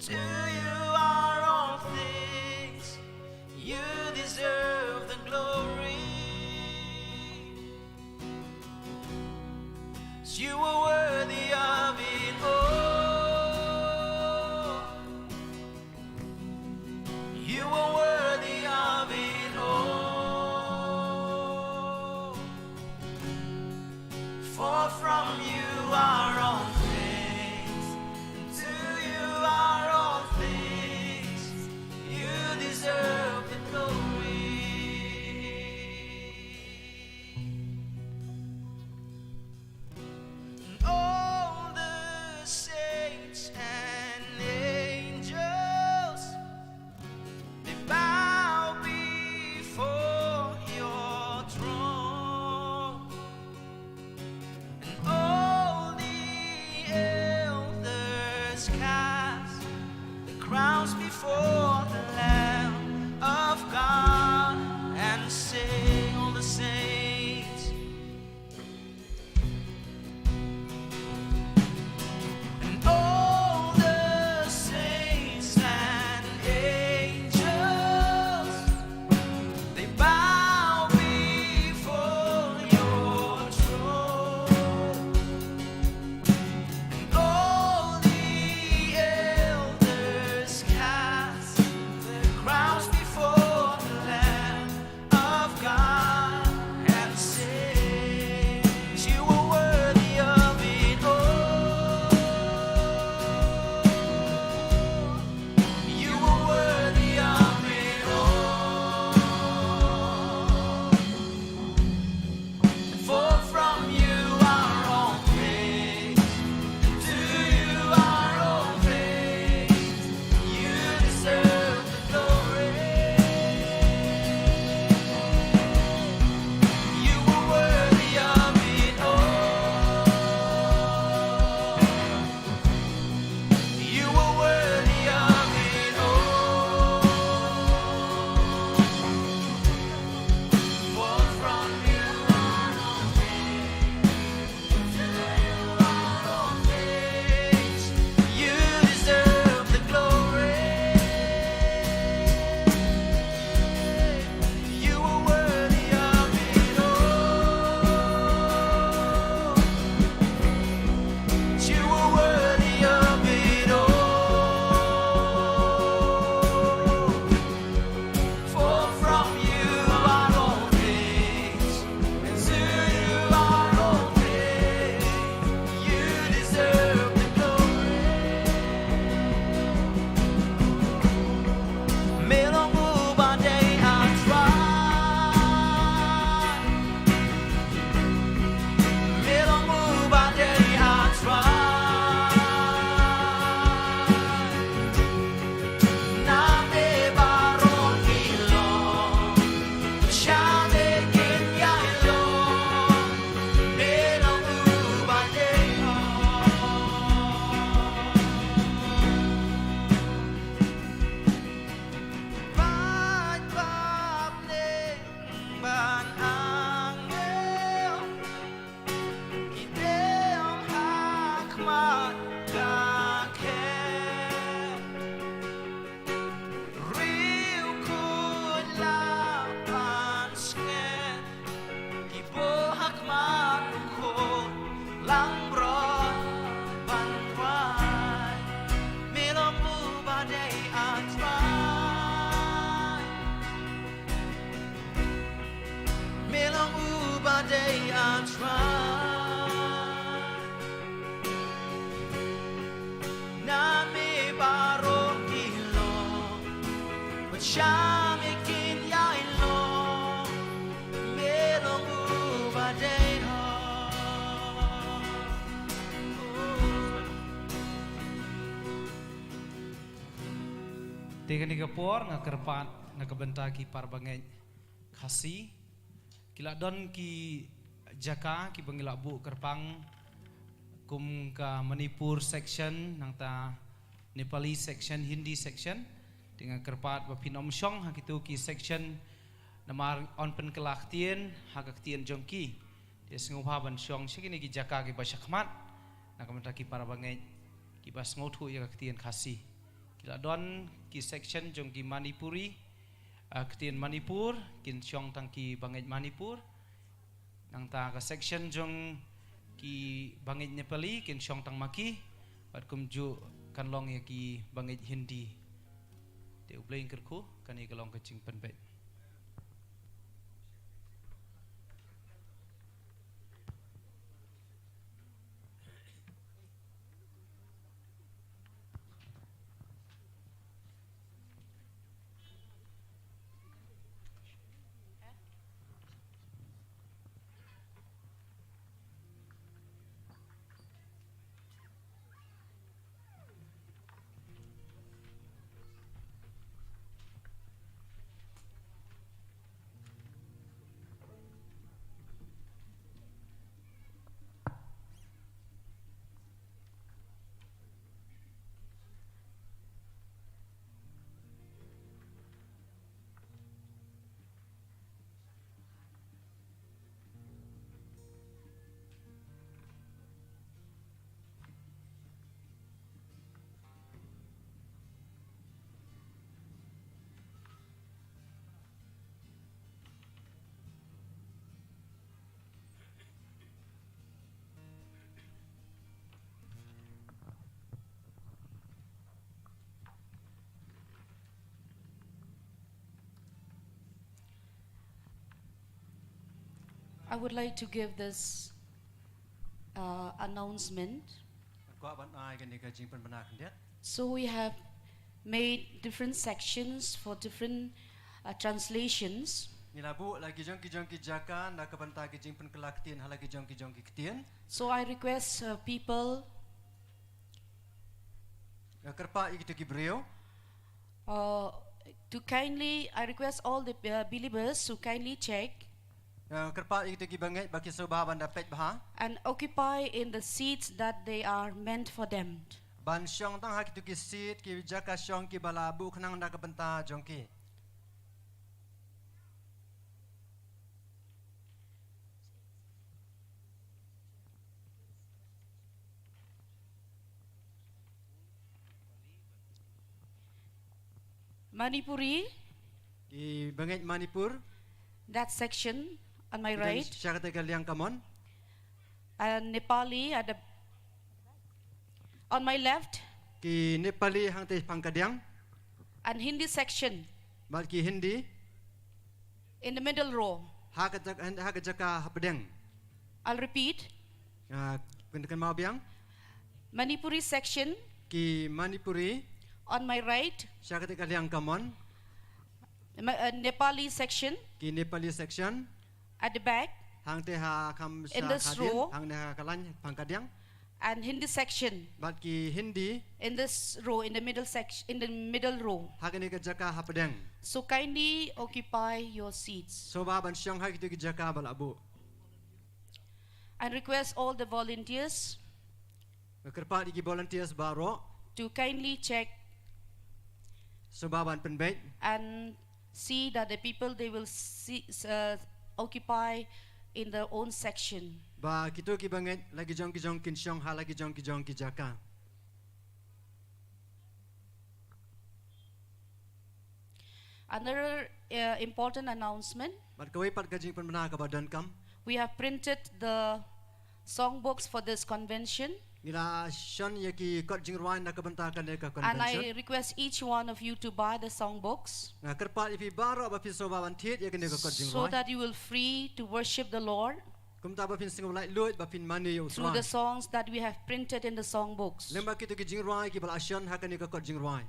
To you are all things, you deserve the glory. You are worthy of it all. You are worthy of it all. For from you are all things, and to you are all things. You deserve the glory. And all the saints and angels, they bow before your throne. And all the elders cast the crowns before the Lamb of God and sing, all the saints. And all the saints and angels, they bow before your throne. And all the elders cast their crowns before the Lamb of God and sing, you are worthy of it all. You are worthy of it all. For from you are all things, and to you are all things. You deserve the glory. You are worthy of it all. You are worthy of it all. For from you are all things, to you are all things. You deserve the glory. You are worthy of it all. You are worthy of it all. For from you are all things, and to you are all things. You deserve the glory. Melong ubadai atrai, melong ubadai atrai. Name baron ilong, shame kin yailong, melong ubadai Ban bab ning ban angel, idem hakmat kakek. Riu kun lapan sken, ibo hakmat ukol lang bron ban wai. Melong ubadai atrai, melong ubadai atrai. Nami baron ilong, shame kin yailong, melong ubadai Tiga ni kapor ngakerpat ngakabentaki parbangai khasi kila don ki jaka ki pengilabu kerpang kum ka Manipur section nang ta Nepali section Hindi section dengan kerpat bapinom syong hak itu ki section namar on pen kelaktien hak aktien jongki dia sengupaban syong segini ki jaka ki basyakmat nak mentaki parbangai ki bas ngotu ya aktien khasi Kila don ki section jong ki Manipuri ketien Manipur kin syong tang ki bangit Manipur nang ta ka section jong ki bangit Nepali kin syong tang Maki pat kum ju kan long ya ki bangit Hindi te ublain kerku kan i kalong kecing penbet. I would like to give this announcement. Ko ban ai kan ni ka jing pen bana kan dia. So we have made different sections for different translations. Ni labu lagi jong ki jaka na ka banta ki jing pen kelak tien halagi jong ki ketien. So I request people Kerpa i ki breu. to kindly, I request all the believers to kindly check Kerpa i ki bangai baki soba ban dapat bah. and occupy in the seats that they are meant for them. Ban syong tang hak ki sit ki jaka syong ki balabu khnang na ka banta jong ki. Manipuri, Ki bangai Manipur. that section on my right, Syaka te kaliang kamon. and Nepali at the on my left, Ki Nepali hang te pangkadiang. and Hindi section Bal ki Hindi in the middle row. hak jaka hapdeng. I'll repeat. Kan mau biang. Manipuri section Ki Manipuri on my right, syaka te kaliang kamon. Nepali section Ki Nepali section at the back, hang te ha kam In sa this row. hang ne ha kalan pangkadiang. and Hindi section Bat ki Hindi in this row, in the middle section, in the middle row. hakani ka jaka hapdeng. So kindly occupy your seats. So ba ban syong hak tu ki jaka balabu. I request all the volunteers Kerpa di volunteers baro to kindly check so ba ban penbet and see that the people they will see, occupy in their own section. ba kito ki banget lagi jong kin syong ha lagi jong ki jaka. Another important announcement: Bat kawai pat gajing pen bena ka badan kam. we have printed the songbooks for this convention, Nila syon ya ki kot jing ruan na ka benta ka ne ka and I convention. request each one of you to buy the songbooks Na kerpa ifi baro ba pi so ba ban thiet ya ka ne ka kot jing so ruan. that you will free to worship the Lord Kum ta ba pin sing lai lut ba pin mani yo through ruan. the songs that we have printed in the songbooks. Lemba kito ki jing ruan ki bal asyon ha ka ne ka kot jing ruan.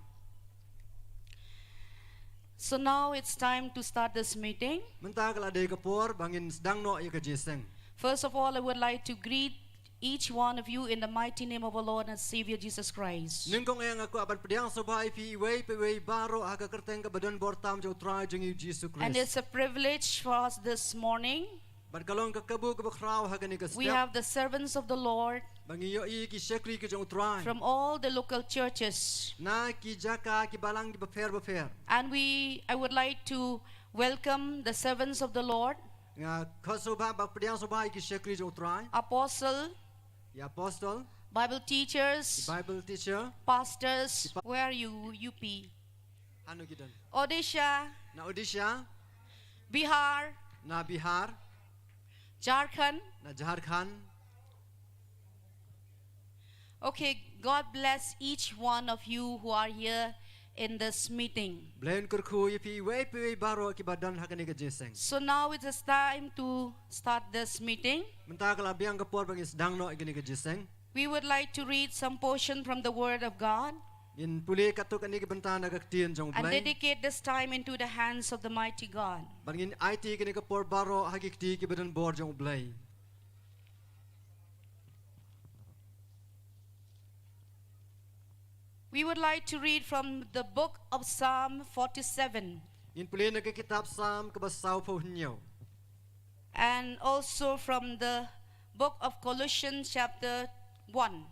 So now it's time to start this meeting. Menta kala de ka por bangin sedang no ya ka jiseng. First of all, I would like to greet each one of you in the mighty name of our Lord and Savior Jesus Christ. Ningkong yang aku aban pediang so ba ifi wei pe wei baro ha ka kerteng ka badan bortam jo try jing yu Jesus And Christ. it's a privilege for us this morning. Bat kalong ka kabu ka bakraw ha ka ne ka We step. have the servants of the Lord Bangi yo i ki sekri ki jong try. from all the local churches. Na ki jaka ki balang ki bafer. And I would like to welcome the servants of the Lord, Nga khoso ba pediang so ba ki sekri jong try. Apostle Ya apostol Bible teachers, Bible teacher pastors, where are you, UP? anu gidan. Odisha, Na Odisha, Bihar, na Bihar, Jharkhand. na Jharkhand. Okay, God bless each one of you who are here in this meeting. Blain kurku ipi we pi baro ki badan hakani ka jeseng. So now it is time to start this meeting. Menta kala biang kapor bang isdang no igini ka jeseng. We would like to read some portion from the Word of God In puli katuk ani ki benta nagaktian jong and blay. dedicate this time into the hands of the mighty God. Bangin IT kini kapor baro hakikti ki badan bor jong blay. We would like to read from the book of Psalm 47 In puli na kitab Sam kabasaw po hinyo. and also from the book of Colossians chapter 1,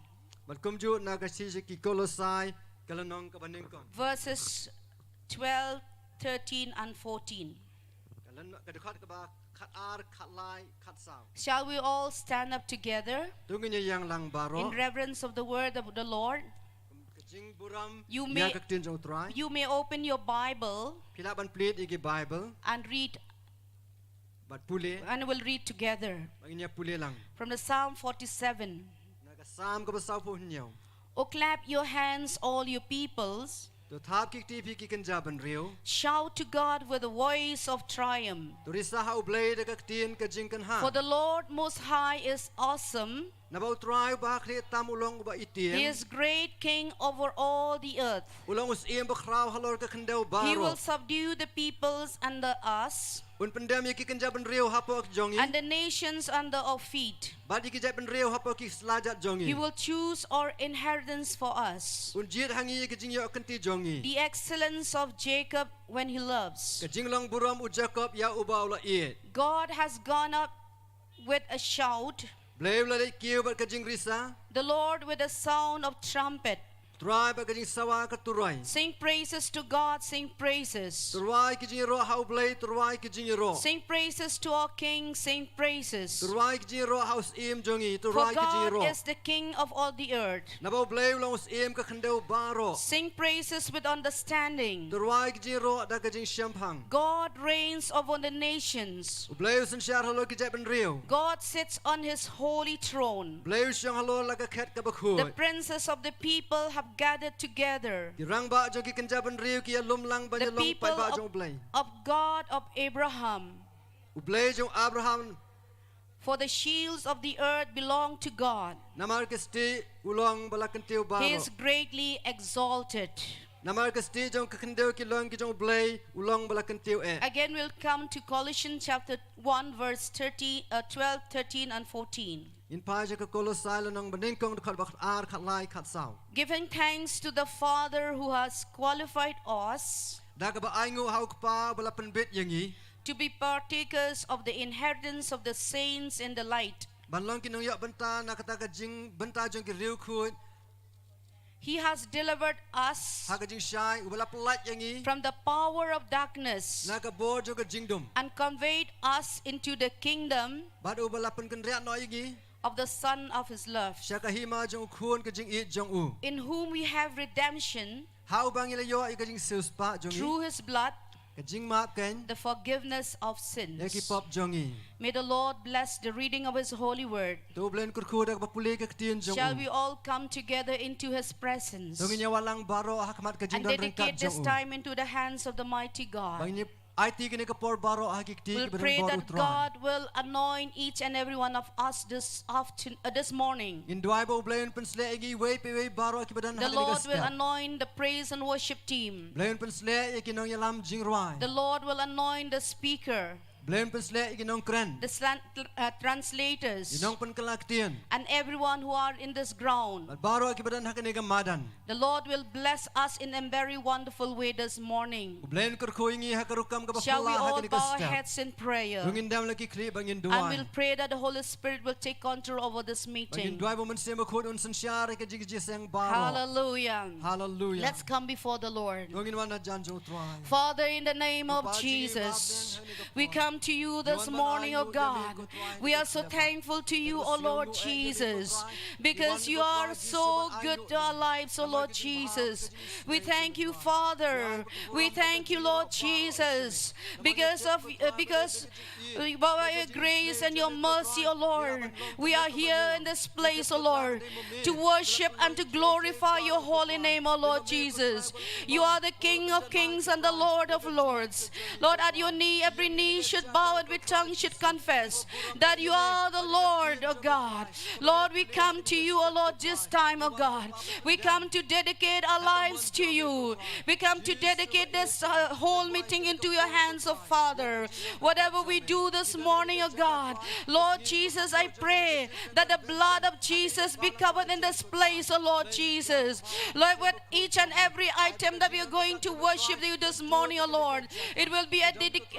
Malkumju nagasisi ki kolosai kalanong kabaningkon. verses 12, 13, and 14. Kalan kadukhat ka ba khat ar khat lai khat saw. Shall we all stand up together Tungin niya yang lang baro. in reverence of the word of the Lord? Kajing buram You niya may- kaktin jong try. You may open your Bible Pila ban plit igi Bible. and read, Bat puli. and we'll read together Bangin niya puli lang. from the Psalm 47. Nagasam kabasaw po hinyo. Oh, clap your hands, all you peoples. To thap kik tipi ki kanjaban riyo. Shout to God with a voice of triumph. Turisa ha ublay da kaktin kajing kan ha. For the Lord Most High is awesome. Nabaw try ba kri tam ulong ba He itien. is great King over all the earth. Ulong us iem bakraw halor ka kandaw He will baro. subdue the peoples under us Un pendam ki kanjaban riyo hapo ak jongi. and the nations under our feet. Badi ki jaban riyo hapo ki slajat jongi. He will choose our inheritance for us. Un jit hangi kajing yo kanti jongi. The excellence of Jacob when he loves. Kajing long buram u Jacob ya ubaw la iet. God has gone up with a shout, Blay la kiyo ba kajing risa. the Lord with a sound of trumpet. Try ba kajing sawa ka turay. Sing praises to God, sing praises. Turay kajing ro how blay turay kajing ro. Sing praises to our King, sing praises. Turay kajing ro house im jongi For turay kajing God ro. is the King of all the earth. Nabaw blay long us im ka kandaw baro. Sing praises with understanding. Turay kajing ro da kajing syampang. God reigns over the nations. Blay us syar halo ki jaban riyo. God sits on his holy throne. Blay us yang halo la ka khet ka The bakhut. princes of the people have gathered together. Ki rang ba jongi kanjaban riyo ki lum lang ba The long people pai ba of, jong blay. of God of Abraham. U blay jong Abraham For the shields of the earth belong to God. namar kesti ulong bala kantiu baro. He is greatly exalted. Namar kesti jong kakandeu ki long ki jong blay ulong bala kantiu e. Again, we'll come to Colossians chapter 1, verse 12, 13, and 14. In pa ka kolosai lo nang baningkong khat bakht ar khat lai khat saw. Giving thanks to the Father who has qualified us Da ka ba aingu hau pa bala penbit yangi. to be partakers of the inheritance of the saints in the light. Ban long ki nong yak benta na kata ka jing benta jong ki riu khut. He has delivered us Ha ka jing shai u bala pelat yangi. from the power of darkness Na ka bor jong ka jing dum. and conveyed us into the kingdom Bad u bala pen kan riak no yangi. of the Son of His love, Syaka hima jong khun ka jing it jong u. in whom we have redemption Hau bang ila yo ka jing sus pa jong i. through His blood, Ka jing map ken. the forgiveness of Ya ki sins. pop jong i. May the Lord bless the reading of His holy word. Tu blen kur khu da ka puli ka ktien jong Shall u. we all come together into His presence Tungin nya walang baro hakmat ka jing and don ringkat dedicate this jong u. time into the hands of the mighty God? Bang ni IT kini ka por baro hakikti We'll ki pray badan bor that utran. God will anoint each and every one of us this morning. In duai bo blain pensle igi we pe we baro ki badan The Lord will anoint the praise and worship team. Blain pensle igi nong yalam jing rwai. The Lord will anoint the speaker, Blain pensle igi nong kren. the translators, Inong pen kelaktien. and everyone who are in this ground. Baro ki badan hakani ka madan. The Lord will bless us in a very wonderful way this morning. Blain kur khu ingi hakarukam ka Shall we bapala all hakani ka bow our step. heads in prayer? Tungin dam lagi kli bangin And duai. we'll pray that the Holy Spirit will take control over this Bangin meeting. duai bo mense ma khut un sen syar ka jing jiseng baro. Hallelujah. Hallelujah. Let's come before the Lord. Tungin wana jan jo truai. Father, in the name of Jesus, we come come to you this morning, oh God. We are so thankful to you, oh Lord Jesus, because you are so good to our lives, oh Lord Jesus. We thank you, Father. We thank you, Lord Jesus, because by your grace and your mercy, oh Lord, we are here in this place, oh Lord, to worship and to glorify your holy name, oh Lord Jesus. You are the King of kings and the Lord of lords. Lord, at your knee, every knee should bow and every tongue should confess that you are the Lord, oh God. Lord, we come to you, oh Lord, this time, oh God. We come to dedicate our lives to you. We come to dedicate this whole meeting into your hands, oh Father. Whatever we do this morning, oh God, Lord Jesus, I pray that the blood of Jesus be covered in this place, oh Lord Jesus. Lord, with each and every item that we are going to worship you this morning, oh Lord, it will be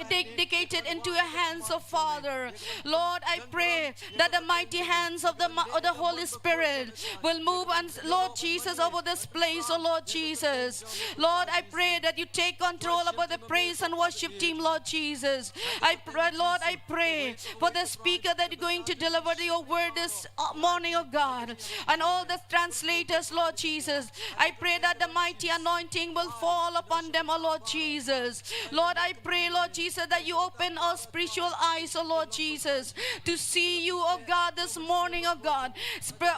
dedicated into your hands, oh Father. Lord, I pray that the mighty hands of the Holy Spirit will move, and Lord Jesus, over this place, oh Lord Jesus. Lord, I pray that you take control over the praise and worship team, Lord Jesus. Lord, I pray for the speaker that you're going to deliver your word this morning, oh God, and all the translators, Lord Jesus. I pray that the mighty anointing will fall upon them, oh Lord Jesus. Lord, I pray, Lord Jesus, that you open our spiritual eyes, oh Lord Jesus, to see you, oh God, this morning, oh God.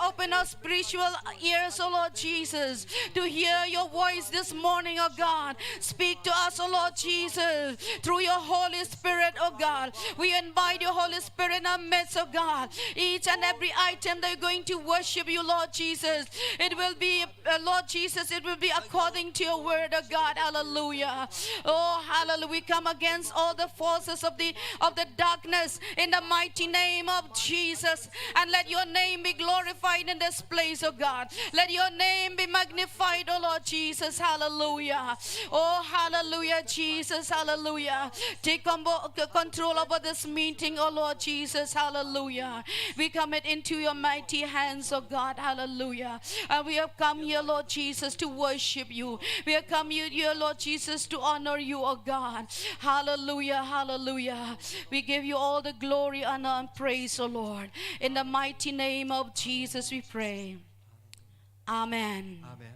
Open our spiritual ears, oh Lord Jesus, to hear your voice this morning, oh God. Speak to us, oh Lord Jesus, through your Holy Spirit, oh God. We invite your Holy Spirit in our midst, oh God. Each and every item that you're going to worship you, Lord Jesus, it will be, Lord Jesus, it will be according to your word, oh God. Hallelujah. Oh, hallelujah. We come against all the forces of the darkness in the mighty name of Jesus. And let your name be glorified in this place, oh God. Let your name be magnified, oh Lord Jesus. Hallelujah. Oh, hallelujah, Jesus. Hallelujah. Take control over this meeting, oh Lord Jesus. Hallelujah. We commit into your mighty hands, oh God. Hallelujah. And we have come here, Lord Jesus, to worship you. We have come here, Lord Jesus, to honor you, oh God. Hallelujah. Hallelujah. We give you all the glory, honor, and praise, oh Lord. In the mighty name of Jesus we pray. Amen. Amen.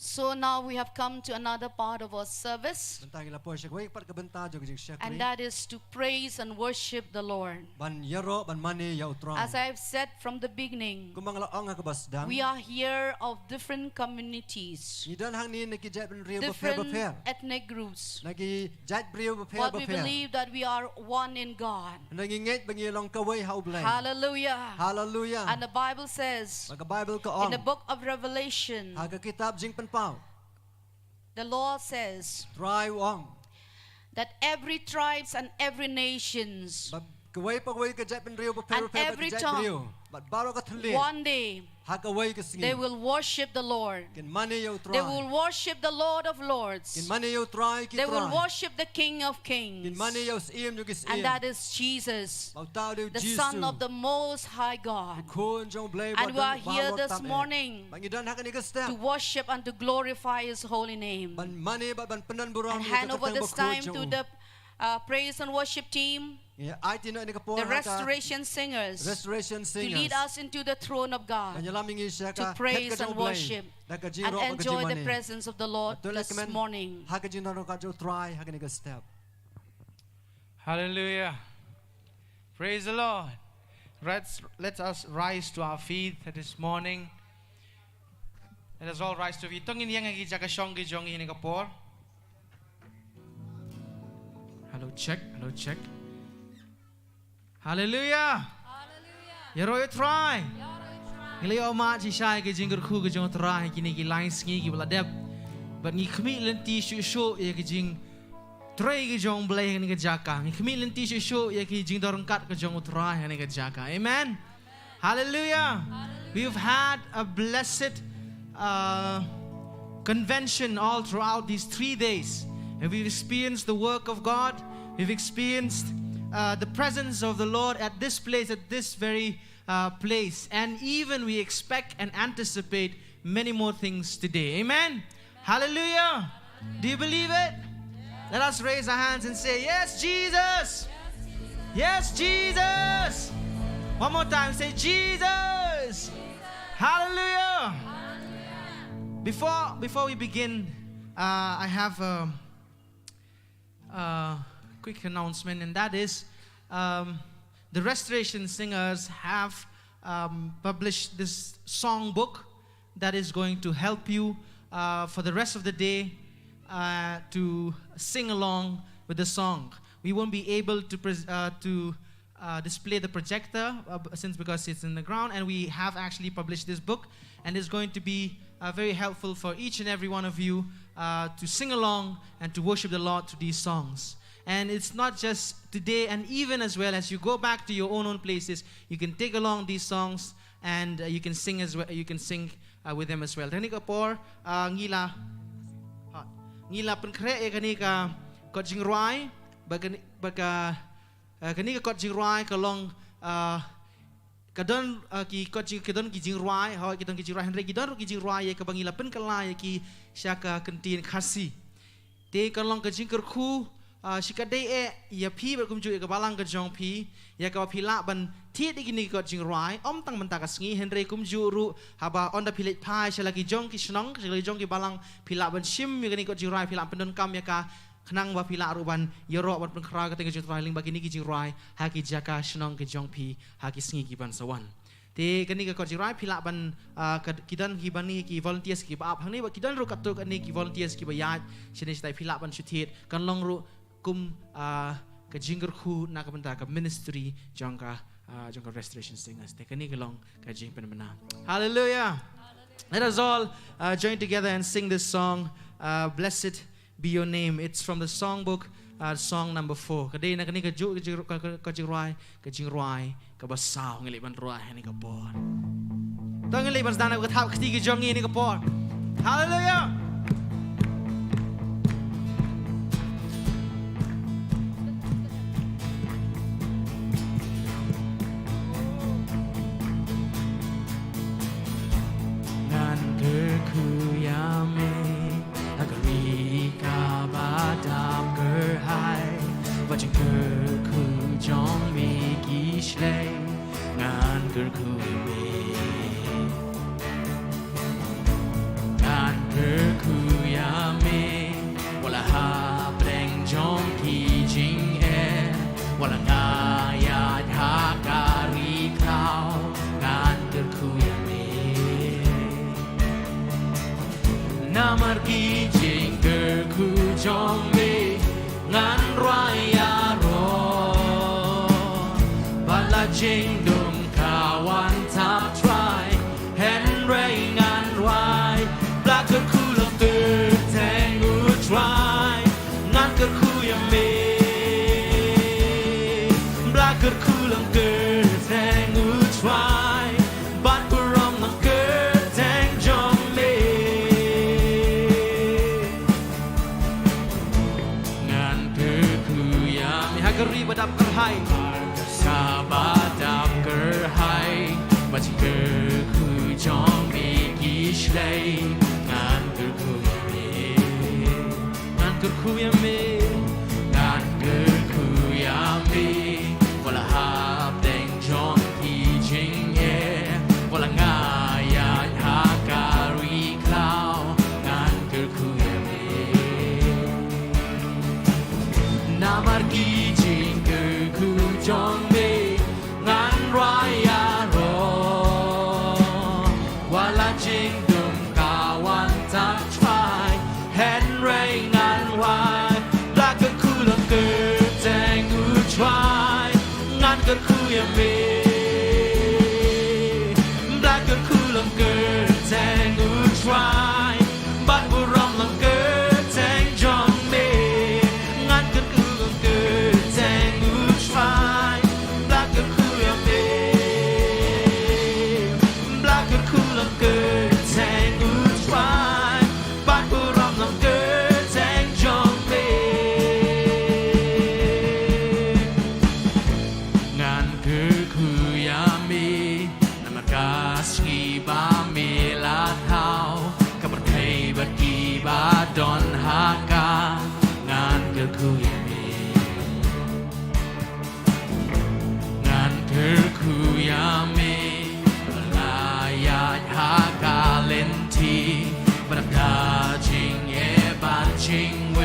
So now we have come to another part of our service, Bentang ila po siya kuwi pat kabenta jog siya and kuwi. that is to praise and worship the Lord. Ban yaro ban mani ya utrang. As I have said from the beginning, Kumang laong nga kabasdang. we are here of different communities, Nidan hang ni nakijat ben riyo ba different fair. ethnic groups, Nagi jat briyo ba fair but ba we fair. believe that we are one in God. Nangingit bangilong kaway haublay. Hallelujah. Hallelujah. And the Bible says Maga Bible ka in the ong. book of Revelation, Haga kitab jing panpaw. the Lord says Try ong. that every tribes and every nations, Kaway pagway ka jat ben riyo ba and fair every ba jat tongue, briyo. But baro ka tali. one day Hakaway ka singi. they will worship the Lord. Kin mani ya They will utray. worship the Lord of Kin Lords. mani ya utray ki They will try. worship the King of Kin Kings. mani ya usim jog is And that is Jesus, Mautaw daw the Jesus. Son of the Most High God. Kun jong blay And we are ba here ba this tam e. morning Mangidan hakan ni ka to step. worship and to glorify His holy name. Ban mani ba ban penan burang And ni hand ka over katang this bakod time jong to u. the praise and worship team, Ya ay tino ni ka po the haka. restoration singers, Restoration to singers. lead us into the throne of God, Kanyalaming isya to ka. praise and worship and enjoy the presence of the Lord this morning. Haka jing naro ka jo try haka ni ka step. Hallelujah. Praise the Lord. Let us rise to our feet this morning. Let us all rise to our feet. Tongin yang ngi jaga shong gi jong ini kapor. Hello check. Hello check. Hallelujah. Yaro you try. Ngili o ma chi shai gi jing khu gi jong try kini gi lines ngi gi bladep. But ni khmi len ti show ye gi jing try gi jong blay ni gi jaka. Ni khmi len ti show ye gi jing dorong kat gi jong try ni gi jaka. Amen. Hallelujah. We've had a blessed convention all throughout these 3 days. And we've experienced the work of God. We've experienced the presence of the Lord at this place, at this very place. And even we expect and anticipate many more things today. Amen. Hallelujah. Do you believe it? Let us raise our hands and say, Yes, Jesus. Yes, Jesus. One more time, say, Jesus. Hallelujah. Before we begin, I have a quick announcement, and that is the Restoration Singers have published this song book that is going to help you for the rest of the day to sing along with the song. We won't be able to display the projector because it's in the ground, and we have actually published this book, and it's going to be very helpful for each and every one of you to sing along and to worship the Lord to these songs. And it's not just today, and even as well as you go back to your own places, you can take along these songs and you can sing as well. You can sing with them as well. Tani ka por ngila penkre e kani ka kot jingruai baga kani ka kot jingruai ka long kadon ki kot kadon ki jingruai ho kadon ki jingruai henry kadon ki jingruai ye ka bangila pen kala ye ki syaka kentin khasi te ka long ka jingker khu shikadai e ya phi ba kumju ka balang ka jong phi ya ka phila ban thi de kini ka jingruai om tang menta ka sngi henry kumju ru haba on da philet phai shalaki jong ki snong shalaki jong ki balang phila ban shim ya kini ka jingruai phila pendon kam ya ka khnang ba phila ru ban yoro ban pen khra ka te ka jingruai ling ba kini ki jingruai ha ki jaka snong ki jong phi ha ki sngi ki ban sawan te kani ka jingruai phila ban kidan ki bani ki volunteers ki ba phang ni ba kidan ru ka tu kani ki volunteers ki ba ya shine stai phila ban shuthit kan long ru kum ka jingger khu na ka banta ka ministry jongka Restoration Singers te kani kalong ka jing penmana. Hallelujah. Let us all join together and sing this song, Blessed Be Your Name. It's from the songbook, song number 4. Kadai na kani ka jingruai ka basaw ngali ban ruai ni ka por. Tong ngali ban dana ka thap khti ki jongi ni ka por. Hallelujah. Jing dum kawan tap try Henry ngan wai black good cool of third tang would try ngan good cool ya me black good cool of third tang would try but we're on the good tang jong me ngan good cool ya me hagari badap kerhai Sabadam kerhai Baci kerku jong megi shlai Ngan kerku me Ngan kerku ya me Ngan kerku ya me Wala hap deng jong ki jing ye Wala ngayan hakari klau Ngan kerku ya me Namar ki jing kerku jong Good cool ya me Black good cool of good tang would try but we're wrong of good tang jong me Ngan good cool of good tang would try Black good cool ya me Black good cool of good tang would try but we're wrong of good tang jong me Don haka ngan ริงเว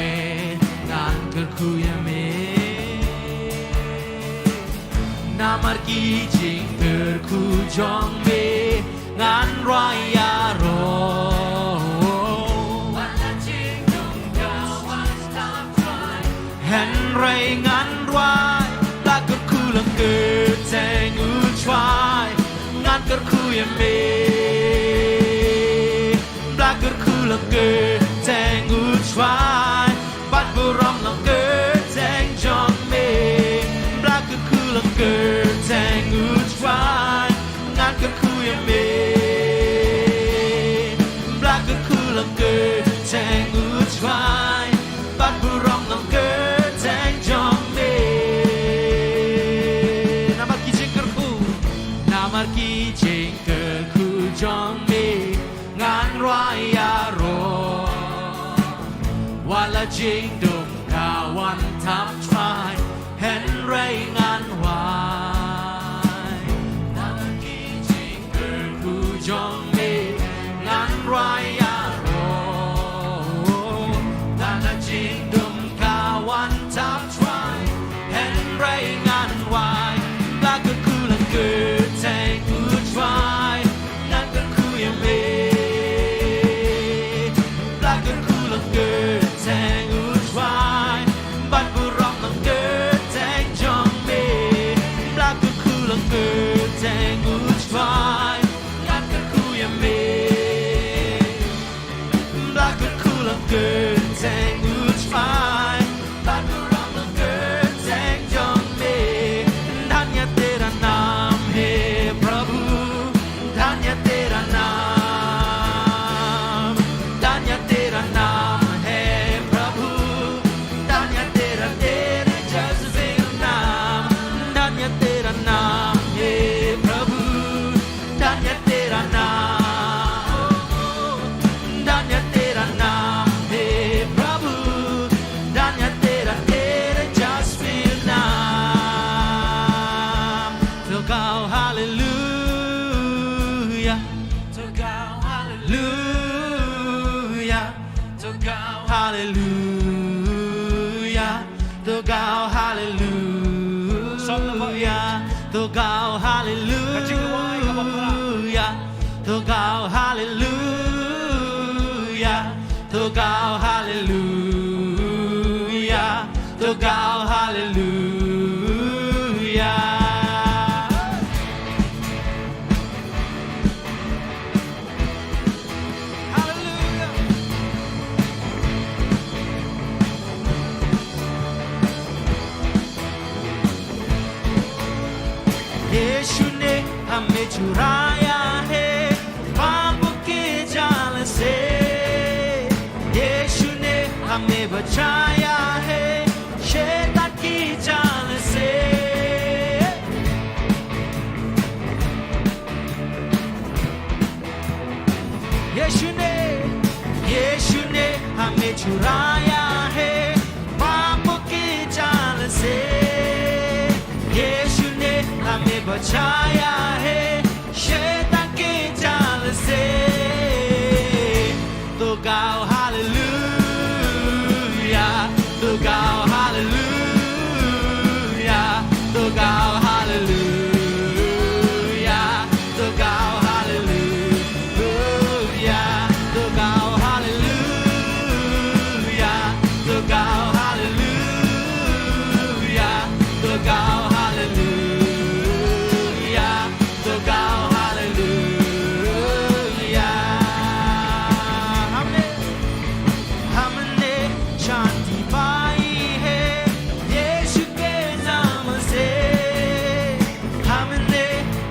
งานเกิดคุยเมนามากีจริงเกิดคุจองเมงานรายยาโรเห็นไรงานรายลาก็คู่ลังเกิดแจงอุชวายงานก็คู่ยเมลาก็คู่ลังเกิดแจงอุชวายบัดบุรมลังเกิดแจงจองเมลาก็คู่ลังเกิดแจงอุชวายงานก็คู่ยเมลาก็คู่ลังเกิดแจงอุชวายบัดบุรมลังเกิดแจงจองเมนามากีเจงเกิดคู่นามากีเจงเกิดคู่จองเมงานรายยาโรวันละจริงดุมกาวันทับทรายเห็นไรงานวายนามากีเจงเกิดคู่จองเมงานรายยาโรวันละจริงดุมกาวันทับทรายเห็นไรงานวายลาก็คู่ลังเกิดแทงอุดวายงานก็คู่ยังเมลาก็คู่ลังเกิดแทงอุดวายบัดบุรมลังเกิดแทงจองเมลาก็คู่ลังเกิดแทงอุดวายงานก็คู่ยังเมลาก็คู่ลังเกิดแทงอุดวายบัดบุรมลังเกิดแทงจองเมधन्य तेरा नाम है प्रभु धन्य तेरा नाम है प्रभु धन्य तेरा तेरे जज्बे नाम धन्य तेरा नाम है प्रभु धन्य तेरा नाम है प्रभु धन्य तेरा तेरे जज्बे नाम to God hallelujah to God hallelujah to God hallelujah to God hallelujah to God hallelujah to God hallelujah to God hallelujah to God hallelujah यीशु ने हमें चुराया है पापों के जाल से यीशु ने हमें बचाया है शैतान की जाल से यीशु ने हमें चुराया है पापों के जाल से यीशु ने हमें बचाया है शैतान के जाल से तो गाओ हालेलुया तो गाओ हालेलुया तो गाओ हालेलुया तो गाओ हालेलुया तो गाओ हालेलुया तो गाओ हालेलुया तो गाओ hallelujah to God hallelujah हमने शांति पाई है यीशु के नाम से हमने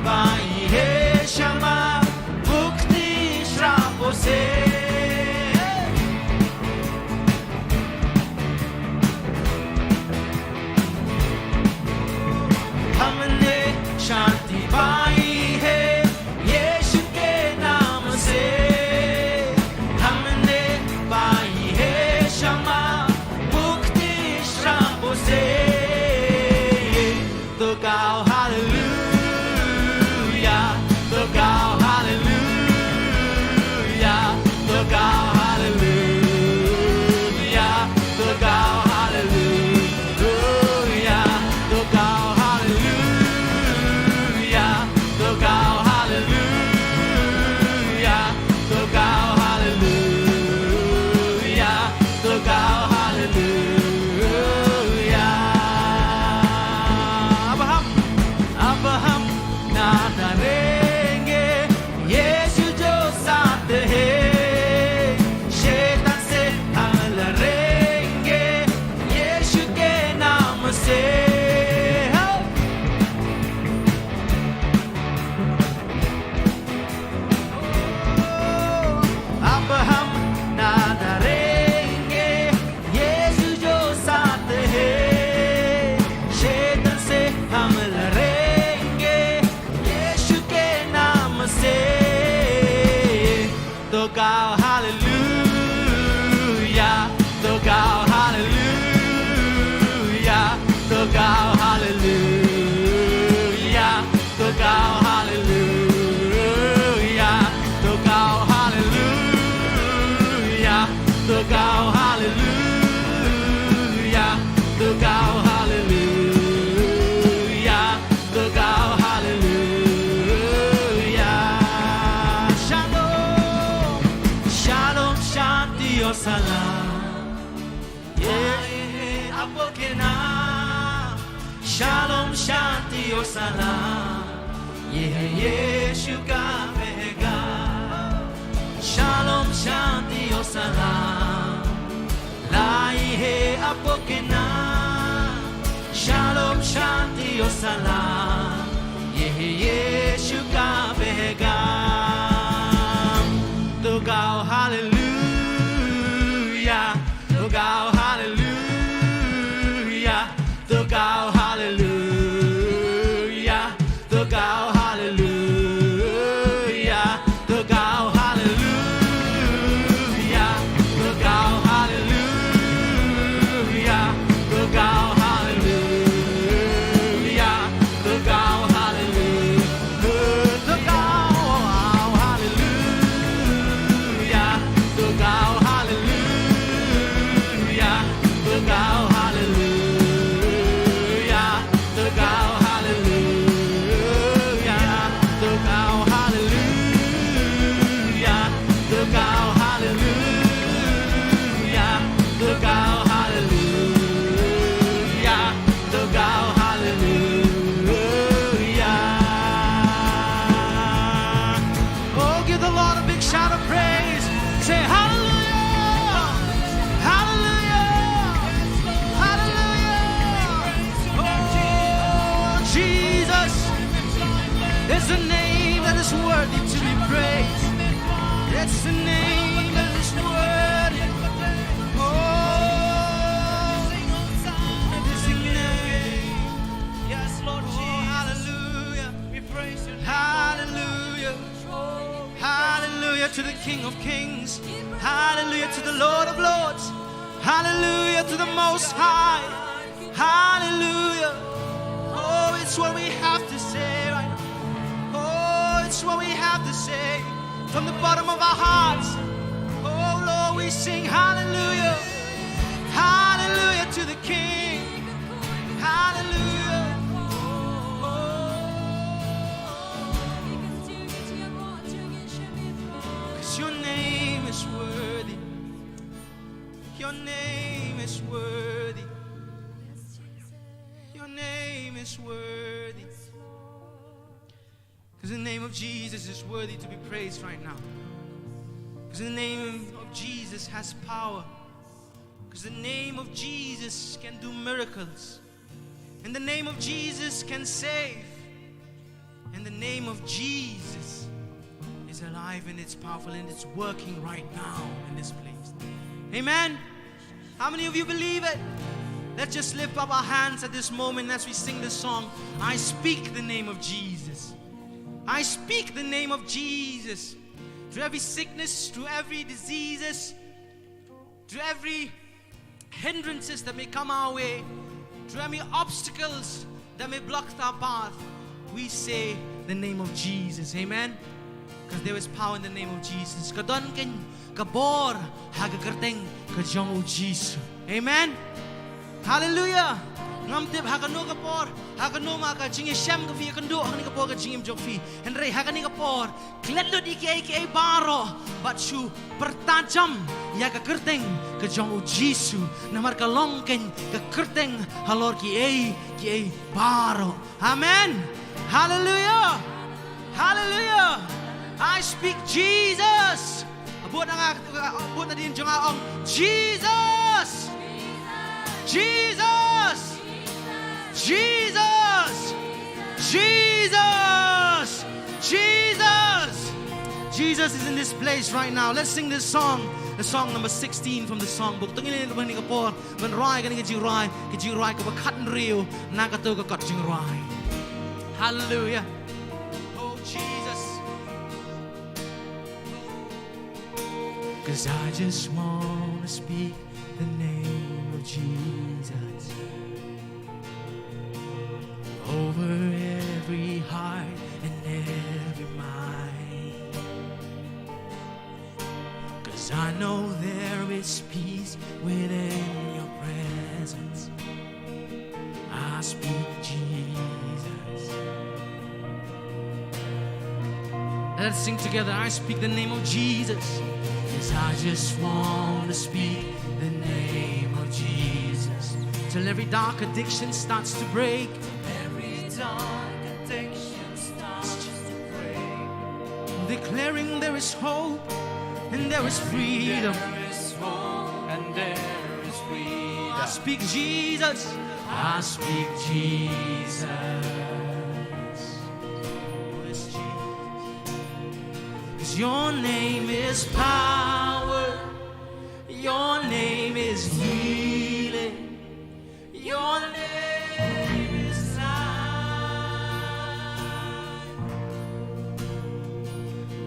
पाई है क्षमा मुक्ति श्रापों से हमने शांति पाई है यीशु के नाम से हमने पाई है क्षमा ตัวเก่า hallelujah ตัวเก่า hallelujah ตัวเก่า hallelujah shalom shalom shanti or salam yeah apokena shalom shanti or salam yeah yeshu ka mega shalom shanti or salam lai he apokena shalom shanti or salam yeah yeshu ka mega to go hallelujah to go hallelujah to go hallelujah to go hallelujah to go hallelujah to go hallelujah to go hallelujah to go hallelujah to go hallelujah to go hallelujah to go hallelujah to go hallelujah to go hallelujah to go hallelujah to go hallelujah to go hallelujah oh give the Lord a big shout of praise say hallelujah hallelujah hallelujah oh Jesus is the name that is worthy to be praised it's the name that is worthy oh it's the name Yes, Lord oh Jesus. hallelujah We praise your name. hallelujah hallelujah to the King of Kings hallelujah to the Lord of Lords hallelujah to the Most High hallelujah oh it's what we have to say right now oh it's what we have to say from the bottom of our hearts oh Lord we sing hallelujah hallelujah to the King hallelujah oh, cause your name is worthy your name is worthy your name is worthy because the name of Jesus is worthy to be praised right now because the name of Jesus has power because the name of Jesus can do miracles and the name of Jesus can save and the name of Jesus is alive and it's powerful and it's working right now in this place amen how many of you believe it let's just lift up our hands at this moment as we sing this song I speak the name of Jesus I speak the name of Jesus to every sickness, to every diseases, to every hindrances that may come our way, to every obstacles that may block our path. We say the name of Jesus, amen? Because there is power in the name of Jesus. Kadon ken kabor hagakarteng kajong Jesus, amen? Hallelujah! Ngam tip hakano kapor hakano maka jingi shem ka fi kando hakani kapor ka jingim jok fi henry hakani kapor kletlo di ki baro bachu pertajam ya ka kerteng ka jong jisu namar ka longken ka kerteng halor ki baro amen hallelujah hallelujah I speak Jesus abot na din jong aong Jesus Jesus Jesus! Jesus! Jesus! Jesus is in this place right now. Let's sing this song. The song number 16 from the songbook. Tungin ni ni kapor. When rai ka ni ka rai ka bakat riu na ka to ka kat jing rai. Hallelujah. Oh Jesus. 'Cause I just want to speak the name of Jesus over every heart and every mind. 'Cause I know there is is peace within your presence. I speak Jesus. Let's sing together. I speak the name of Jesus. 'Cause I just want to speak the name of Jesus. Till every dark addiction starts to break. Every dark addiction starts to break. Declaring there is hope and there is freedom. There is hope and there is freedom. I speak Jesus. I speak Jesus. Oh, it's Jesus. 'Cause your name is power. Your name is healing. Your name is life.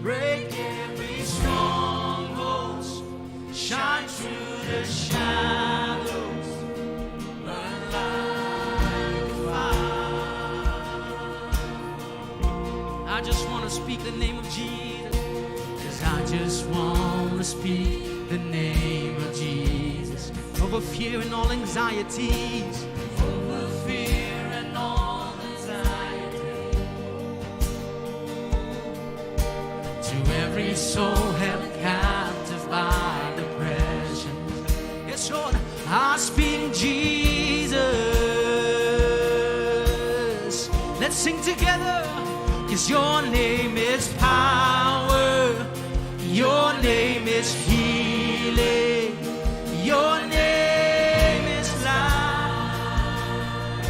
Break every stronghold. Shine through the shadows. Burn like fire. I just want to speak the name of Jesus. 'Cause I just want to speak the name of Jesus. Over fear and all anxieties. Over fear and all anxiety. To every soul held captive by depression. Yes, Lord, I speak Jesus. Let's sing together. 'Cause your name is power. Your name is healing. Your name is life.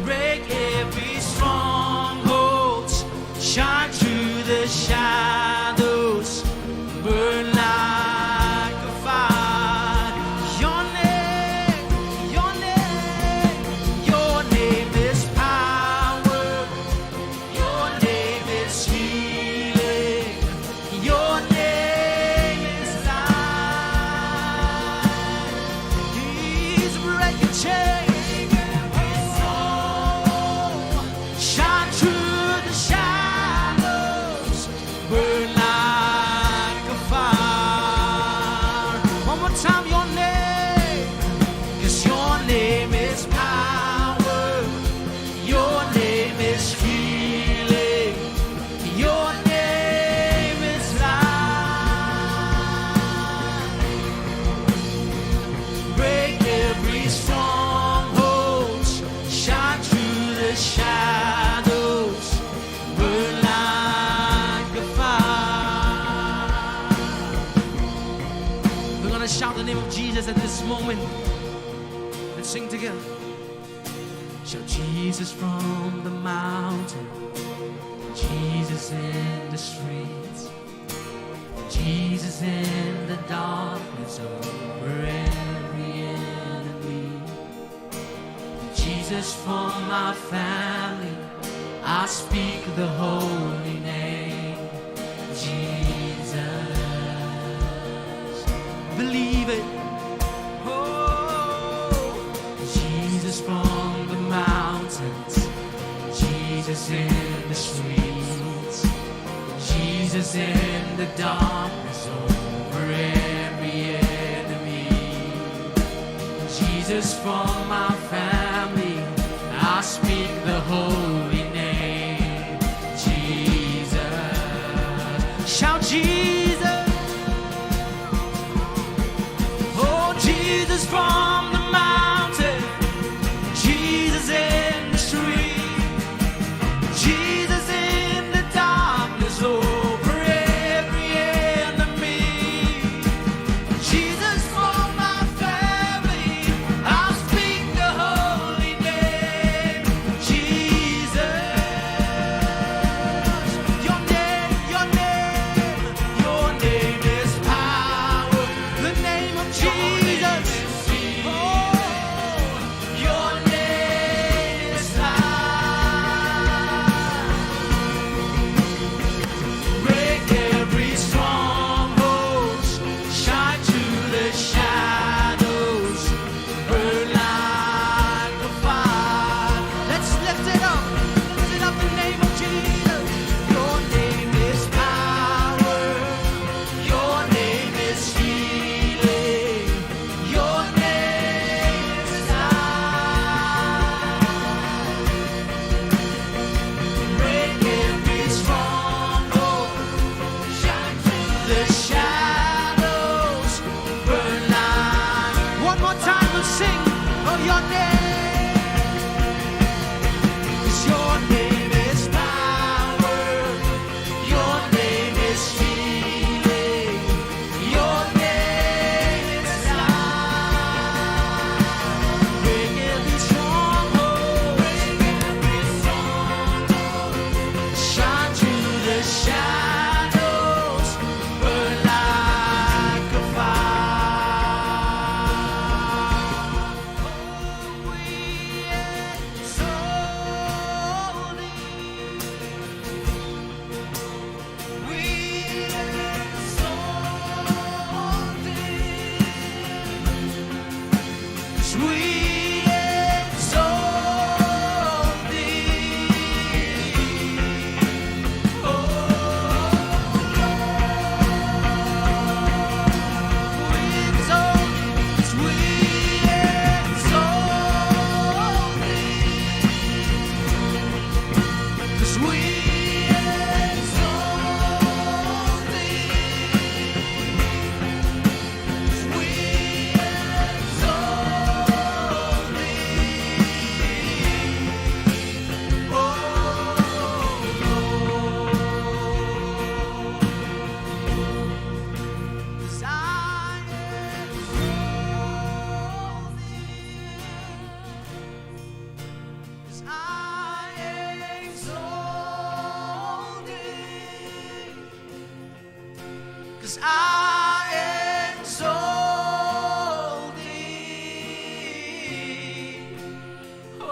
Break every stronghold. Shine through the shadows. Burn like a fire. Your name, your name, your name is power. Your name is healing. Your name is life. He's breaking chains. Shine through the shadows. Burn like a fire. One more time, your name. 'Cause your name is power. Your name is healing. Your name is life. Break every stronghold. Shine through the shadows. Burn like a fire. We're gonna shout the name of Jesus at this moment. Let's sing together. Shout Jesus from the mountain. Jesus in the streets. Jesus in the darkness over every enemy. Jesus for my family. I speak the holy name. Jesus. Believe it. Oh, Jesus from the mountains. Jesus in the streets. Jesus in the darkness over every enemy. Jesus for my family. I speak the holy name. Jesus. Shout Jesus. Oh, Jesus from the mountain. Jesus in the street. Jesus in the darkness over every enemy. Jesus for my family. I speak the holy name. Jesus. the shadows burn like. One more time we'll sing, oh, your name. 'Cause your name is power, your name is healing, your name is life. Break every stronghold. Shine through the shadows, burn like a fire. Oh, we exalt thee. We exalt thee. 'Cause we exalt thee. Cause I exalt thee, oh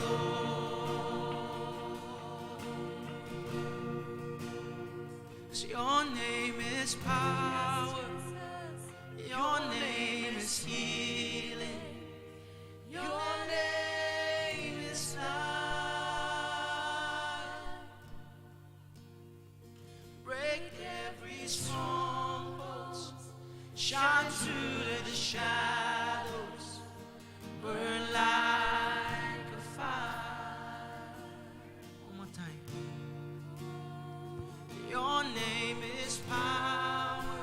Lord. 'Cause your name is power, your name is healing, your name is life. Break every stronghold, shine through the shadows, burn like a fire. One more time. Your name is power,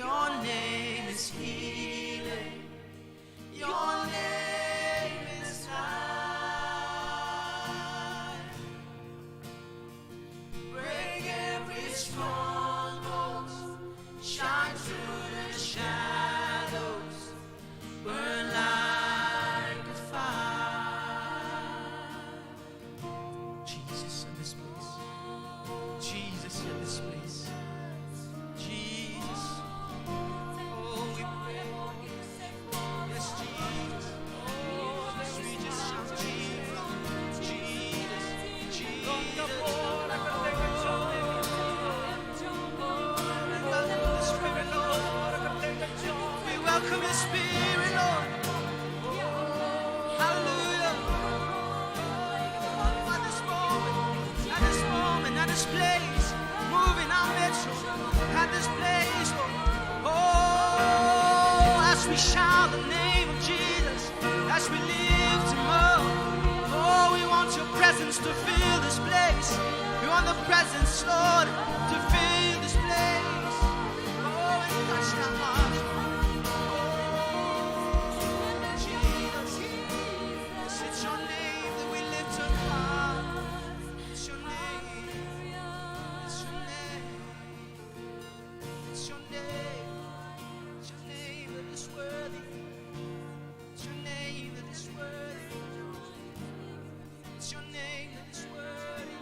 your name is healing, your name is life. Break every stronghold, shine through the shadows, burn like a fire. Jesus in this place. Jesus in this place. Jesus, oh we pray. Yes, Jesus. Oh, yes, we just shout Jesus, Jesus, Jesus. We welcome His Spirit, Lord. Hallelujah. At this moment, at this place, move in our midst, Lord. At this place, Lord. Oh, as we shout the name of Jesus, as we lift Him up. Oh, we want Your presence to fill this place. We want the presence, Lord, to fill this place. Oh, and touch our hearts. Jesus, yes, it's Your name that we lift up high. It's Your name. It's Your name. It's Your name. It's Your name that is worthy. It's Your name that is worthy. It's Your name that is worthy.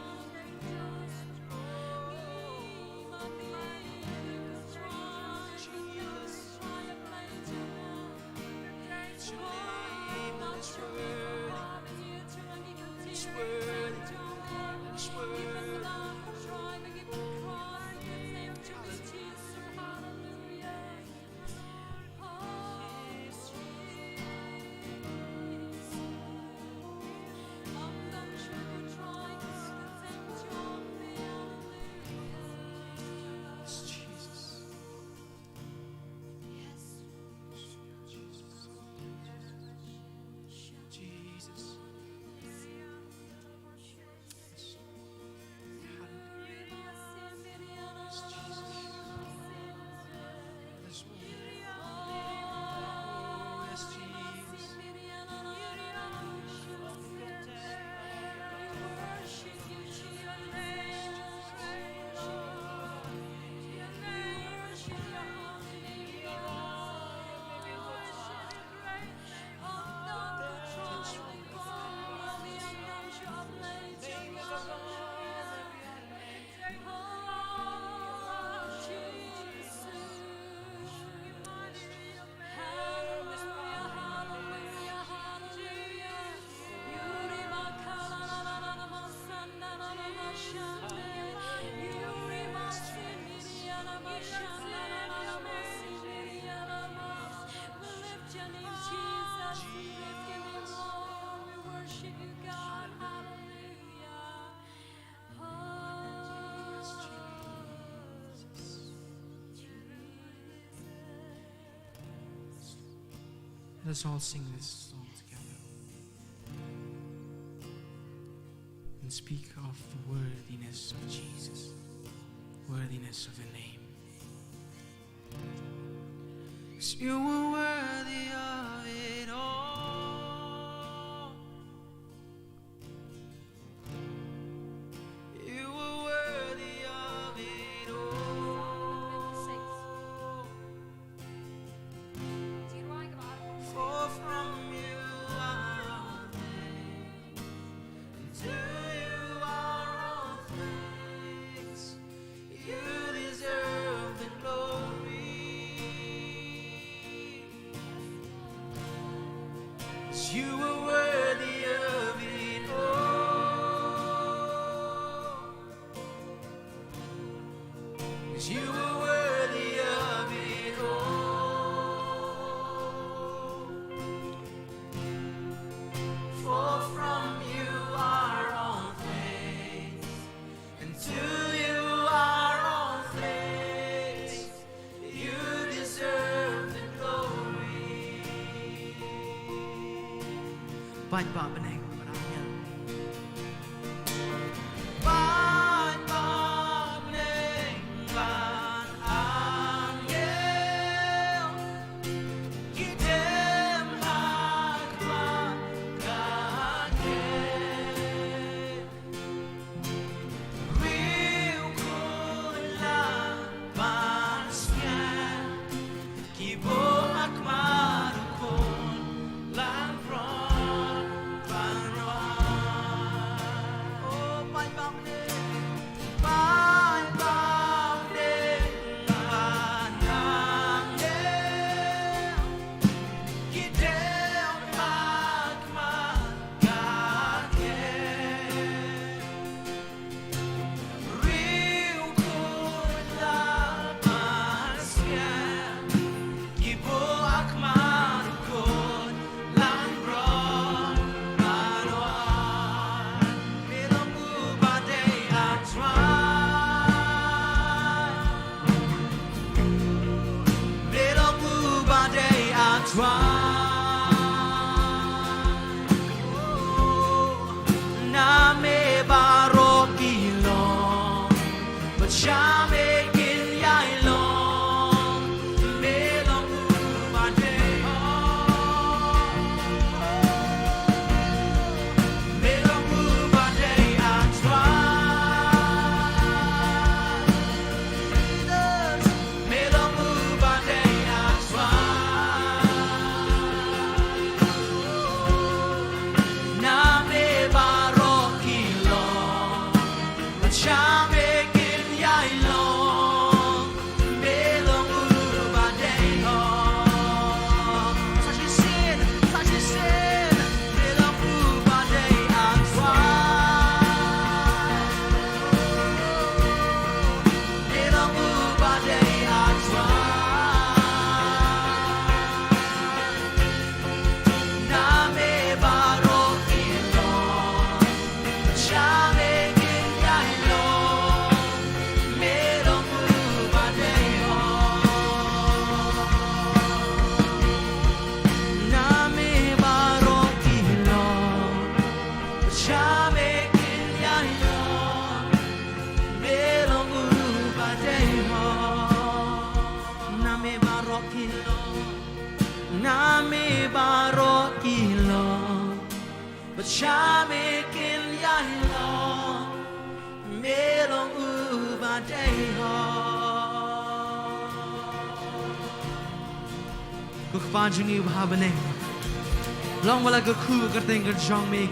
Oh, Let us all sing this song together and speak of the worthiness of Jesus, worthiness of the name. 'Cause you were worthy of it all. You were worthy of it all. For from you are things, and to you are all things. You deserve the glory. 'Cause you were worthy of it all. 'Cause you were worthy of it all. For from you are all things, and to you are all things. You deserve the glory. Baik Pak Beneng Benangnya. Baik Pak Beneng Benangnya. Kidem hakmat kaget. Riu kula panasnya. Kibo hakmat ukun lang ron panroan. Oh, baik Pak Beneng. Baik Pak Beneng Benangnya. Kidem hakmat kaget. Riu kula panasnya. Kibo hakmat ukun lang ron panroan. Melongku badai atrai. Melongku badai atrai. Name barok ilong, Bachame kin yailong. Melongku badai Melongku badai atrai. Melongku badai atrai. Name barok ilong, Bachame kin yailong. Melongku badai Such a sin, such a sin. Melongku badai atrai. Melongku badai atrai. Name barok ilong, Bachame kin yailong. Melongku badai Name barok ilong, Bachame kin yailong. Melongku badai Name barok ilong, Name barok ilong, Bachame kin yailong. Melongku badai Kukpanjungi Bahabaneng. Long wala ku kerteng ke jong me.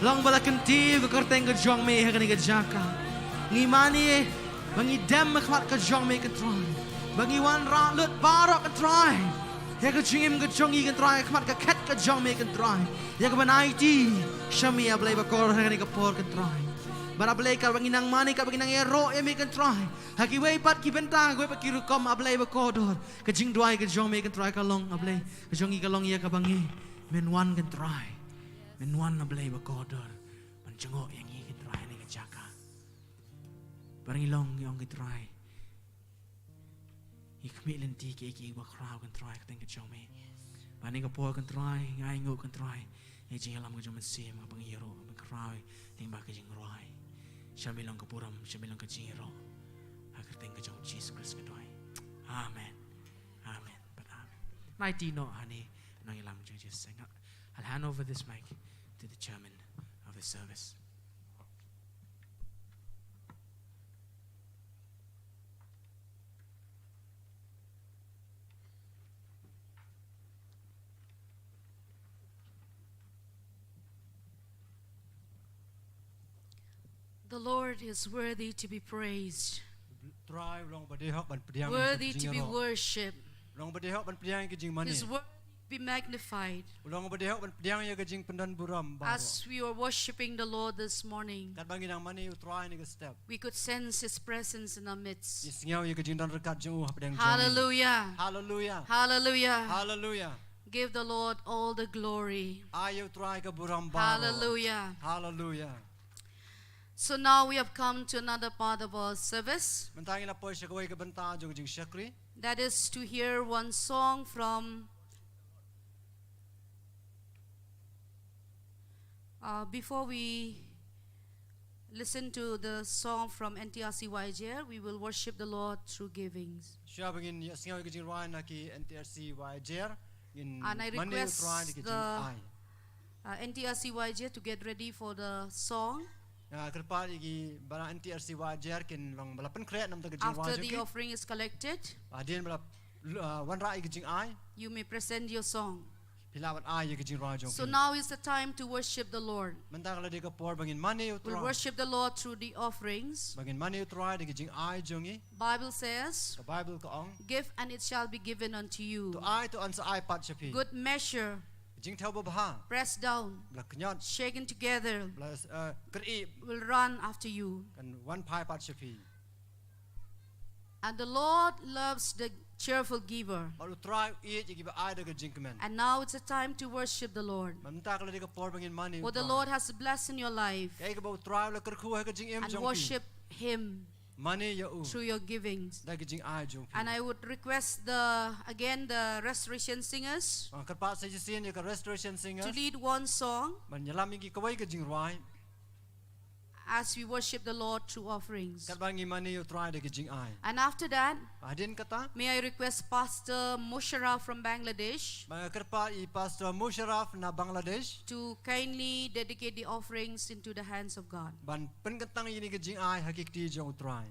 Long wala kenti ku kerteng ke jong me hakani ke jaka. Ngimani bangi dem khwat ke jong me ke try. Bangi wan ra lut barok ke try. Ya ke jingim ke jongi ke try khwat ke ket ke jong me ke try. Ya ke banai ti shami ablai bakor hakani ke por ke try. Barablay ka banginang mani ka banginang ero e me kan try. Haki way pat ki benta gue pat ki rukom ablay ba kodor. Ka jing duai ka jong me kan try ka long ablay. Ka jong I ka long ya ka bangi. Men wan kan try. Men wan ablay ba kodor. Man jengok yang I kan try ni ka jaka. Barang ilong yang ka try. I kami lenti ki ki ba kraw kan try ka teng ka jong me. Bani ka po kan try, ngai ngo kan try. E jing alam ka jong sim ka bangiro ka kraw ting ba ka jing roi. Syamilang kepuram, syamilang keciro. Agar tengah jauh Jesus Christ kedua. Amen, amen, but amen. Nighty no honey, no ilam just sing. I'll hand over this mic to the chairman of the service. The Lord is worthy to be praised, Try long badihok ban pediang. worthy to be worshipped. Long badihok ban pediang ke jing mani. His word be magnified. Long badihok ban pediang ya ke jing pendan buram. As we were worshiping the Lord this morning, Kat banginang mani try ni ke step. we could sense His presence in our midst. Isngaw ya ke jing dan rekat jeng pedang. Hallelujah. Hallelujah. Hallelujah. Hallelujah. Give the Lord all the glory. Ayo try ke buram baro. Hallelujah. Hallelujah. So now we have come to another part of our service. Mentangin na po siya kaway ke benta jeng jing syakri. That is to hear one song from before we listen to the song from NTRC YJR, we will worship the Lord through givings. Siya bangin ya singaw ke jing ruan na ki NTRC YJR in And I mani request try ni ke jing the ai. NTRC YJR to get ready for the song. Kerpa igi barang NTRC wajar kin long balapan kreat nam ta ke jing After wajar the ki. offering is collected, Adien balap wan ra igi jing ai. you may present your song. Pilawat ai ke jing wajar. So now is the time to worship the Lord. Mentang kalau dia ke por bangin mani We'll utra. worship the Lord through the offerings. Bangin mani utra di ke jing ai jongi. Bible says, Ke Bible ke ong. give and it shall be given unto you. Tu ai tu ansa ai pat sepi. Good measure, Jing tau baha. pressed down, Bela kenyot. shaken together, Bela keri will run after you. kan wan pai pat sepi. And the Lord loves the cheerful giver. Baru try ie igi ba ai ke jing kemen. And now it's a time to worship the Lord. Mentang kalau dia ke por bangin mani. What the Lord has blessed in your life, Kaya ke bau try la kerku ke jing em and jong. worship Him Mani ya u. through your givings. Da ke jing ai jong. And I would request the restoration singers Kerpa saja sini ya ke restoration singer. to lead one song Menyelam igi kawai ke jing ruai. as we worship the Lord through offerings. Kat bangi mani you try de ke jing ai. And after that, Adin kata. may I request Pastor Musharraf from Bangladesh Mga kerpa I Pastor Musharraf na Bangladesh. to kindly dedicate the offerings into the hands of God. Ban penketang ini ke jing ai hakik ti jong try.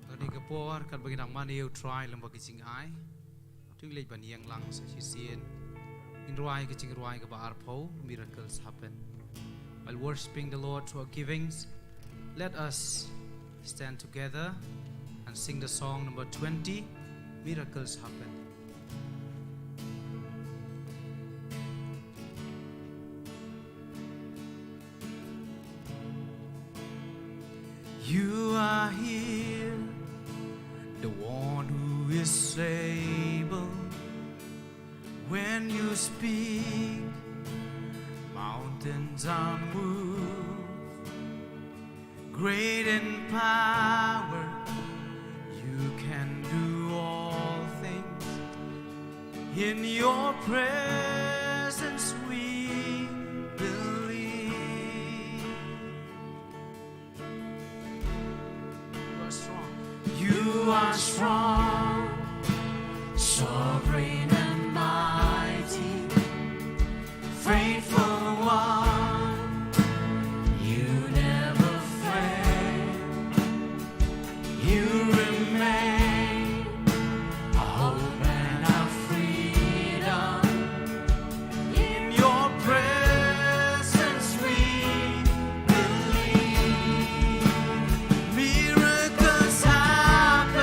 Tadi ke por kat bagi nang mani you try lembag jing ai. Tu lej ban yang lang sa sisien. In ruai ke jing ruai ke ba arpo miracles happen. While worshiping the Lord through our givings, let us stand together and sing the song number 20, Miracles Happen. You are here, the one who is able. When you speak, mountains are moved. Great in power, you can do all things. In your presence we believe. You are strong, sovereign and mighty, faithful one. You never fail. You remain a hope and a freedom. In your presence we believe. Miracles happening.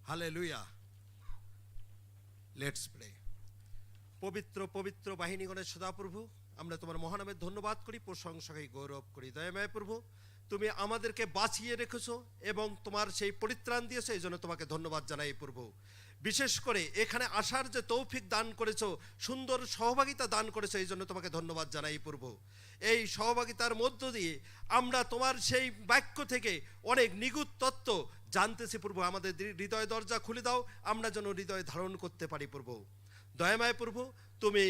Hallelujah. Let's pray. পবিত্র পবিত্র বাহিনীগণের সদাপ্রভু, আমরা তোমার মহানামের ধন্যবাদ করি, প্রশংসাকে গৌরব করি। দয়াময় প্রভু, তুমি আমাদেরকে বাঁচিয়ে রেখেছো এবং তোমার সেই পরিত্রাণ দিয়েছো, এই জন্য তোমাকে ধন্যবাদ জানাই প্রভু। বিশেষ করে এখানে আসার যে তৌফিক দান করেছো, সুন্দর সহভাগিতা দান করেছো, এই জন্য তোমাকে ধন্যবাদ জানাই প্রভু। এই সহভাগিতার মধ্য দিয়ে আমরা তোমার সেই বাক্য থেকে অনেক নিগুড় তত্ত্ব জানতেছি প্রভু। আমাদের হৃদয় দরজা খুলে দাও, আমরা যেন হৃদয় ধারণ করতে পারি প্রভু। দয়াময় প্রভু, তুমি,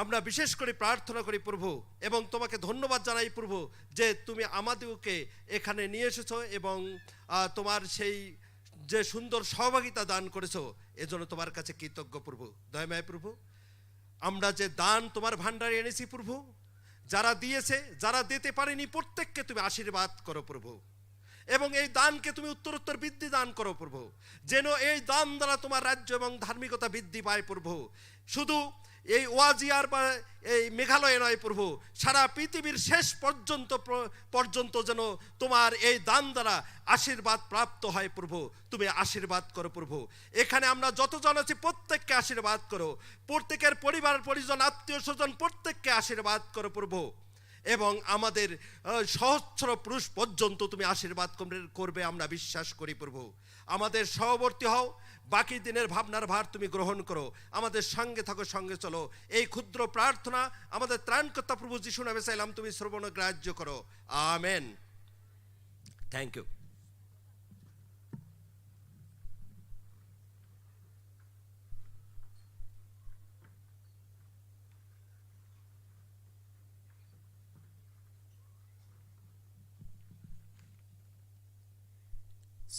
আমরা বিশেষ করে প্রার্থনা করি প্রভু এবং তোমাকে ধন্যবাদ জানাই প্রভু যে তুমি আমাদেরকে এখানে নিয়ে এসেছো এবং তোমার সেই যে সুন্দর সহভাগিতা দান করেছো, এজন্য তোমার কাছে কৃতজ্ঞ প্রভু। দয়াময় প্রভু, আমরা যে দান তোমার ভান্ডারে এনেছি প্রভু, যারা দিয়েছে, যারা দিতে পারেনি, প্রত্যেককে তুমি আশীর্বাদ করো প্রভু এবং এই দানকে তুমি উত্তরোত্তর বৃদ্ধি দান করো প্রভু, যেন এই দান দ্বারা তোমার রাজ্য এবং ধার্মিকতা বৃদ্ধি পায় প্রভু। শুধু এই ওয়াজিয়ার বা এই মেঘালয়ে নয় প্রভু, সারা পৃথিবীর শেষ পর্যন্ত যেন তোমার এই দান দ্বারা আশীর্বাদ প্রাপ্ত হয় প্রভু। তুমি আশীর্বাদ করো প্রভু। এখানে আমরা যতজন আছি প্রত্যেককে আশীর্বাদ করো, প্রত্যেকের পরিবার পরিজন আত্মীয় স্বজন প্রত্যেককে আশীর্বাদ করো প্রভু এবং আমাদের সহস্র পুরুষ পর্যন্ত তুমি আশীর্বাদ করবে আমরা বিশ্বাস করি প্রভু। আমাদের সহবর্তী হও, বাকি দিনের ভাবনার ভার তুমি গ্রহণ করো, আমাদের সঙ্গে থাকো, সঙ্গে চলো। এই ক্ষুদ্র প্রার্থনা আমাদের ত্রাণকর্তা প্রভু যিশু নামে চাইলাম, তুমি শ্রবণ গ্রাহ্য করো। Amen. Thank you.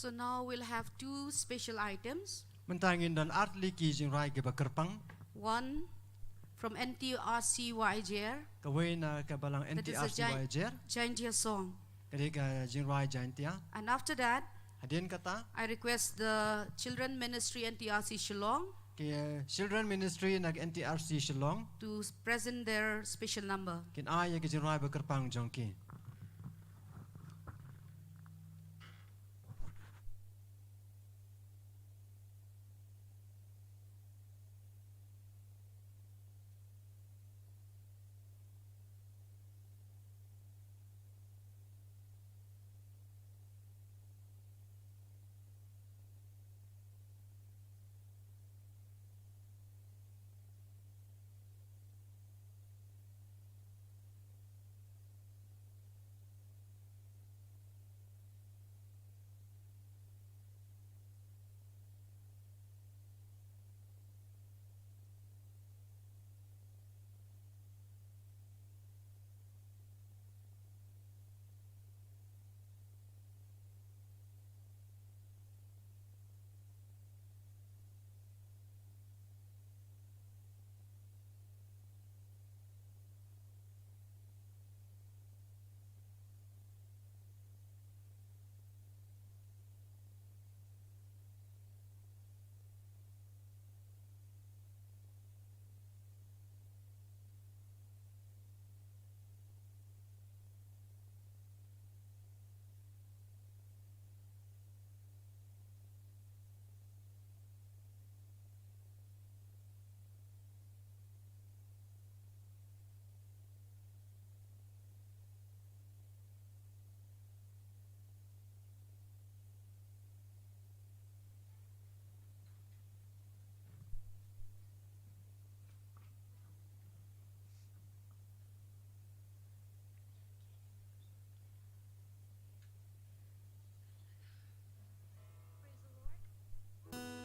So now we'll have two special items. Mentangin dan art liki jing rai ke bakerpang. One from NTRC YJR. Kawin na kabalang That is a NTRC wajer. Jaintia song. Kadi ka jing rai jantia. And after that, Hadin kata I request the Children Ministry NTRC Shillong ke Children Ministry nag NTRC Shillong to present their special number. kin ay ke jing rai bakerpang jongki.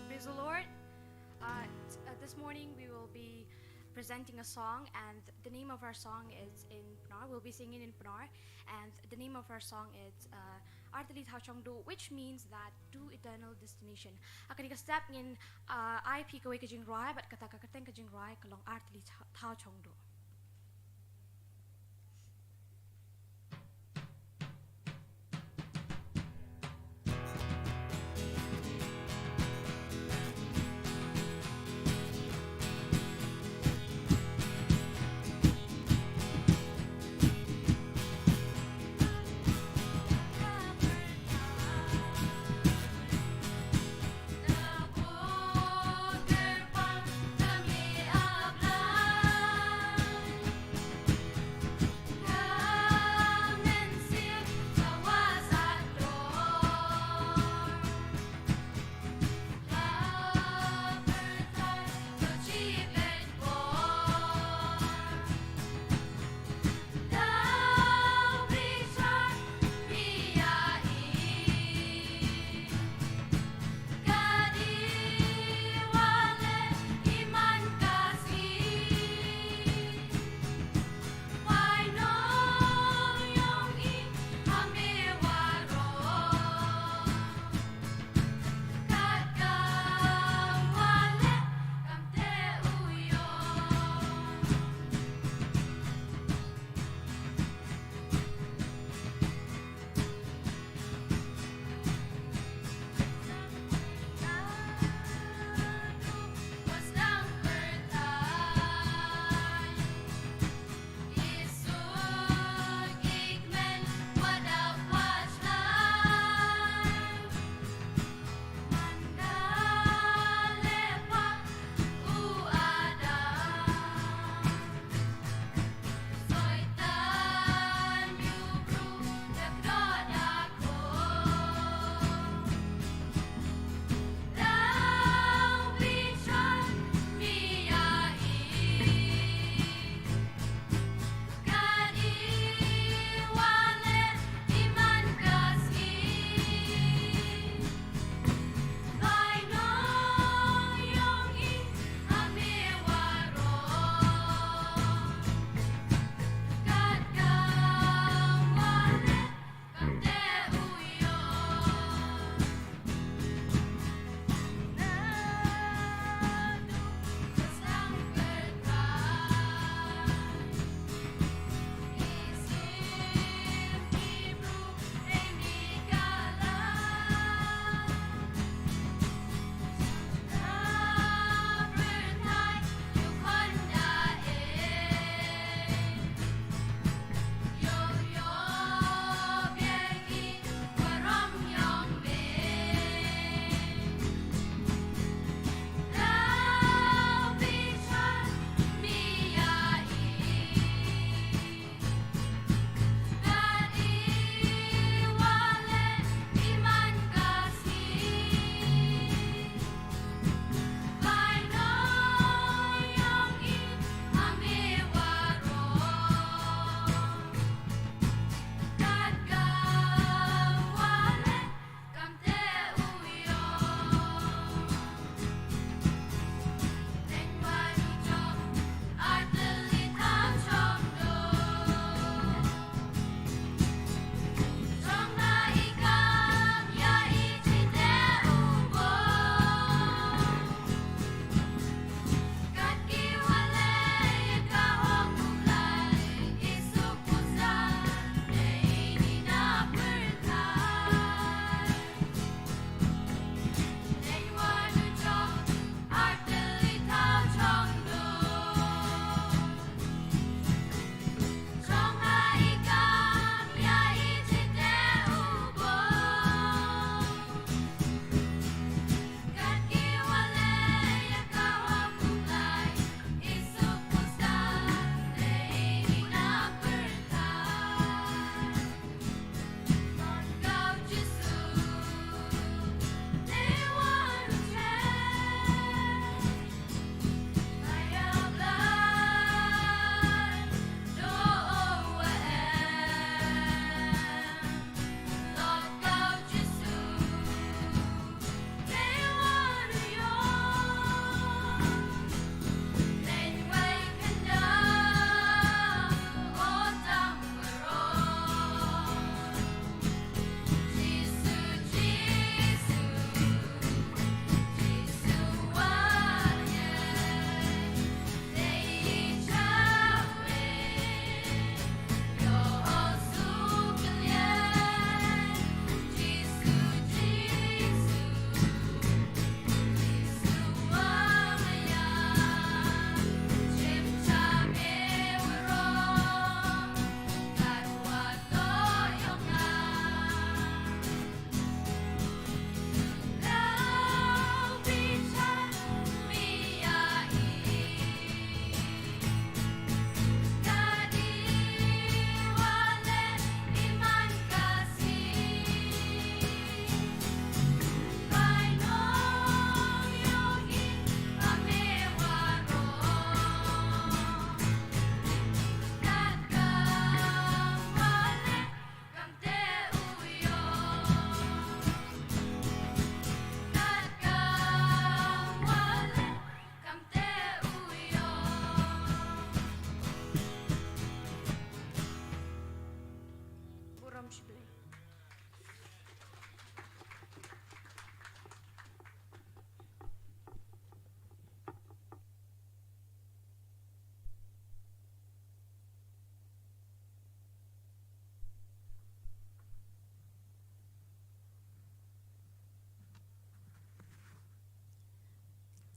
Praise the Lord. This morning we will be presenting a song, and the name of our song is in Pnar. We'll be singing in Pnar, and the name of our song is Artali Thao Chong Do, which means that to eternal destination. Akan ka step in IP ka ka jing rai, but kata ka kateng ka jing rai kalong Artali Thao Chong Do.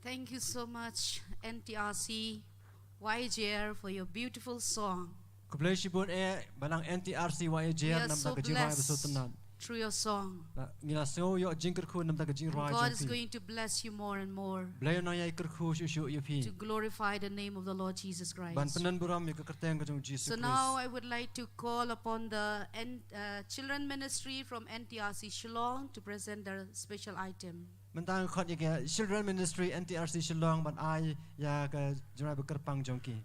Thank you so much, NTRC YJR, for your beautiful song. Kublesipun balang NTRC wa We JR are nam so ta jirai beso blessed tenan. through your song. Ngila so yo jingker khu nam ta jirai God is jong pi. going to bless you more and more Blayo na yai ker khu shu yo pi. to glorify the name of the Lord Jesus Ban Christ. penan buram yo kerteng ka jong Jesus So Christ. now I would like to call upon the children ministry from NTRC Shillong to present their special item. Mentang khot ya Children Ministry NTRC Shillong ban ai ya ka jirai bekerpang jong ki.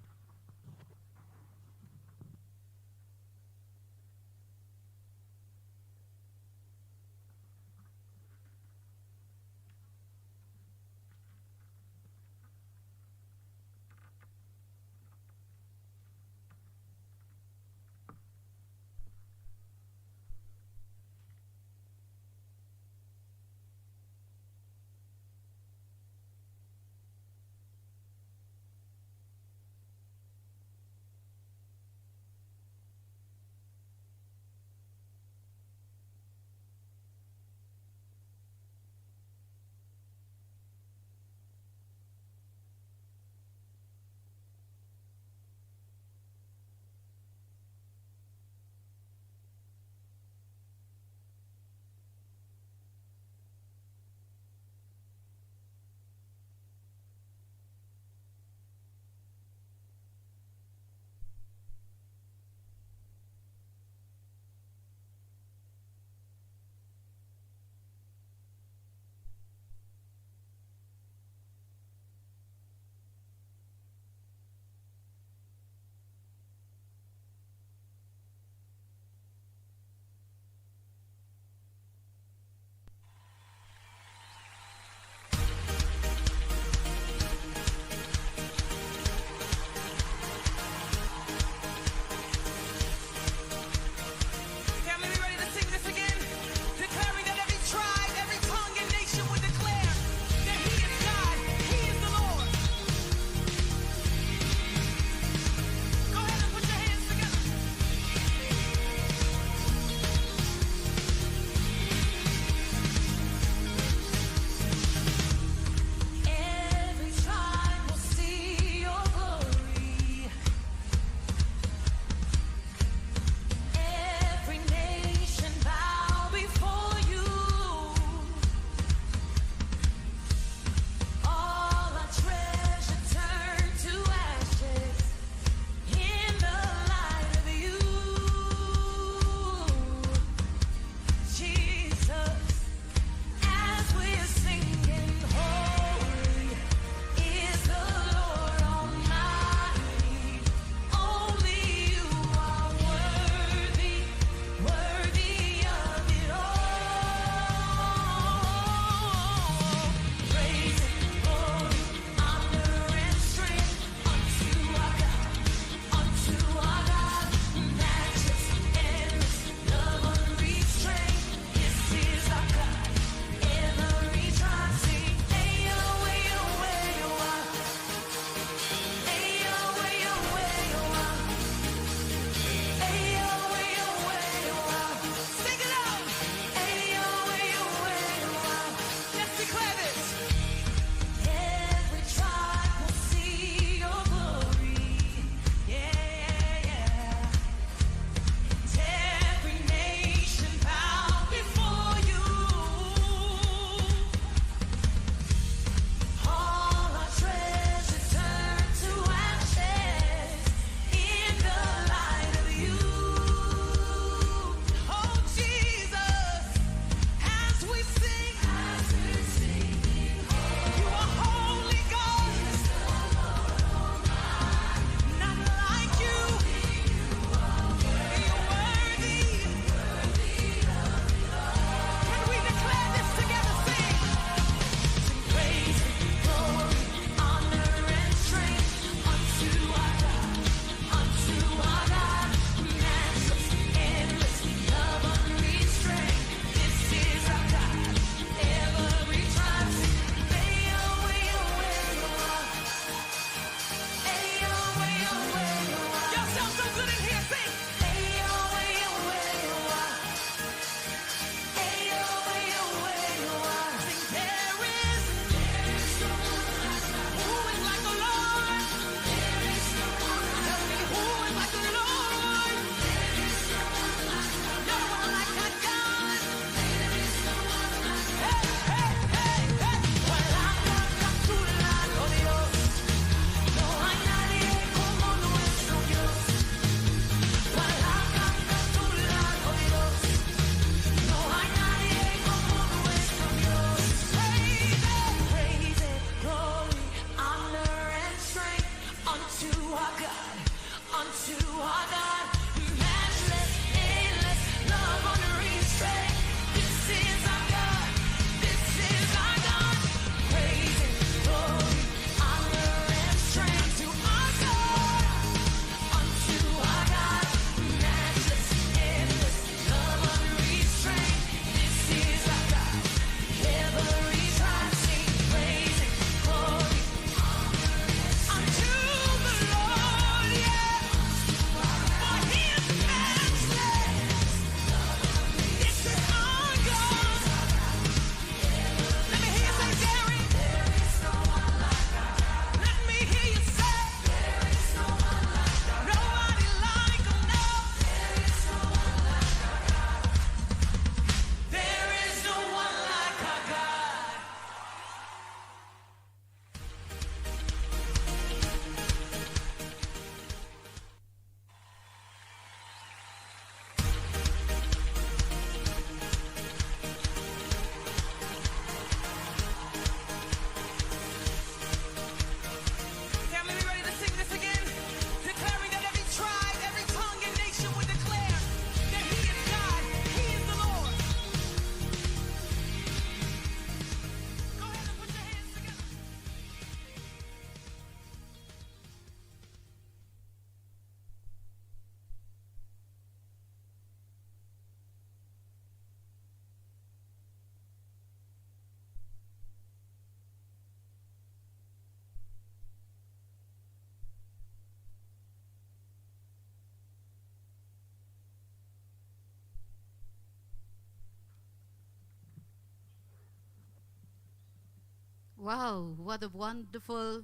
Wow, what a wonderful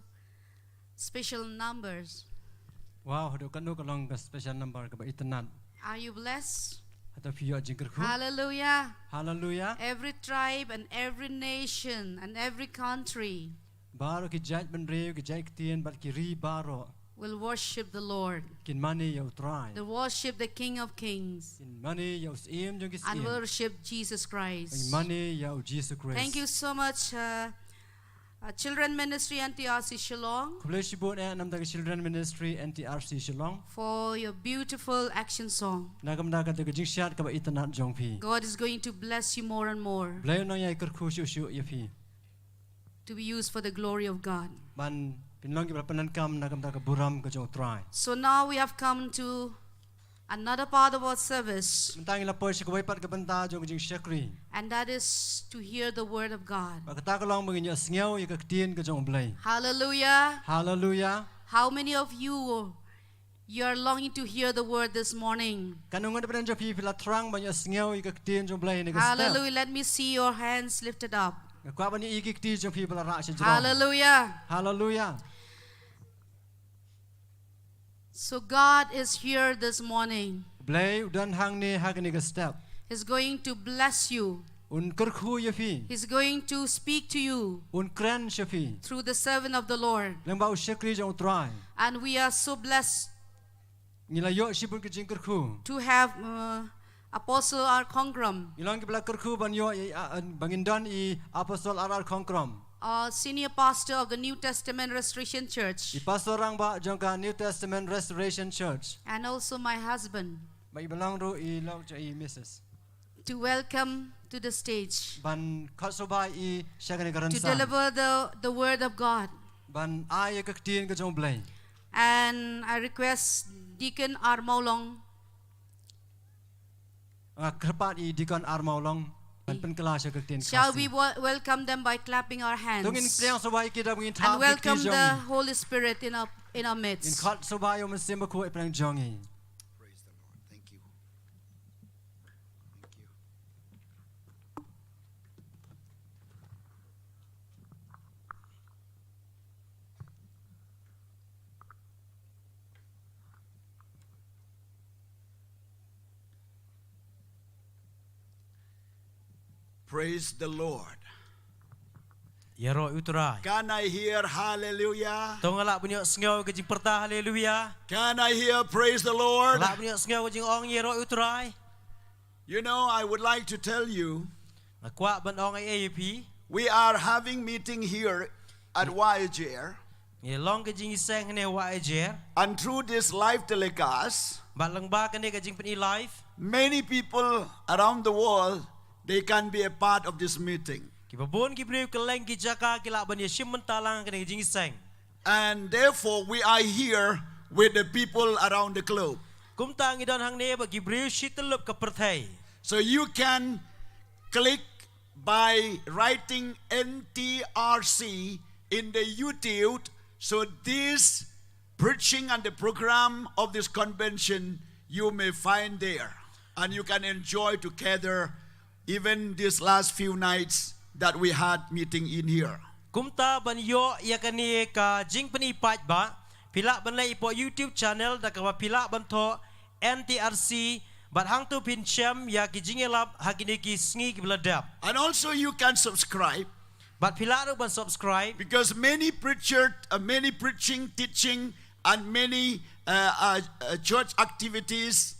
special numbers. Wow, do kanu kalong ka special number ka ba itanan. Are you blessed? Atau piyo jingkerku. Hallelujah. Hallelujah. Every tribe and every nation and every country Baro ki jaj benreu ki jaj ktien bat ki ri baro. will worship the Lord. Kin mani yau try. Will worship the King of Kings Kin mani yau sim jong ki and sim. worship Jesus Kin Christ. mani yau Jesus Christ. Thank you so much, Children Ministry NTRC Shillong, Kublesi bon nam da children ministry NTRC Shillong. for your beautiful action song. Nagam da ka da jing syat ka ba itanan jong pi. God is going to bless you more and more Blayo no yai kerku shu ya pi. to be used for the glory of God. Ban pinlong ki panan kam nagam da ka buram ka jong try. So now we have come to another part of our service, Mentang ila poy si ko pat ka banta jong jing syakri. and that is to hear the word of God. Ba kata ka long bangin ya sngeu ya ka ktien ka jong blai. Hallelujah. Hallelujah. How many of you are longing to hear the word this morning? Kanungan pa jo pi pila trang ba ya sngeu ya ka ktien jong blai ni ka. Hallelujah. Let me see your hands lifted up. Kwa ba ni iki kti jong pi pila ra si jong. Hallelujah. Hallelujah. So God is here this morning. Blai udan hang ni hagani ka step. He's going to bless you. Un kerku ya pi. He's going to speak to you Un kren shafi. through the servant of the Lord. Lang ba usyakri jong try. And we are so blessed Ngila yo si bun ka jing kerku. to have Apostle R Khongkrom, Ilang ki pila kerku ban yo bangindan I apostol R R Khongkrom. senior pastor of the New Testament Restoration Church, I pastorang ba jong ka New Testament Restoration Church. and also my husband, Ba ibalang ro I law cha I Mrs. to welcome to the stage Ban khatsoba I syagani to karansa. deliver the word of God. Ban ay ka ktien ka jong blai. And I request Deacon R Maulong Kerpat I dikon armaulong ban penkela sya ka ktien. Shall we welcome them by clapping our Tungin hands priang sobai kita bangin and thap welcome ki the jong. Holy Spirit in our In midst. khat sobai yo mesim ko I prang jongi. Praise the Lord. Thank you. Thank you. Praise the Lord. Yero uturai. Can I hear hallelujah? Tong alak bunyo sngau ke jing perta haleluya. Can I hear praise the Lord? Alak bunyo sngau ke jing ong yero uturai. You know, I would like to tell you, Nakwa ban ong ai AAP. we are having meeting here at YJR, Ye long ke jing iseng ne wa ejer. and through this live telecast, Bat lang ba ke ne ke jing pen live. many people around the world, they can be a part of this meeting. Ki babon ki breu ke leng ki jaka ki lak ban ye shim mentalang ke ne jing iseng. And therefore, we are here with the people around the globe. Kum tang idon hang ne ba ki breu shitelup ke perthai. So you can click by writing NTRC in the YouTube. So this preaching and the program of this convention you may find there. And you can enjoy together even these last few nights that we had meeting in here. Kumta ban yo ya kani ka jing pen ipat ba. Pilak ban lai ipo YouTube channel da ka pilak ban to NTRC. But hang tu pin chem ya ki jing elap hakini ki sngi ki beladap. And also you can subscribe But pilak ru ban subscribe. because many preaching, teaching, and many church activities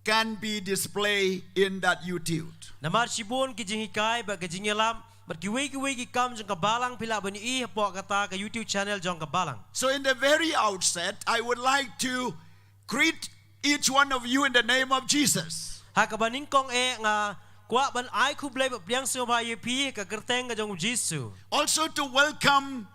can be displayed in that YouTube. Namar sibun ki jing ikai ba ki jing elap. But ki wei kam jong ka balang pilak ban I po kata ka YouTube channel jong ka balang. So in the very outset, I would like to greet each one of you in the name of Jesus. Ha ka baning kong nga kwa ban ai khu blai ba priang so ba ye pi ka kerteng ka jong Jesu. Also to welcome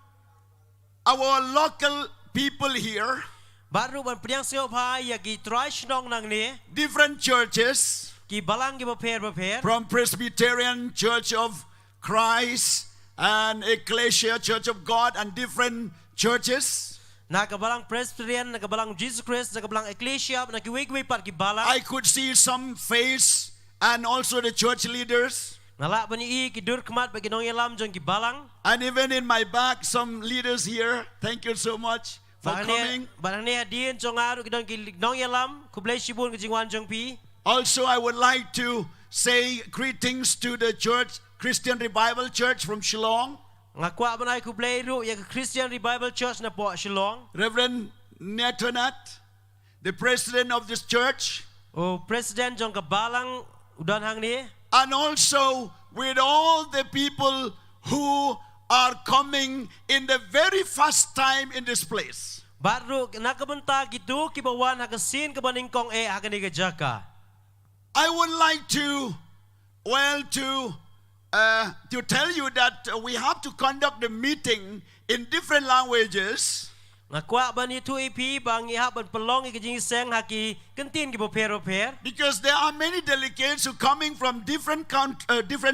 our local people here, Baru ban priang so ba ya ki try Shillong nang ni different churches ki balang ki ba pher. from Presbyterian Church of Christ and Ecclesia Church of God and different churches. Nakabalang Presbyterian, nakabalang Jesus Christ, nakabalang Ecclesia, nakiwig-wig par ki balang. I could see some face and also the church leaders. Ngalak bani I kidur kemat bagi nong yalam jong ki balang. And even in my back, some leaders here, thank you so much for coming. Barane adien jong aru ki nong yalam kublai shibun ke jingwan jong pi. Also, I would like to say greetings to the church, Christian Revival Church from Shillong. Ngakwa banai kublai ru ya Christian Revival Church na po Shillong. Reverend Netonat, the president of this church. O president jong ka balang udan hang ni. And also with all the people who are coming in the very first time in this place. Baru nakabenta gitu kibawan hakasin kabaning kong hakani ka jaka. I would like to tell you that we have to conduct the meeting in different languages. Ngakwa bani tu ipi bang iha ban pelong ikajing seng haki kentin ki boper. Because there are many delegates who coming from different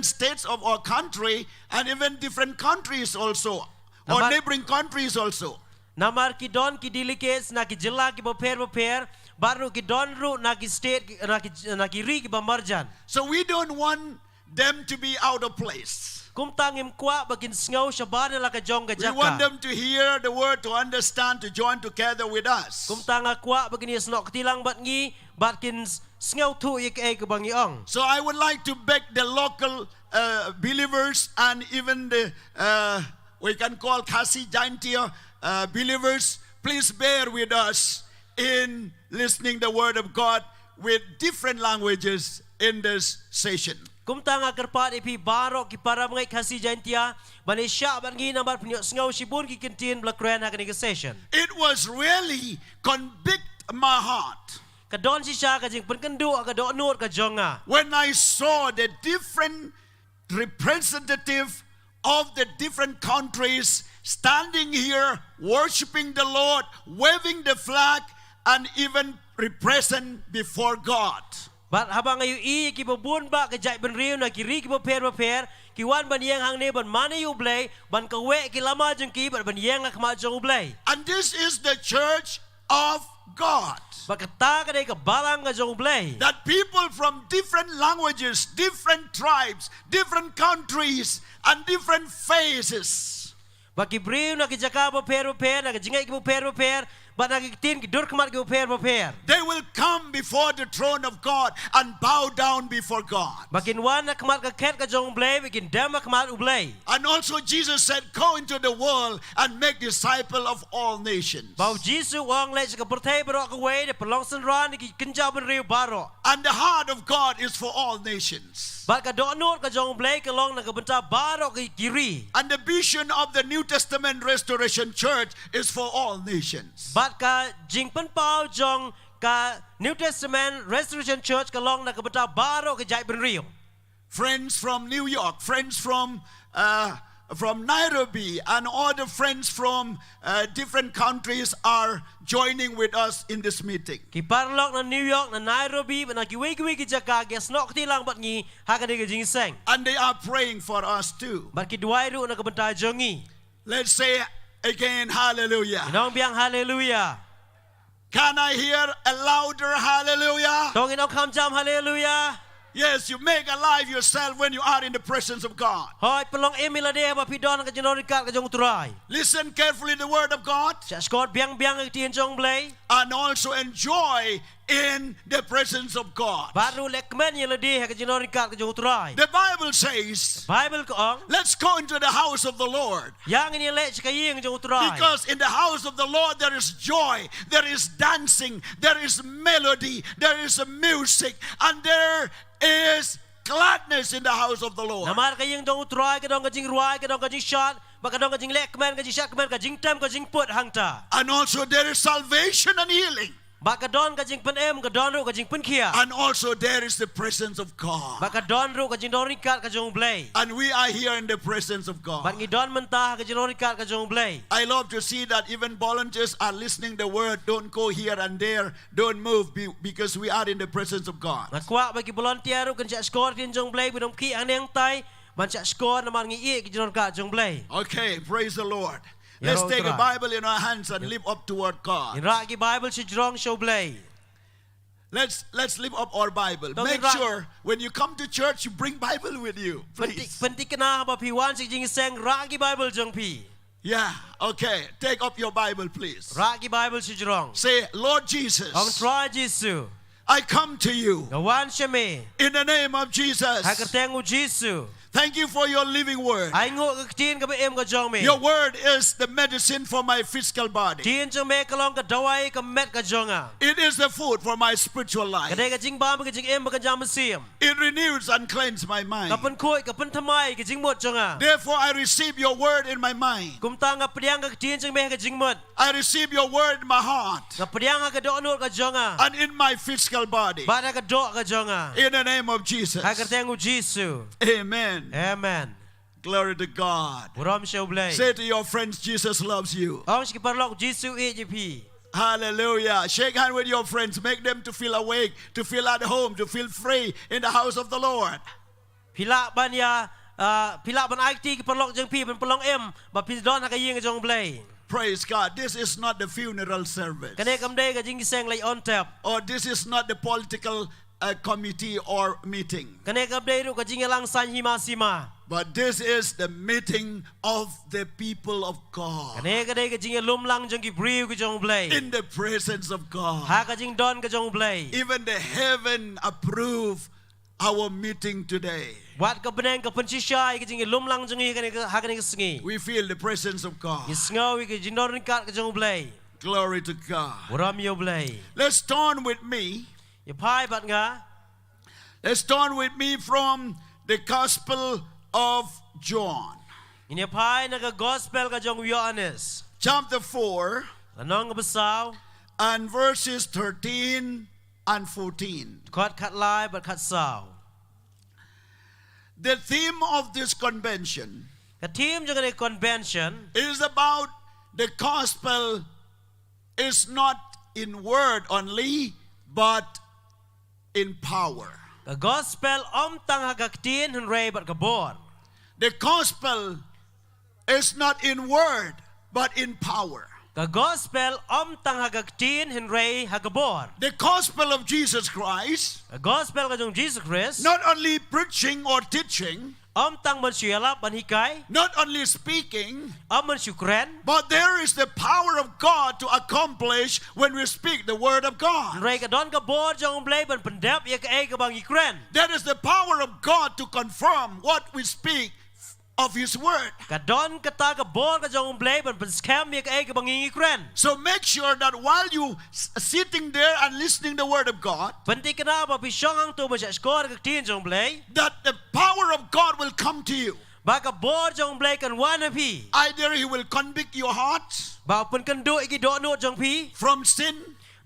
states of our country and even different countries also, or neighboring countries also. Namar ki don ki delegates na ki jilla ki boper baru ki don ru na ki state na ki ri ki bamarjan. So we don't want them to be out of place. Kumtangim kwa bakin sngaw shabana la ka jong ka We jaka. want them to hear the word, to understand, to join together with us. Kumtanga kwa bakin isnok tilang bat ngi batkin sngaw tu ik ka bangi ong. So I would like to beg the local believers and even the we can call Kasi Jaintia believers, please bear with us in listening the word of God with different languages in this session. Kumtanga kerpat ipi barok ki para mengai kasi jantia bani syak bangi nambar penyok sngaw sibun ki kentin blakren hakani ke session. It was really convict my heart Kadon si sya ka jing penkendu ka do nur ka jonga. when I saw the different representative of the different countries standing here worshiping the Lord, waving the flag, and even represent before God. Bat habang ayu I ki babun ba ka jai ben riu na ki ri ki boper ki wan ban yang hang ne ban mana yu blai ban ka we ki lama jeng ki ban yang ka ma jong blai. And this is the church of God. Ba ka ta ka dai ka balang ka jong blai. That people from different languages, different tribes, different countries, and different faces, Ba ki briu na ki jaka boper na ka jingai ki boper ba na ki tin ki dur kmat ki boper. they will come before the throne of God and bow down before God. Bakin wan na kmat ka ket ka jong blai bikin dam kmat u blai. And also Jesus said, go into the world and make disciples of all nations. Bau Jisu wang le ka pertai baro ka we de pelong sen ran ki kenjau ben riu baro. And the heart of God is for all nations. Ba ka do nur ka jong blai ka long na ka benta baro ki kiri. And the vision of the New Testament Restoration Church is for all nations. Bat ka jing pen pau jong ka New Testament Restoration Church ka long na ka benta baro ka jai ben riu. Friends from New York, friends from Nairobi, and other friends from different countries are joining with us in this meeting. Ki parlok na New York na Nairobi ba na ki we ki jaka ge snok ti lang bat ngi ha ka de ka jing seng. And they are praying for us too. Bat ki duai ru na ka benta jongi. Let's say again, hallelujah. Inong biang hallelujah. Can I hear a louder hallelujah? Tong inong kam jam hallelujah. Yes, you make alive yourself when you are in the presence of God. Hoi pelong emila de ba pidon ka jenori ka jong turai. Listen carefully the word of God Sia skot biang ki tien jong blai. and also enjoy in the presence of God. Baru lek men ye ledi ka jenori ka jong turai. The Bible says, Bible ko ong let's go into the house of the Lord. yang ini lek ka yeng jong turai. Because in the house of the Lord there is joy, there is dancing, there is melody, there is music, and there is gladness in the house of the Lord. Namar ka yeng jong turai ka dong ka jing ruai ka dong ka jing shot. Ba ka dong ka jing lek men ka jing shot men ka jing tam ka jing put hang ta. And also there is salvation and healing. Ba ka don ka jing pen em ka don ru ka jing pen kia. And also there is the presence of God. Ba ka don ru ka jing dori ka jong blai. And we are here in the presence of Ba God. ngi don mentah ka jenori ka jong blai. I love to see that even volunteers are listening the word. Don't go here and there. Don't move because we are in the presence of God. Nakwa bagi volunteer ru kan cak skor tin jong blai bidom ki ang neng tai ban cak skor namar ngi i ki jenor ka jong blai. Okay, praise the Lord. Ya, Let's take a Lord. Bible in our hands and live up toward God. Ira ki Bible si jrong show blai. Let's lift up our Bible. Don't Make run. sure when you come to church, you bring Bible with you, បន្តិ please. បន្តិកណាបើភីវ៉ានជីងសែងរ៉ាគី Bible ចងភី Yeah, okay. Take up your Bible, please. រ៉ាគី Bible ជីចរង Say, Lord Jesus, អងត្រយជីស៊ូ I come to you កវ៉ានឆេមេ in the name of Jesus. ហើយកតែងូជីស៊ូ Thank you for your living word. ហើយងូកទៀនកបអេមកចងមេ Your word is the medicine for my physical body. ទៀនចងមេកឡងកដវៃកមេតកចងអា It is the food for my spiritual ក life. ដេកជីងបាមកជីងអេមកចាំមសៀម It renews and cleanses my ក mind. ពិនខួយកពិនថ្មៃកជីងមុតចងអា Therefore, I receive your word in my mind. គុំតាំងកព្រៀងកទៀនចងមេកជីងមុត I receive your word in my heart កព្រៀងកដកនូតកចងអា and in my physical body. បាទកដកកចងអា In the name of Jesus. ហើយកតែងូជីស៊ូ Amen. អាមែន Glory to God. បរមជោប្លេ Say to your friends, Jesus loves you. អងស្គីបរឡកជីស៊ូអេជីភី Hallelujah. Shake hand with your friends. Make them to feel awake, to feel at home, to feel free in the house of the Lord. ភីឡាបានយ៉ាភីឡាបានអាយទីគីបរឡកជើងភីបានប្រឡងអេមបើភីដនហកយងកចងប្លេ Praise God. This is not the funeral service. កណេកំដេកជីងសែងលៃអនតាប់ Or this is not the political committee or meeting. កណេកំដេរុកជីងឡាំងសាញ់ហ៊ីម៉ាស៊ីម៉ា But this is the meeting of the people of ក God ណេកដេកជីងលុំឡាំងចងគីព្រីវកចងប្លេ in the presence of ហា God. កជីងដនកចងប្លេ Even the heaven approve our meeting today. វត្តកបណែងកពិនជីឆាយកជីងលុំឡាំងចងកណេហាកណេកស្ងី We feel the presence of យ God. ស្ងោវិកជីងដនកាត់កចងប្លេ Glory to God. បរមយោប្លេ Let's turn with me. យផាយបាត់ងា Let's turn with me from the Gospel of John, ឥនយផាយណក Gospel កចងយូហានេស chapter 4, ឡនងកបសៅ and verses 13 and 14. ខាត់ខាត់ឡាយបាត់ខាត់សៅ The theme of this convention កធីមចងកណេ convention is about the gospel is not in word only, but in power. ក Gospel អំតាំងហកទៀនហនរេបាត់កបន The gospel is not in word, but in power. ក Gospel អំតាំងហកទៀនហនរេហកបន The gospel of Jesus Christ, ក Gospel កចង Jesus Christ not only preaching or teaching, អំតាំងមិនជាឡាបានហ៊ីកៃ not only speaking, អំមិនជាក្រែន but there is the power of God to accomplish when we speak the word of ហន God. រេកដនកបនចងប្លេបានបណ្ដាប់យកអេកបងយីក្រែន That is the power of God to confirm what we speak of His word. កដនកតាកបនកចងប្លេបានបន្ស្ខាមយកអេកបងយីក្រែន So make sure that while you sitting there and listening the word of God, បន្តិកណាបពីឆងទៅមកស្ករកទៀនចងប្លេ that the power of God will come to you. បាកបនចងប្លេកានវ៉ានភី Either He will convict your heart បើពនកិនដូអ៊ីគីដកនូតចងភី from sin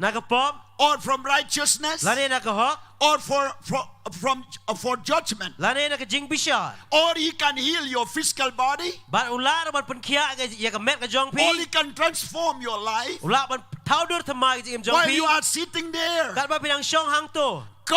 ណាកប៉ប or from righteousness ឡានេណាកហក or for judgment. ឡានេណាកជីងពិសា Or He can heal your physical body. បាទឧឡារបស់ពនខៀកយកមេតកចងភី Or He can transform your life ឧឡាបានថៅដួរថ្មជីមចង while ភី you are sitting there. កាត់បើពីនឹងឆងហាងតូ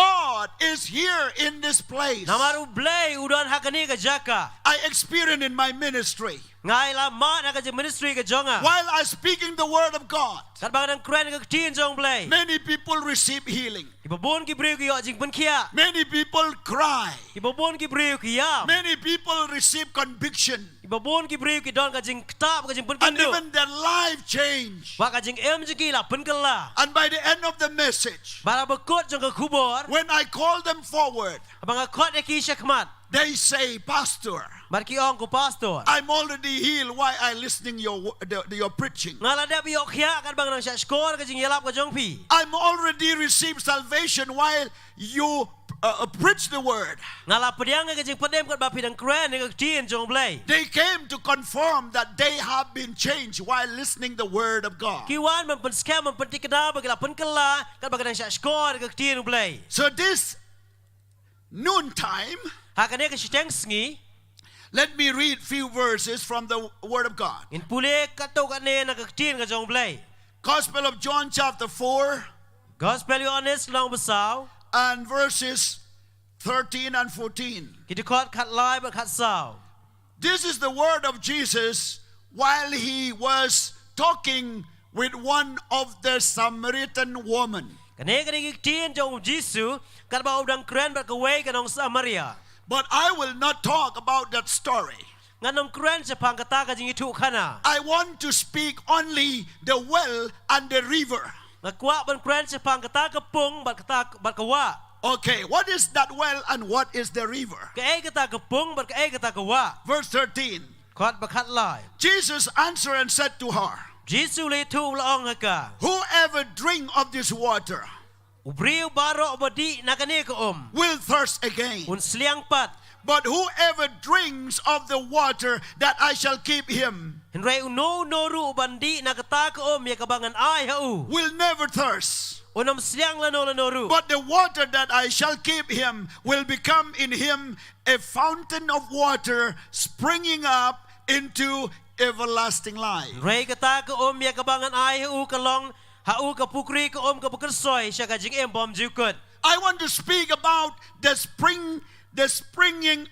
God is here in this place. ណាមារុប្លេឧដនហាកនីកចាកា I experience in my ministry. ងាយឡាម៉ាណាកជី ministry កចង While I speaking the word of God, កាត់បើនឹងក្រែនកទៀនចងប្លេ many people receive healing. គីបបូនគីព្រីវគីយកជីងពនខៀ Many people cry. គីបបូនគីព្រីវគីយ៉ា Many people receive conviction. គីបបូនគីព្រីវគីដនកជីងក្តាបកជីងពនកិន And ដូ even their life change. បាកជីងអេមជីគីឡាពនកឡា And by the end of the message, បាបកូតចងកខូបរ when I call them forward, បងកត់អេគីឆាខ្មាត់ they say, Pastor, បាត់គីអងកូប៉ាស្ទ័រ I'm already healed. Why I listening your preaching? ងាឡាដេបយកខៀកាត់បងនឹងឆាស្ករកជីងយ៉ាឡាប់កចងភី I'm already received salvation while you preach the word. ងាឡាព្រៀងកជីងពដេមគាត់បាពីនឹងក្រែនកទៀនចងប្លេ They came to confirm that they have been changed while listening the word of God. គីវ៉ានមិនពនស្កាមមិនពនតិកដាបកឡាពនកឡាកាត់បងនឹងឆាស្ករកទៀនប្លេ So this noontime, ហាកនេកស្ទាំងស្ងី let me read few verses from the word of God. ឥនពូលេកាត់តូកនេនកទៀនកចងប្លេ Gospel of John chapter 4 Gospel Yohanes ឡងបសៅ and verses 13 and 14. គីតខតខាត់ឡាយបខាត់សៅ This is the word of Jesus while he was talking with one of the Samaritan women. ក Kani kani tin jong Jisu kat ba udang kren ba kaway kanong Samaria. But I will not talk about that story. Nganong kren sa pangkata ka jing itu kana. I want to speak only the well and the river. Ngakwa ban kren sa pangkata ka pung bat kata bat kawa. Okay, what is that well and what is the river? Kae kata ka pung bat kae kata kawa. Verse 13. Khat bakat lai. Jesus answered and said to her, Jisu le tu laong ka. whoever drink of this water Ubriu baro obadi nakani ka will thirst again. Un sliang pat. But whoever drinks of the water that I shall keep him Henry uno noru bandi nakata ka ya kabangan ay hau. will never thirst. Unam sliang lano noru. But the water that I shall keep him will become in him a fountain of water springing up into everlasting life. Ray kata ka ya kabangan ay hau kalong hau ka pukri ka ka bukersoy siya ka jing bom jukut. I want to speak about the springing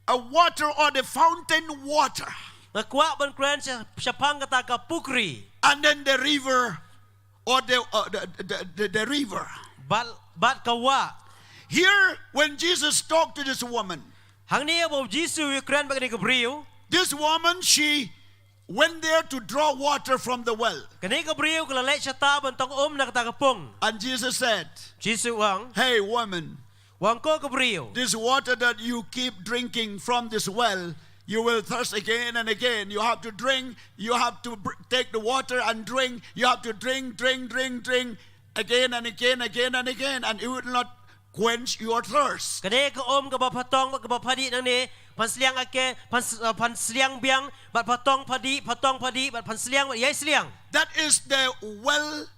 water or the fountain water. Ngakwa ban kren siya pang kata ka pukri. And then the river or the river. Bat kawa. Here, when Jesus talked to this woman, Hang niya bo Jisu yu kren ba kani ka briu. this woman, she went there to draw water from the well. Kani ka briu kalalay siya taban tong nakata ka pung. And Jesus said, Jisu wang. hey woman, Wang ko ka briu. this water that you keep drinking from this well, you will thirst again and again. You have to drink. You have to take the water and drink. You have to drink again and again, and it will not quench your thirst. Kani ka ka ba patong ka ba padi nang ni pansliang ake pansliang biang bat patong padi bat pansliang bat yai sliang. That is the well.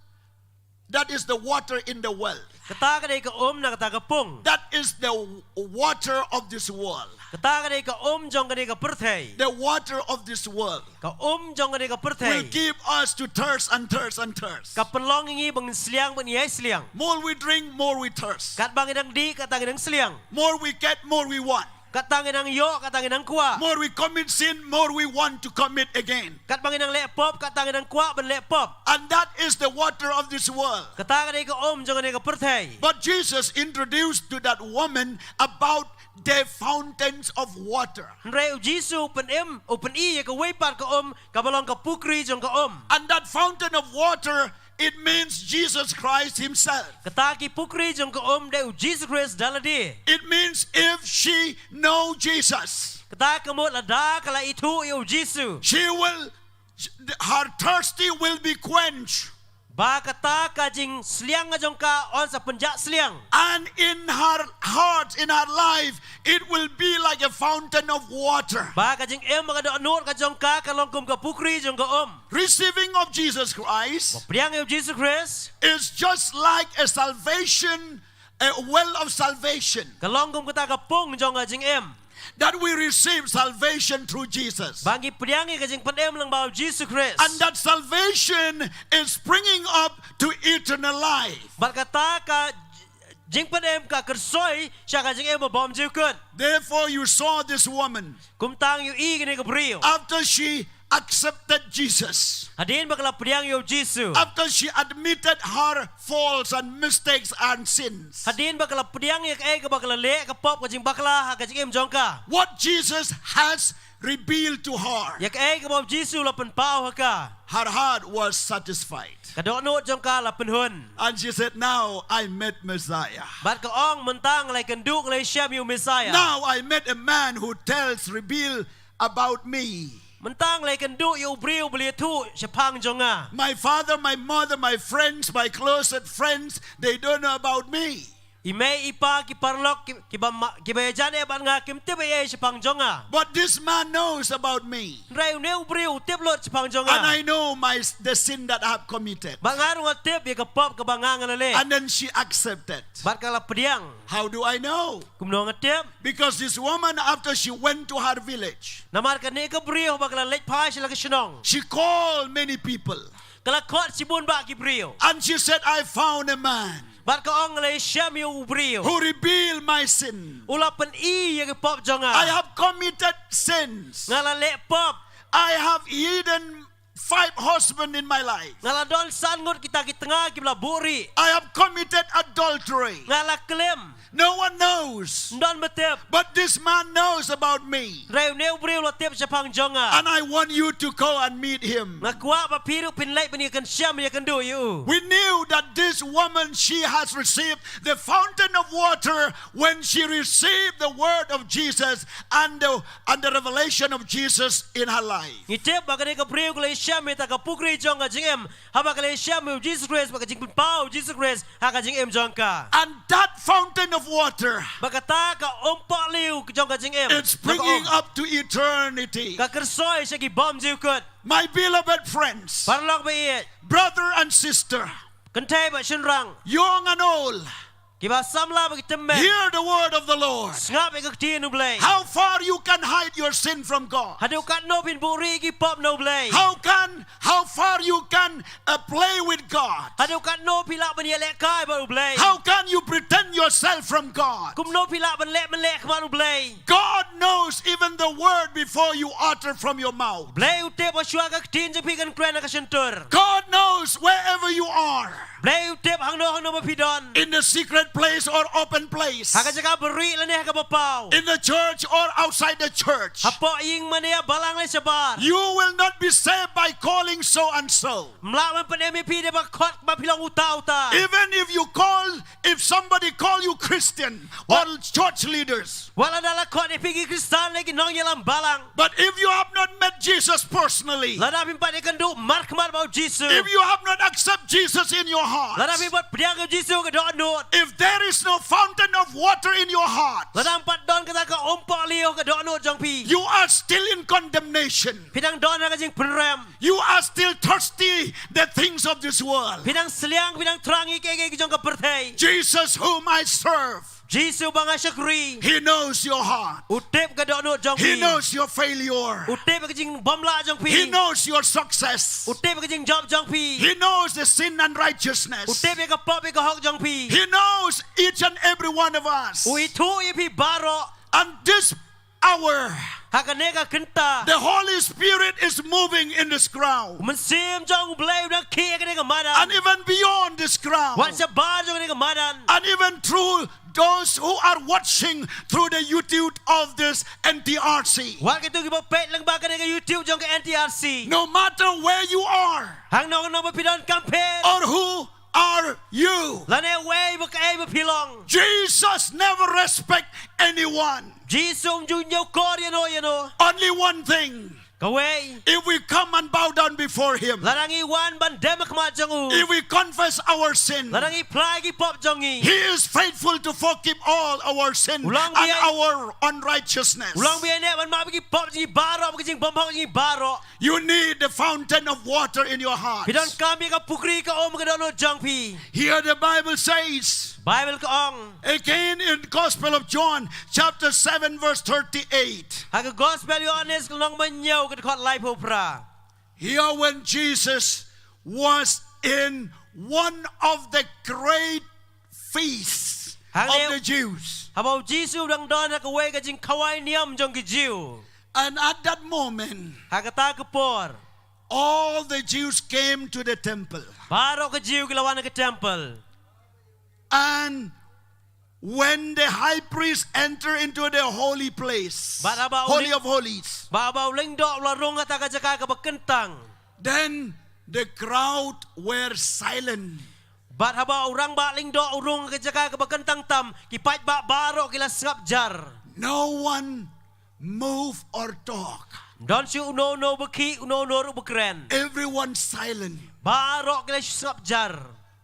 That is the water in the well. Kata kani ka na kata ka pung. That is the water of this world. Kata kani ka jong kani ka perthei. The water of this world Ka jong kani ka will perthei. keep us to thirst and thirst and thirst. Ka penlong ingi bang sliang ban yai sliang. More we drink, more we thirst. Kat bang idang di kat idang sliang. More we get, more we want. Kat tang idang yo kat tang idang kwa. More we commit sin, more we want to commit again. Kat bang idang lek pop kat tang idang kwa ban lek pop. And that is the water of this world. Kata kani ka jong kani ka perthei. But Jesus introduced to that woman about the fountains of water. Ray Jisu pen i ka weipat ka ka balong ka pukri jong ka And that fountain of water, it means Jesus Christ himself. Kataki pukri jong ka de Jesus Christ daladi. It means if she know Jesus, Kata kamot lada kala itu yo Jisu. her thirsty will be quenched. Ba kata ka jing sliang jong ka on sa penjak sliang. And in her heart, in her life, it will be like a fountain of water. Ba ka jing mga do anot ka jong ka kalong kum ka pukri jong ka Receiving of Jesus Christ Priang yo Jesus Christ. is just like a salvation, a well of salvation. Kalong kum kata ka pung jong ka jing That we receive salvation through Jesus. Bagi priang ka jing pan lang ba Jesus Christ. And that salvation is springing up to eternal life. Ba kata ka jing pan ka kersoy siya ka jing mo bom jukut. Therefore, you saw this woman Kumtang yo i kini ka brio. after she accepted Jesus, Hadin bakala priang yo Jisu. after she admitted her faults and mistakes and sins. Hadin bakala priang yo ka bakala le ka pop ka jing bakala ha ka jing jong ka. What Jesus has revealed to her, Ya ka bom Jisu la pen pau ka. her heart was satisfied. Ka do no jong ka la pen hun. And she said, now I met Messiah. Bat ka mentang lai kenduk lai syam yo Messiah. Now I met a man who reveal about me. Mentang lai kenduk yo brio beli tu syapang jonga. My father, my mother, my friends, my closest friends, they don't know about me. Ime ipa ki parlok ki bayajan ban nga kim tiba ye syapang jonga. But this man knows about me. Rai neu brio tip lot syapang jonga. And I know the sin that I have committed. Bangaru nga tip ye ka pop ka bangang le. And then she accepted. Bat kala pediang. How do I know? Kumno nga tip. Because this woman, after she went to her village, Namar ka ne ka brio bakala lek pa sila ka Shillong. she called many people. Kala kot sibun ba ki brio. And she said, I found a man Bat ka ong le syam yo brio. who revealed my sin. Ula pen i ye ka pop jonga. I have committed sins. Ngala lek pop. I have hidden 5 husbands in my life. Ngala don sangut kita ki tengah ki bla buri. I have committed adultery. Ngala klaim. No one knows. Don betep. But this man knows about me. Reu neu breu lo tep Japang jonga. And I want you to go and meet him. Ngakwa ba piru pin lei bani kan syam ya kan do you. We knew that this woman, she has received the fountain of water when she received the word of Jesus and the revelation of Jesus in her life. Ngitep ba kan ka breu ko lei syam ta ka pukri jonga jingem. Ha ba ka lei syam Jesus Christ ba ka jing pau Jesus Christ ha ka jing em jongka. And that fountain of water, Bakata ka ompa liu jong ka jing em. it's bringing up to eternity. Ka kersoy siya ki bom jiu kut. My beloved friends, Parlok ba iet. brother and sister, Kentay ba shinrang. young and old, Kiba samla ba kitemmen. hear the word of the Lord. Ngap e ka kti nu blay. How far you can hide your sin from God. Hadu kat no pin buri ki pop no blay. How far you can play with God. Hadu kat no pilak ban ye lek kai ba nu blay. How can you pretend yourself from God? Kum no pilak ban lek kma nu blay. God knows even the word before you utter from your mouth. Blay utep ba syua ka ktin je pi kan kren ka sentur. God knows wherever you are, Blay utep hang no ba pidon. in the secret place or open place, Ha ka jaga beri la ne ha ka bapau. in the church or outside the church. Hapo ying mania balang le sabar. You will not be saved by calling so and so. Mlak man pen MEP de ba khot ba pilong uta. Even if somebody call you Christian or church leaders, Wala dala khot e pigi Kristan lagi nong yelam balang. but if you have not met Jesus personally, Lada pimpat e kan du mark kemar bau Jesus. if you have not accepted Jesus in your Lada heart, pimpat pediang ke Jesus ke doa nut. if there is no fountain of water in your heart, Lada empat don kata ke ompak liu ke doa nut jang pi. you are still in condemnation. Pidang don ke jing penrem. You are still thirsty the things of this world. Pidang seliang pidang terangi ke jong ke pertai. Jesus whom I serve, Jesus bang asyakri. he knows your heart. Utip ke doa nut jang pi. He knows your failure. Utip ke jing bomla jang pi. He knows your success. Utip ke jing job jang pi. He knows the sin and righteousness. Utip ke pop ke hok jang pi. He knows each and every one of us. Ui tu ye pi baro. And this hour, Hakanega kenta. the Holy Spirit is moving in this crowd. Mensim jong blay udah kia ke madan. And even beyond this crowd. Wan sebar jong ke madan. And even through those who are watching through the YouTube of this NTRC. Wan ke tu ki pet lang ba ke YouTube jong ke NTRC. No matter where you are Hang nong nong pidon campaign. or who are you, Lane way ba kai ba pilong. Jesus never respect anyone. Jesus ju nyau kor you know. Only one thing. Kaway. If we come and bow down before Him, Larangi wan ban demak mat jong u. if we confess our sin, Larangi plai ki pop jongi. He is faithful to forgive all our sin Ulang and biay- our unrighteousness. Ulang biya ne ban ma ki pop jingi baro ba jing bom hok jingi baro. You need the fountain of water in your heart. Pidon kami ka pukri ka om ke dono jong pi. Here the Bible says, Bible ka ong. again in Gospel of John, chapter 7, verse 38. Haga gospel Yohanes nong manyau ke khot lai po pra. Here when Jesus was in one of the great feasts Hang of leo- the Jews. Habau Jesus dang don ka we ka jing kawai niam jong ki jiu. And at that moment, Haga ta ke por. all the Jews came to the temple. Baro ke jiu ke lawan ke temple. And when the high priest entered into the holy place, But about Holy only- of Holies, Babau lengdok larung kata ka jaka ka bekentang. then the crowd were silent. Bat haba orang ba lengdok urung ka jaka ka bekentang tam ki pat ba baro kila sngap jar. No one moved or talked. Don si uno beki uno ru bekren. Everyone silent. Baro kila sngap jar.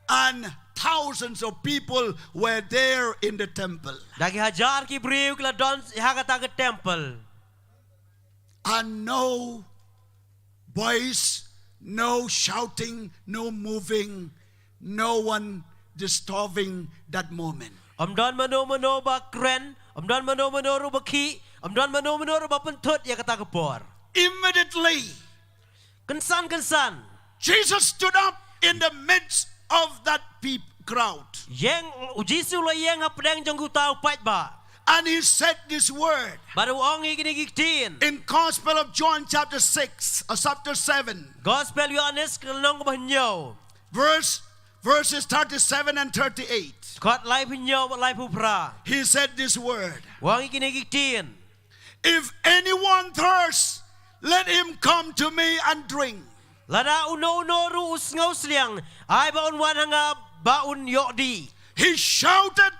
And thousands of people were there in the temple. Dagi hajar ki briu kila don hakata ke temple. And no voice, no shouting, no moving, no one disturbing that moment. Om don mano ba kren. Om don mano ru beki. Om don mano ru ba pentut ya kata ke por. Immediately, Kensan. Jesus stood up in the midst of that crowd. Yang jisu lo yang ha pedang jong ku tau pat ba. And he said this word Baru ong ikinigigtin. in Gospel of John chapter 6, chapter 7, Gospel Yohanes kalong bahnyo. verses 37 and 38. Kot lai pinyo bat lai pupra. He said this word, Wang ikinigigtin. if anyone thirsts, let him come to me and drink. Lada uno ru usngau sliang. Ay baun wan hanga baun yokdi. He shouted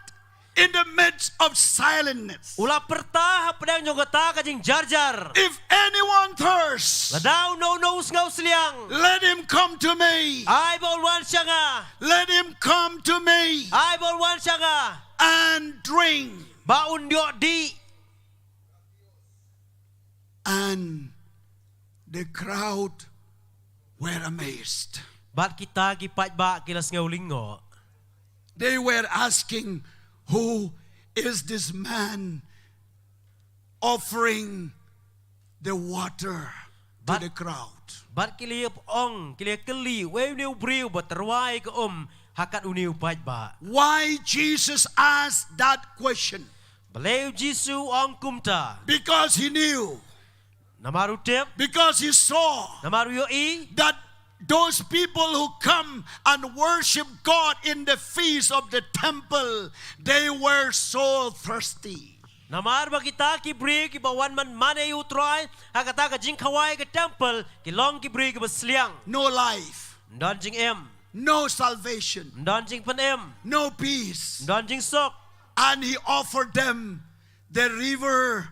in the midst of silence, Ula perta pedang jong kata kajing jar. if anyone thirsts, Lada uno usngau sliang. let him come to me. Ay baun wan syanga. Let him come to me Ay baun wan syanga. and drink. Baun yokdi. And the crowd were amazed. Bat kita kipat ba kilas ngau lingo. They were asking, who is this man offering the water to But- the crowd? Bat kiliap ong kiliap keli weu niu briu bat terwai ke hakat uniu pat ba. Why Jesus asked that question? Beleu Jisu ong kumta. Because he knew, Namaru tip, because he saw namaru yoi. that those people who come and worship God in the feast of the temple, they were so thirsty. Namar ba kita ki bri ki bawan man mane yu troy hakata ka jing kawai ke temple ki long ki bri ki basliang. No life, Ndon jing em, no salvation, ndon jing pan em, no peace. ndon jing sok. And he offered them the river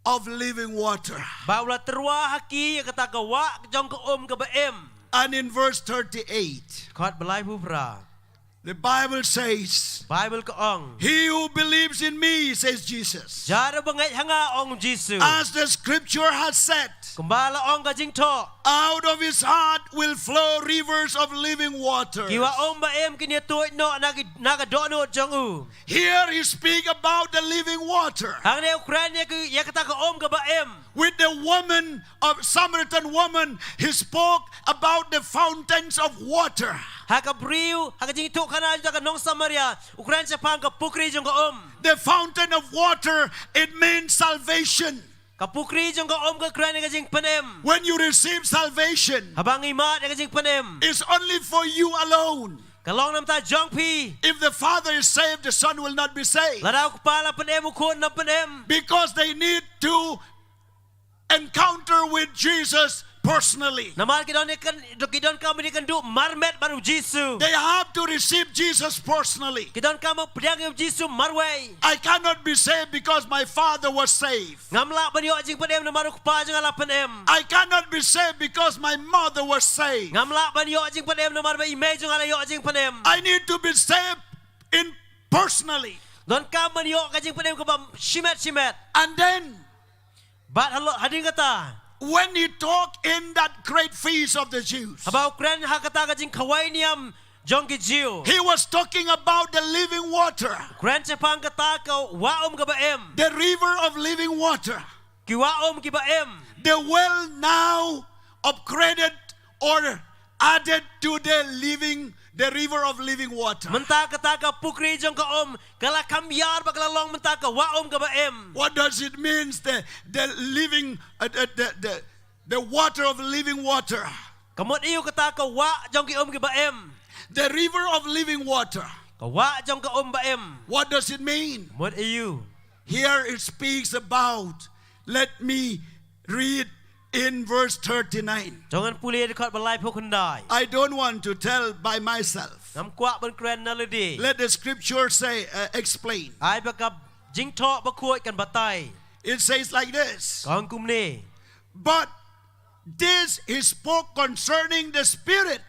of living water. Ba ula terwa haki kata ka wa jong ka ka ba em. And in verse 38, Kot belai pupra. the Bible says, Bible ka ong. he who believes in me, says Jesus, Jara bangai hanga ong Jisu. as the scripture has said, Kembala ong ka jing to. out of his heart will flow rivers of living water. Kiwa om ba em kini tuit no naga dono jong u. Here he speak about the living water. Hang ne Ukraine ya kata ka om ka ba em. With the woman of Samaritan woman, he spoke about the fountains of water. Haka briu, haka jing tu kana ka nong Samaria. Ukraine sa pang ka pukri jong ka om. The fountain of water, it means salvation. Ka pukri jong ka om ka Ukraine ka jing panem. When you receive salvation, Habang imat ka jing panem. it's only for you alone. Kalong nam ta jong pi. If the father is saved, the son will not be saved. Ladaw ko pala panem ukon na panem. Because they need to encounter with Jesus personally. Namal kidon kami ni kan du marmet baru Jisu. They have to receive Jesus personally. Kidon kamu pedang yung Jisu marway. I cannot be saved because my father was saved. Ngamla ba niyo jing panem na maru pa jing ala panem. I cannot be saved because my mother was saved. Ngamla ba niyo jing panem na maru image yung ala yo jing panem. I need to be saved in personally. Don kamu niyo ka jing panem ka ba shimet. And then Bat halo hading kata. when he talked in that great feast of the Jews, Habaw kren hakata ka jing kawai niyam jong ki Jiu. he was talking about the living water, Kren sa pang kata ka waom ka ba em. the river of living water, Ki waom ki ba em. the well now upgraded or added to the river of living water. Menta kata ka pukri jong ka om. Kala kamyar ba kala long menta ka waom ka ba em. What does it mean? The living, the water of living water, Kamot iyo kata ka wa jong ki om ki ba em. the river of living water. Ka wa jong ka om ba em. What does it mean? Kamot iyo. Here it speaks about. Let me read in verse 39. Jangan pulih dekat balai pokondai. I don't want to tell by myself. Ngam kuat ben kren naledi. Let the scripture say, explain. Ai bakap jing tok ba kuat kan batai. It says like this. Kang kum ni. But this he spoke concerning the Spirit,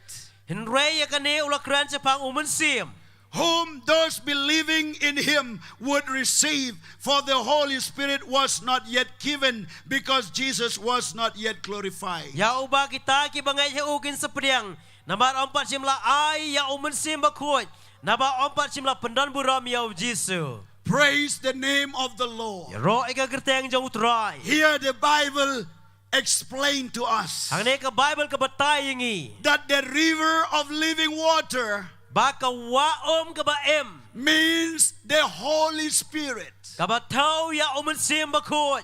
Henry ya kane ula kren sa pang umansim. whom those believing in him would receive, for the Holy Spirit was not yet given, because Jesus was not yet glorified. Ya uba kita ki bangai ya ukin sa priang. Nabar 4 simla ay ya umansim ba kuat. Nabar 4 simla pendan buram ya Jisu. Praise the name of the Lord. Ya ro ika gerteng jong utrai. Here the Bible explained to us Hang ne ka Bible ka batai yangi. that the river of living water Baka waom ka ba em. means the Holy Spirit. Kabatau ya umansim bakot.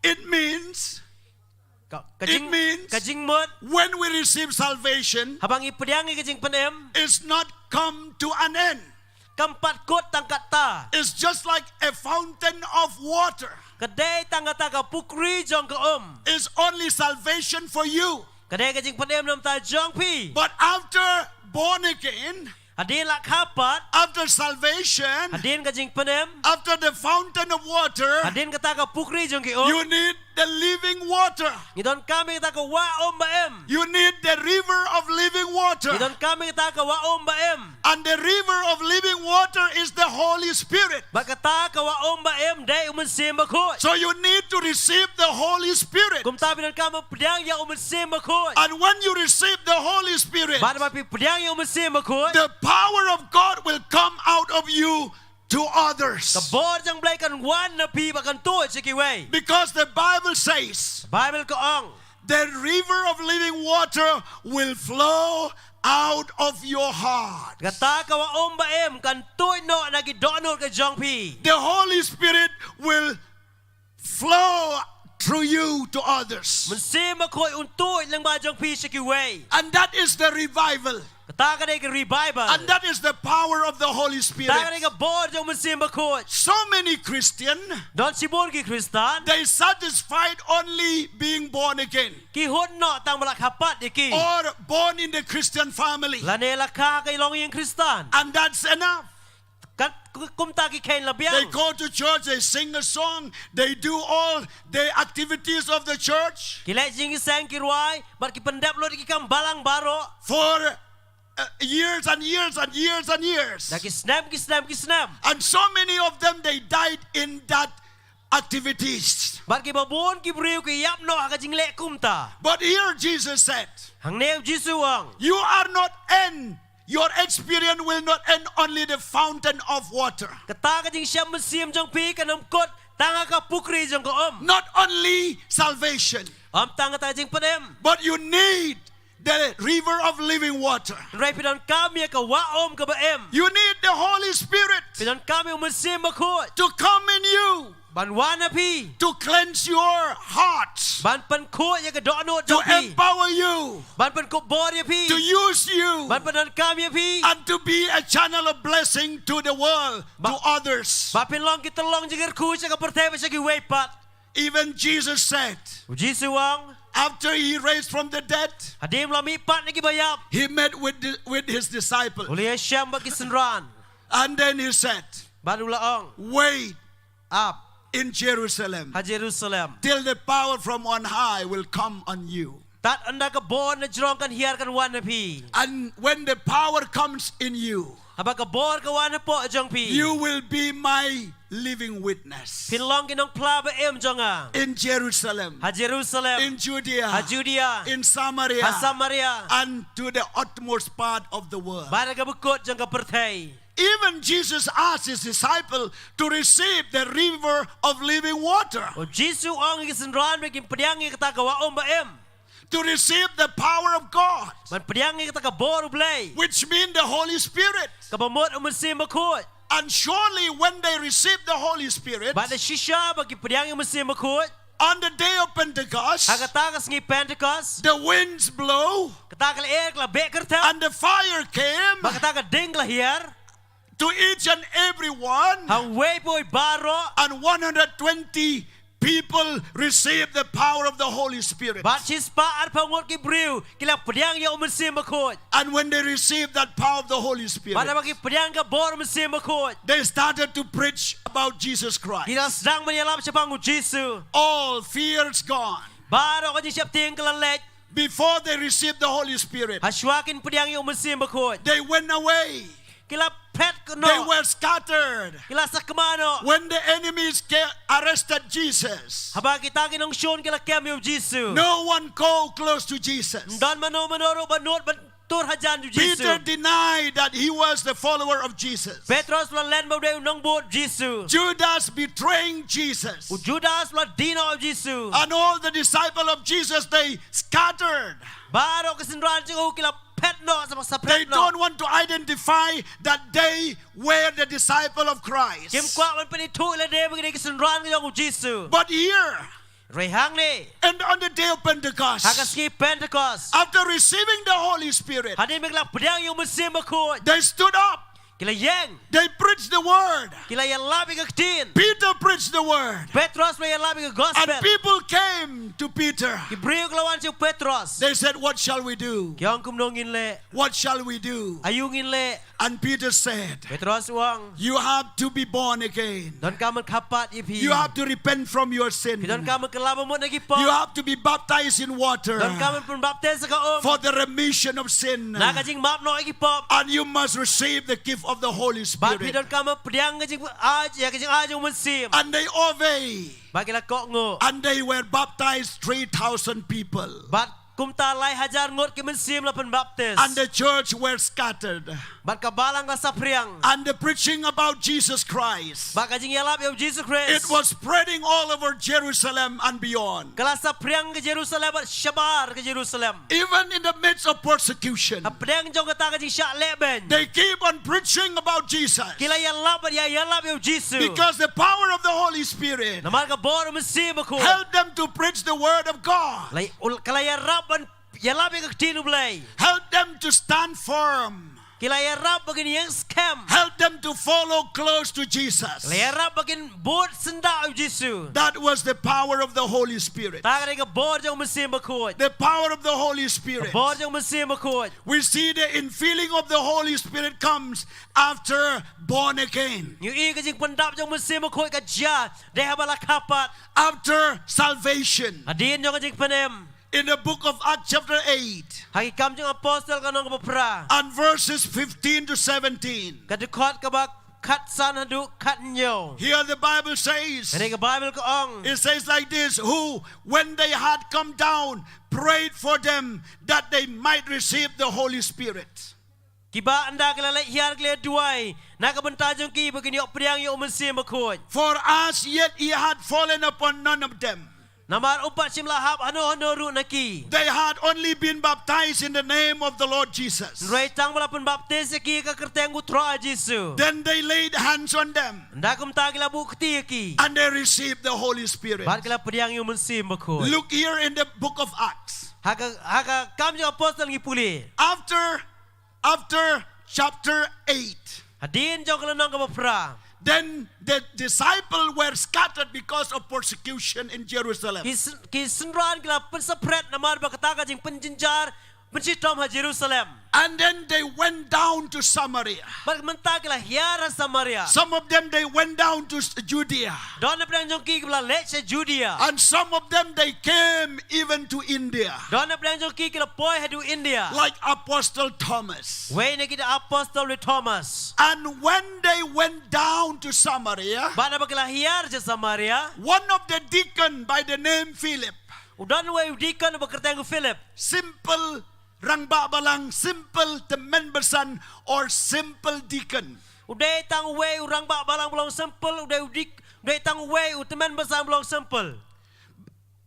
It means Kajing mot. when we receive salvation, Habang ipadiangi kajing panem. it's not come to an end. Kampat kot tangkat ta. It's just like a fountain of water. Kadai tangata ka pukri jong ka It's only salvation for you. Kadai kajing panem nam ta jong pi. But after born again, Adin lak kapat. after salvation, Adin kajing panem. after the fountain of water, Adin kata ka pukri jong ki you need the living water. Ngidon kami kata ka waom ba em. You need the river of living water. Ngidon kami kata ka waom ba em. And the river of living water is the Holy Spirit. Bakata ka waom ba em dai umansim bakot. So you need to receive the Holy Spirit. Kum tabi nan kamo pediang ya umansim bakot. And when you receive the Holy Spirit, Bada mapi pediang ya umansim bakot. the power of God will come out of you to others. Kabor jang blay kan wan na pi bakan tuot sa kiway. Because the Bible says, Bible ko ang. the river of living water will flow out of your heart. Kata ka waom ba em kan tuot no nagidonol ka jong pi. The Holy Spirit will flow through you to others. Mansim bakot untuot lang ba jong pi sa kiway. And that is the revival. Kata ka day ka revival. And that is the power of the Holy Spirit. Kata ka day ka bor jong mansim bakot. So many Christians, Don sibor ki Kristan. they satisfied only being born again Ki hon no tang malak hapat iki. or born in the Christian family. Lanela ka kay long yung Kristan. And that's enough. Kat kumta ki kain They labiang. go to church, they sing a song, they do all the activities of the church Kilay jing isang kirway. Bar ki pandap lo di ki kam balang baro. for years and years and years and years. Na ki snap. And so many of them, they died in that activities. Bar ki babon ki briu ki yap no aga jing le kumta. But here Jesus said, Hang neo Jisu ang. you are not end. Your experience will not end only the fountain of water. Kata ka jing siyam masim jong pi kanam kot. Tanga ka pukri jong ko Not only salvation, Tanga ta jing panem. but you need the river of living water. Ray pinon kami ka waom ka ba em. You need the Holy Spirit Pinon kami umasim bakot. to come in you, Banwana pi. to cleanse your heart, Ban pan ko ya ka dono to jong pi. empower you, Ban pan ko bor ya pi. to use you, Ban panon kami ya pi. and to be a channel of blessing to the world, to others. Bapin long kita long jigar ku sa ka pertebe sa giway pat. Even Jesus said, Jisu ang. after he raised from the dead, Hadim lami pat na gibayap. he met with his disciples. Uli siyam bagisenran. And then he said, Badula ang. wait Up. in Jerusalem Ha Jerusalem. till the power from on high will come on you. Tat anda ka bon na jrong kan hiar kan wan na pi. And when the power comes in you, Haba ka bor ka wan na po jong pi. you will be my living witness Pinlong kinong plaba em jong ang. in Jerusalem, Ha Jerusalem. in Judea, Ha Judea. in Samaria, Ha Samaria. and to the utmost part of the world. Bara ka bukot jong ka pertay. Even Jesus asked his disciple to receive the river of living water, O Jisu ang gisenran baging pediangi kata ka waom ba em. to receive the power of God, Man pediangi kata ka bor blay. which means the Holy Spirit. Kabamot umasim bakot. And surely when they receive the Holy Spirit, Bada shisha bagi pediangi umasim bakot. on the day of Pentecost, Hagatakas ngi Pentecost. the winds blow Katakal air kala bekerta. and the fire came Bakataka ding la hier. to each and every one, Hang way boy baro. and 120 people received the power of the Holy Spirit. Bat chispa ar pangot ki briu. Kila pediang ya umasim bakot. And when they received that power of the Holy Spirit, Bada bagi pediang ka bor umasim bakot. they started to preach about Jesus Christ. Kila sedang menyalam sa pangut Jisu. All fears gone. Baro ka siap ting kalalek. Before they received the Holy Spirit, Haswakin pediang ya umasim bakot. they went away. Kila pet They kuno. were scattered. Kila sa kamano. When the enemies arrested Jesus, Haba kita kinong shon kila kami of Jisu. no one go close to Jesus. Dan manoro banot ban tur hajan of Peter Jisu. denied that he was the follower of Jesus. Petros la len ba de nong bot Jisu. Judas betraying Jesus. U Judas la dino of Jisu. And all the disciples of Jesus, they scattered. Baro kasenran siya kila pet no sa sa They pet no. don't want to identify that they were the disciple of Christ. Kim kwa man panitu ila de bagay kisunran ng Jesus. But here, Rehang ni. and on the day of Pentecost, Hakaski Pentecost. after receiving the Holy Spirit, Hadin bigla pedang yung musim makut. they stood up. Kila yang. They preached the word. Kila yang labi ka tin. Peter preached the word. Petros may yang labi ka gospel. And people came to Peter. Kibriyo kalawan si Petros. They said, what shall we do? Kiyang kumnongin le. What shall we do? Ayungin le. And Peter said, Petros wang. you have to be born again. Don ka man kapat ipi. You have to repent from your sin. Don ka man kalaba mo nagipo. You have to be baptized in water Don ka man pun baptize sa kaom. for the remission of sin. Nakajing map no igipop. And you must receive the gift of the Holy But Spirit. don ka man pedang kajing ajong musim. And they obey. Bagila kok ngo. And they were baptized 3,000 people. But kumtalay hajar ngot ki musim la pen baptize. And the church were scattered. But kabalang ka sa priang. And the preaching about Jesus Christ, Ba kajing yalap yung Jesus Christ. it was spreading all over Jerusalem and beyond. Kala sa priang ke Jerusalem at syabar ke Jerusalem. Even in the midst of persecution, Pedang jong kata kajing syak leben. they keep on preaching about Jesus. Kila yalap at yalap yung Jesus. Because the power of the Holy Spirit Namal ka bor musim ako. helped them to preach the word of God. Lay kala yarap an yalap yung tinu blay. Help them to stand firm. Kila yarap bagin yang scam. Help them to follow close to Jesus. Kila yarap bagin bot senda yung Jesus. That was the power of the Holy Spirit. Taka ka bor jong musim ako. The power of the Holy Spirit. Bor jong musim ako. We see the infilling of the Holy Spirit comes after born again. Yung i kajing pandap jong musim ako kajya. Deha bala kapat. After salvation. Adin jong kajing panem. In the book of Acts chapter 8 Hakikam jong apostol kanong kapapra. and verses 15 to 17. Kadukot ka ba kat san hadu kat nyo. Here the Bible says, Ini ka Bible ko ong. it says like this, who when they had come down prayed for them that they might receive the Holy Spirit. Kiba anda kilala hiar kile duai. Nakabenta jong ki bagini ok priang yung umansim akot. For as yet he had fallen upon none of them. Namar upat simlahap ano ru naki. They had only been baptized in the name of the Lord Jesus. Ray tang wala pun baptis ki ka kerteng utro Jesu. Then they laid hands on them Ndakum ta kila bu kti ki. and they received the Holy Spirit. Bar kila priang yung umansim akot. Look here in the book of Acts. Haka kam jong apostol ngipuli. After chapter 8, Hadin jong kalanong kapapra. then the disciples were scattered because of persecution in Jerusalem. Kisenran kila pensapret namar bakataka jing penjinjar pensitom ha Jerusalem. And then they went down to Samaria. Bar menta kila hiara Samaria. Some of them they went down to Judea. Don na pedang jong ki kila leche Judea. And some of them they came even to India. Don na pedang jong ki kila poi hadu India. Like Apostle Thomas. Way na kita apostol with Thomas. And when they went down to Samaria, Bana ba kila hiar sa Samaria? one of the deacon by the name Philip, Udan way deacon ba kerteng Philip. simple rangba balang, simple temenbersan or simple deacon. Uday tang way urang ba balang belong simple uday tang way utemen besar belong simple.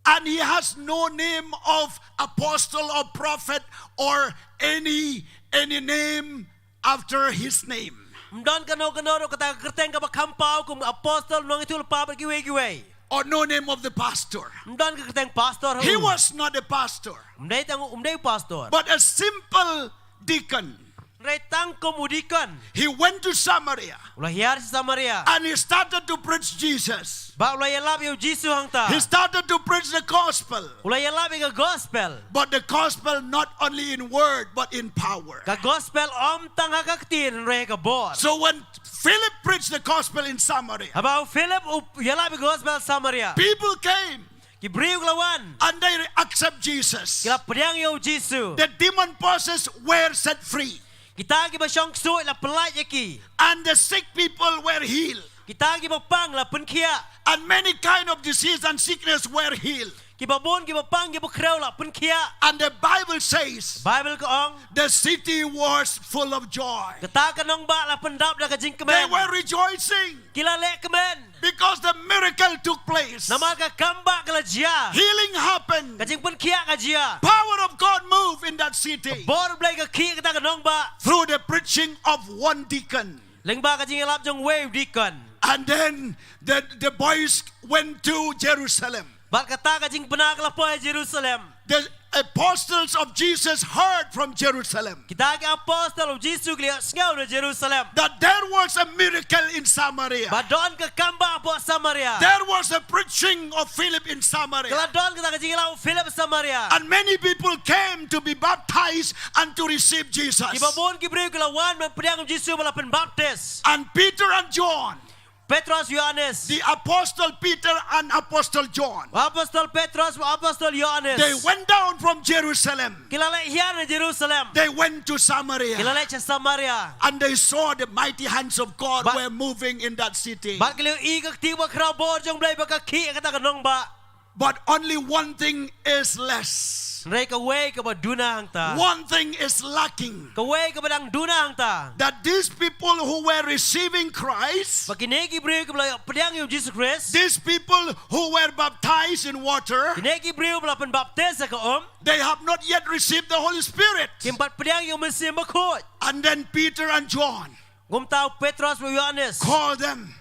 And he has no name of apostle or prophet or any name after his name. Mdon kano kata kerteng ka ba kampau kum apostol nong itu lepa giwe. Or no name of the pastor. Mdon ka kerteng pastor. He was not a pastor, umday pastor. but a simple deacon. Uday tang komudikan. He went to Samaria Ulah hiar sa Samaria. and he started to preach Jesus. Ba ulah yalap yung Jesus hangta. He started to preach the gospel. Ulah yalap yung gospel. But the gospel not only in word but in power. Ka gospel om tang hakaktin re ka bor. So when Philip preached the gospel in Samaria, About Philip yalap yung gospel Samaria. people came Kibriw lawan. and they accept Jesus. Kila pedang yung Jesus. The demon possessed were set free Kita kiba siyang su la pelat yaki. and the sick people were healed. Kita gibapang la penkia. And many kind of disease and sickness were healed. Gibabon gibapang gibakraw la penkia. And the Bible says Bible kaong. the city was full of joy. Kata kanong ba la pendap da kajing They kemen. were rejoicing Kila le kemen. because the miracle took place. Nama ka kamba kala jia. Healing happened. Kajing penkia ka jia. Power of God moved in that city Bor blay ka ki kata kanong ba. through the preaching of one deacon. Leng ba kajing elap jong wave dikon. And then the boys went to Jerusalem. Bat kata kajing penakala po Jerusalem. The apostles of Jesus heard from Jerusalem Kita ke apostol of Jesus lihat sengau di Jerusalem. that there was a miracle in Samaria. Badon ke kamba po Samaria. There was a preaching of Philip in Samaria. Kalau don kita kajing lau Philip Samaria. And many people came to be baptized and to receive Jesus. Kibabon kibriu kelawan memperiang Jesus balapan baptis. And Peter and John, Petrus Yohanes. the apostle Peter and apostle John, Apostol Petrus, Apostol Yohanes. they went down from Jerusalem. Kilalek hian di Jerusalem. They went to Samaria. Kilalek ke Samaria. And they saw the mighty hands of God But- were moving in that city. Bat keliu ikak tiba kerau bor jong blai baka ki kata kanong ba. But only one thing is less. Rai kawai ke baduna hangta. One thing is lacking. Kawai ke badang duna hangta. That these people who were receiving Christ, Bagi kibriu ke belai pediang yung Jesus Christ. these people who were baptized in water, Kini kibriu balapan baptis ke they have not yet received the Holy Spirit. Kimpat pediang yung mesin bakut. And then Peter and John Gumtau Petrus wa Yohanes. called them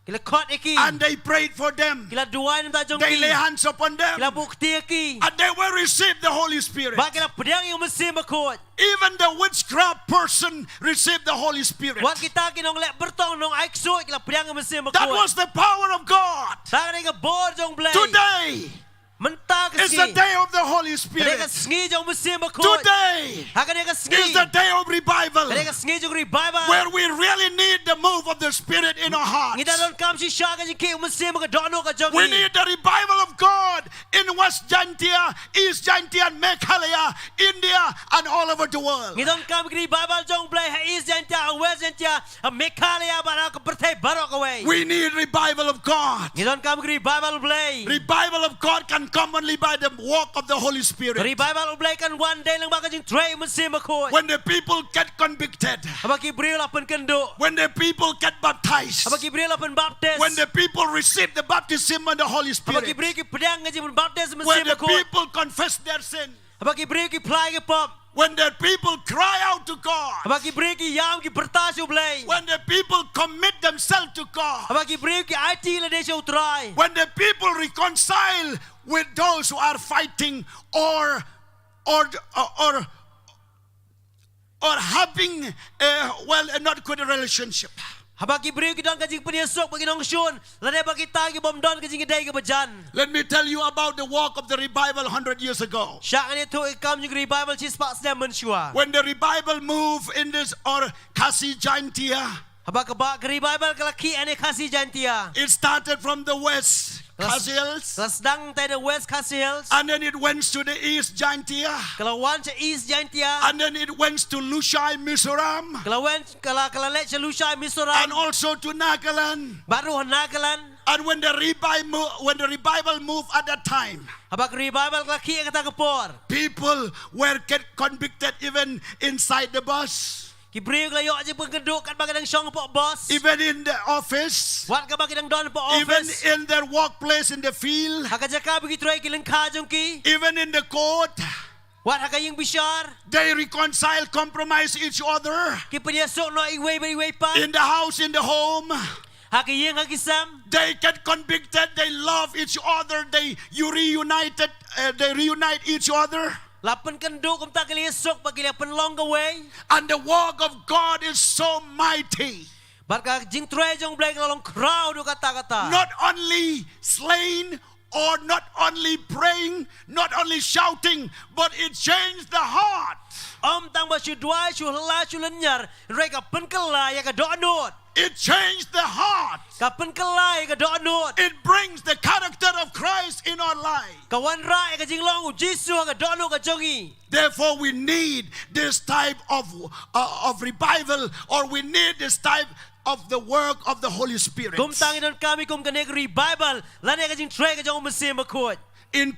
Kila kot iki. and they prayed for them. Kila duai nam tajong They lay ki. hands upon them Kila bukti iki. and they will receive the Holy Spirit. Ba kila pediang yung mesin bakut. Even the witchcraft person received the Holy Spirit. Wan kita kinong lek bertong nong aikso kila pediang yung mesin bakut. That was the power of God. Tangan ka bor jong blai. Today Mentah ke is the ski. day of the Holy Kani Spirit. ka sengi jong mesin bakut. Today Hakani ka sengi. is the day of revival Kani ka sengi jong revival. where we really need the move of the Spirit in our hearts. Ngida don kam si sya ka jing ki mesin maka dono ka jong. We need the revival of God in West Jantia, East Jantia, and Meghalaya, India, and all over the world. Ngidon kam ki revival jong blai ha is jantia, west jantia, Meghalaya bara ka pertai baro ka wei. We need revival of God. Ngidon kam ki revival blai. Revival of God can come only by the walk of the Holy Spirit. Revival blai kan one day lang baka jing tray mesin bakut. When the people get convicted, Abaki bril apan kendo. when the people get baptized, Abaki bril apan baptis. when the people receive the baptism of the Holy Abaki Spirit, bril ki pedang ngaji mun baptis when mesin the bakut. people confess their sin, Abaki bril ki plai ki pop. when the people cry out to God, Abaki bril ki yam ki bertasu blai. when the people commit themselves to God, Abaki bril ki IT la desha utrai. when the people reconcile with those who are fighting or having a not good relationship. Habaki bril ki don kajing peniasok bagi nong syun. Lade bagi tagi bom don kajing idai ke bajan. Let me tell you about the walk of the revival 100 years ago. Syak ni tu ikam jing revival cispak sedang mensyua. When the revival moved in this or Kasi Jantia, Habak kebak ke revival ke laki ane kasih jantia. it started from the west, Kasi Hills, Kalau sedang tay the west kasih hills. and then it went to the east, Jantia, Kalau wan ce east jantia. and then it went to Lushai, Mizoram, Kalau wan kalau lek celusai and Mizoram. also to Nagaland. Baru Nagaland. And when the revival moved at that time, Habak revival ke laki kata kepor. people were get convicted even inside the bus, Ki bril ke yok je pengkeduk kat bagi dang syong pok bos. even in the office, Wat ke bagi dang don pok even office. in their workplace, in the field, Haka jaka bagi tuai ki lengka jong ki. even in the court. Wat haka yung bishar. They reconcile, compromise each other Ki peniasok no iwei beri wei pa. in the house, in the home. Haka yung haki sam. They get convicted. They love each other. They reunite each other. Lapan kenduk kum tak kali esok bagi dia penlong ke wei. And the work of God is so mighty. Barka jing tuai jong blai kelong crowd do kata-kata. Not only slain or not only praying, not only shouting, but it changed the heart. Om tang ba shu duai shu hela shu lenyar. Reka penkelai ya ka do'nut. It changed the heart. Ka penkelai ka do'nut. It brings the character of Christ in our life. Kawan ra ka jing long Jisu ka do'nut ka jongi. Therefore, we need this type of revival, or we need this type of the work of the Holy Spirit. Kum tangi don kami kum kanek revival. Lani kajing try kajong Mesir makut. In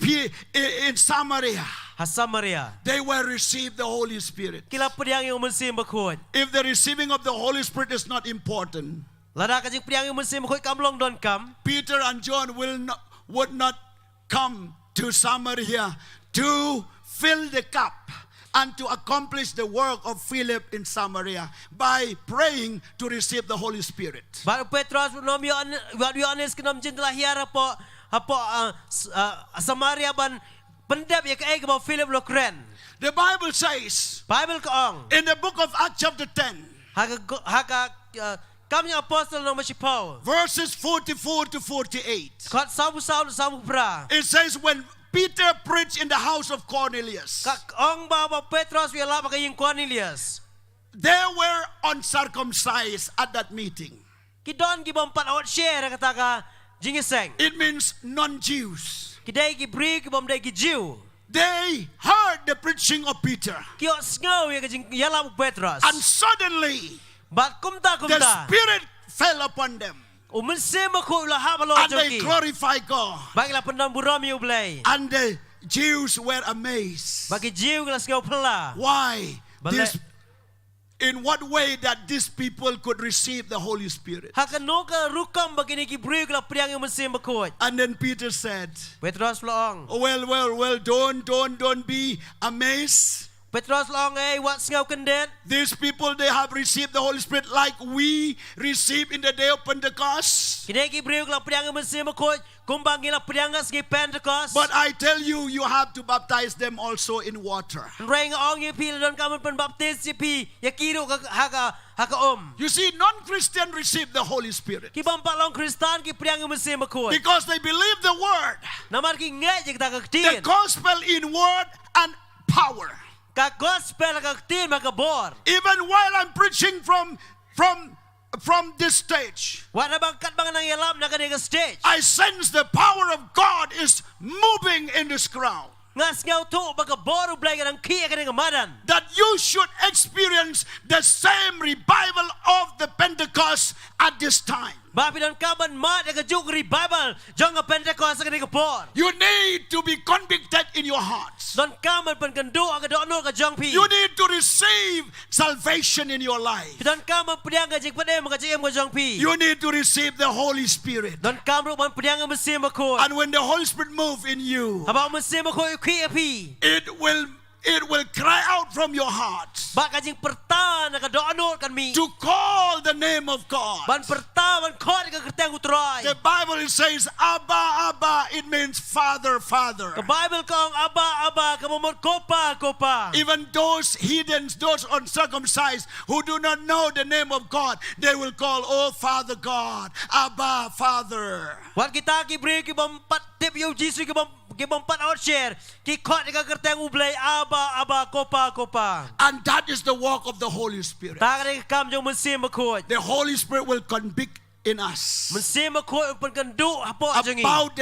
Samaria, Ha Samaria. they will receive the Holy Spirit. Kila pediang yung Mesir makut. If the receiving of the Holy Spirit is not important, Lada kajing pediang yung Mesir makut kamlong don kam. Peter and John would not come to Samaria to fill the cup and to accomplish the work of Philip in Samaria by praying to receive the Holy Spirit. Baru Petros nom Yohanes kenom jintlah hiara po Samaria ban pendap ya kae ke Philip Lokren. The Bible says Bible kaong. in the book of Acts chapter 10, Haka kami apostle nom si Paul. verses 44 to 48, Kat sabu pra. it says when Peter preached in the house of Cornelius, Kak ong ba Petros wi ala kaying Cornelius. they were uncircumcised at that meeting. Kidon gibom pat awat share kata ka jingiseng. It means non-Jews. Kidai ki bri gibom dai ki Jew. They heard the preaching of Peter, Kyo snow ya kajing yalam Petros. and suddenly Bat kumta the Spirit fell upon them, Umensema ko la habalo and they joki. glorified God. Bagilah pendam burami ublay. And the Jews were amazed. Bagi Jew kelas kau pela. Why? Balak. In what way that these people could receive the Holy Spirit? Hakanoka rukam bagi ni kibri kelas priang yang mesin bakut. And then Peter said, Petros laong. "Oh, well, don't be amazed. Petros laong wat ngau kendet. These people, they have received the Holy Spirit like we received in the day of Pentecost. Kini kibri kelas priang yang mesin bakut. Kumbang gila priang segi Pentecost. But I tell you, you have to baptize them also in water." Reng ong ye pi don kamu pen baptis ye pi ya kiru haka You see, non-Christian receive the Holy Spirit Kibam palong Kristan ki priang yang mesin bakut. because they believe the word, Namar ki ngai je kita the ketin. gospel in word and power. Ka gospel ka ketin maka bor. Even while I'm preaching from this stage, Wala bang kat bang nang yalam na kanega stage. I sense the power of God is moving in this crowd. Ngas ngau tu baka boru blay ka nang kia kanega madan. That you should experience the same revival of the Pentecost at this time. Bapi dan kaban mat ya juk revival jong ka Pentecost kanega bor. You need to be convicted in your hearts. Don kaman pen kendu ka donor ka jong pi. You need to receive salvation in your life. Don kaman pediang ka jik pedem ka jik em ka jong pi. You need to receive the Holy Spirit. Don kamru man pediang ka mesin makut. And when the Holy Spirit moves in you, Haba mesin makut kia pi. it will cry out from your heart Bak ka jing pertan ka donor kan mi. to call the name of God. Ban pertan ban khot ka kerteng utrai. The Bible it says, Abba, Abba, it means Father, Father. Ka Bible kong aba ka momot kopa. Even those heathens, those uncircumcised who do not know the name of God, they will call, oh Father God, Abba, Father. Wat kita ki bri ki bom pat tip yo jisu ki bom pat out share ki khot ka kerteng ublay aba kopa. And that is the work of the Holy Spirit. Ta ka kam jong mesin makut. The Holy Spirit will convict in us Mesin makut pen kendu hapo jongi. about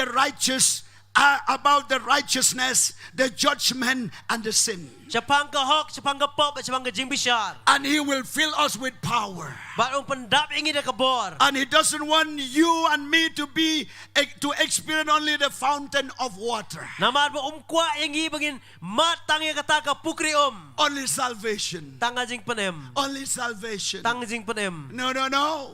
the righteousness, the judgment, and the sin. Chapang ka hok, chapang ka pop, chapang ka jing bishar. And He will fill us with power. But pendap ingin ka bor. And He doesn't want you and me to experience only the fountain of water. Namar mo kwa ingi bangin matang ya kata ka pukri Only salvation. Tanga jing penem. Only salvation. Tang jing penem. No.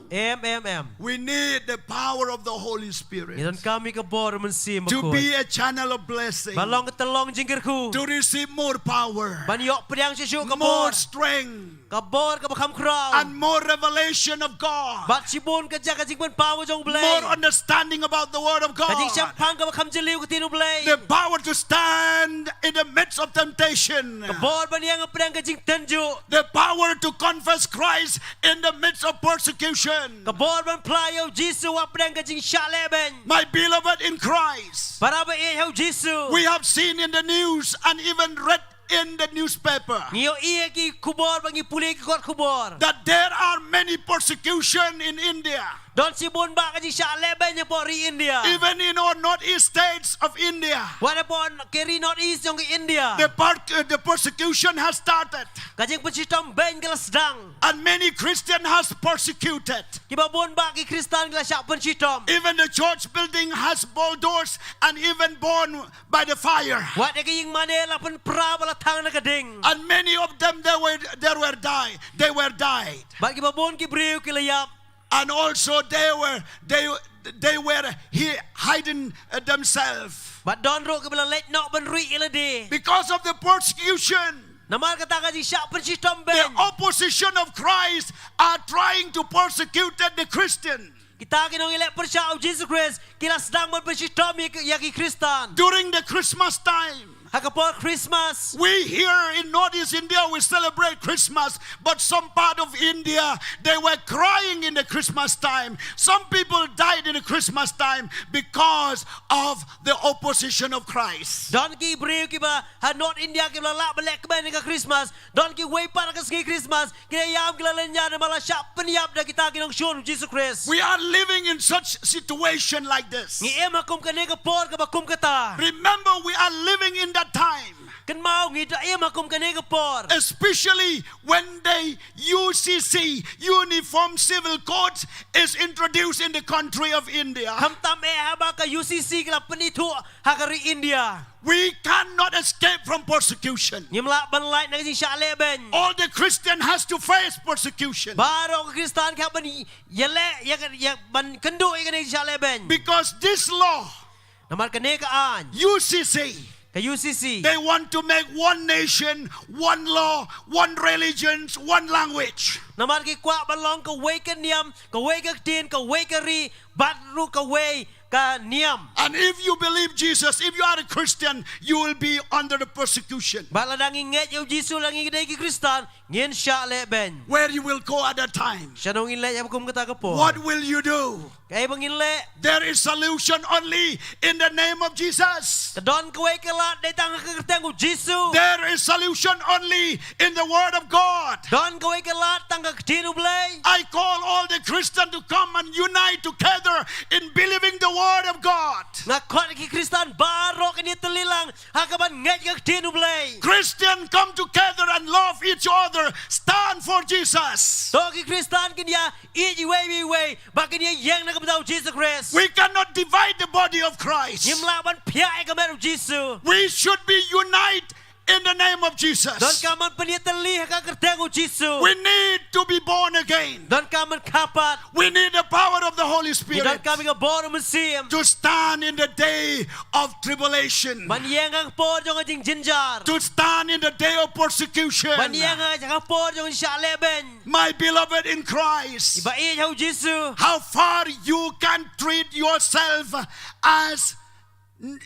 Em. We need the power of the Holy Spirit Idan kami ka bor mesin to makut. be a channel of blessing, Balong telong jingkirku. to receive more power, Ban yok priang sisu ka more bor. strength, Ka bor ka bakam kraw. and more revelation of God, Bat sibun ka jaka jing pen pawo jong blay. more understanding about the Word of Ka jing God, chapang ka bakam jeliu ka tinu blay. the power to stand in the midst of temptation, Ka bor ban yang priang ka jing tenju. the power to confess Christ in the midst of persecution. Ka bor ban playo jisu wa priang ka jing shaleben. My beloved in Christ, Para ba ihaw jisu. we have seen in the news and even read in the newspaper Ngiyo iya ki kubor bangi puli ki kot kubor. that there are many persecution in India. Don si bun ba ka jing syak leben yang po ri India. Even in our northeast states of India, Walaupun kiri North East yang ke India. the persecution has started. Kajing pencistom ben kala sedang. And many Christians has persecuted. Kiba bun ba ki Kristen kala syak pencistom. Even the church building has bulldozed and even burned by the fire. Wat ke ying manela pen pra bala tang na kading. And many of them they were died. They were died. Ba kiba bun ki briu ki layap. And also they were hiding themselves Ba don ro ke bala let nok ben rui ila de. because of the persecution. Namal kata ka jing syak pencistom The ben. opposition of Christ are trying to persecute the Christian. Kita kinong ilek persya of Jesus Christ. Kila sedang ben pencistom ya ki Kristen. During the Christmas time, Hakapol Christmas. we here in Northeast India, we celebrate Christmas, but some part of India, they were crying in the Christmas time. Some people died in the Christmas time because of the opposition of Christ. Don ki briu ki ba ha North India ki bala lak belek ke ben ka Christmas. Don ki way para ka segi Christmas. Kina yam kila lenya na mala syak peniap da kita kinong syun Jesus Christ. We are living in such situation like this. Ngi em hakum ka ne ka por ka bakum kata. Remember, we are living in that time, Kan mau ngi da em hakum ka ne ka por. especially when the UCC, Uniform Civil Code, is introduced in the country of India. Ham tam e haba ka UCC kila penitu hakari India. We cannot escape from persecution. Ngi mlak ban light na jing syak leben. All the Christian has to face persecution Baro ka Kristen ka ban yele ya ban kendu ka ne syak leben. because this law, Namal ka ne ka an. UCC, Ka UCC. they want to make one nation, one law, one religion, one language. Namal ki kwa balong ka way ka niam, ka way ka tin, ka way ka ri, bat ru ka way ka niam. And if you believe Jesus, if you are a Christian, you will be under the persecution. Bala dang inget yung Jisu lang ingit ki Kristen, ngin sya le ben. Where you will go at that time. Siya nung inlet yung kum kata ka po. What will you do? Kaya bang inlet, There is solution only in the name of Jesus. kadon ka way ka lat, day tang ka kerteng ko Jisu. There is solution only in the Word of God. Don ka way ka lat, tang ka ketinu blay. I call all the Christians to come and unite together in believing the Word of God. Nga kot ki Kristen, baro ka niya talilang, hakaban nget ka ketinu blay. Christians come together and love each other. Stand for Jesus. So ki Kristen kanya, iji way, baka niya yang nakabitaw Jesus Christ. We cannot divide the body of Christ. Yung laban piyay ka meron Jisu. We should be united in the name of Jesus. Don ka man panitali ka kerteng ko Jisu. We need to be born again. Don ka man kapat. We need the power of the Holy Don Spirit kami ka boro musim. to stand in the day of tribulation, Maniyang ang por yung ating jinjar. to stand in the day of persecution. Maniyang ang por yung siya leben. My beloved in Christ, Iba iya yung Jisu. how far you can treat yourself as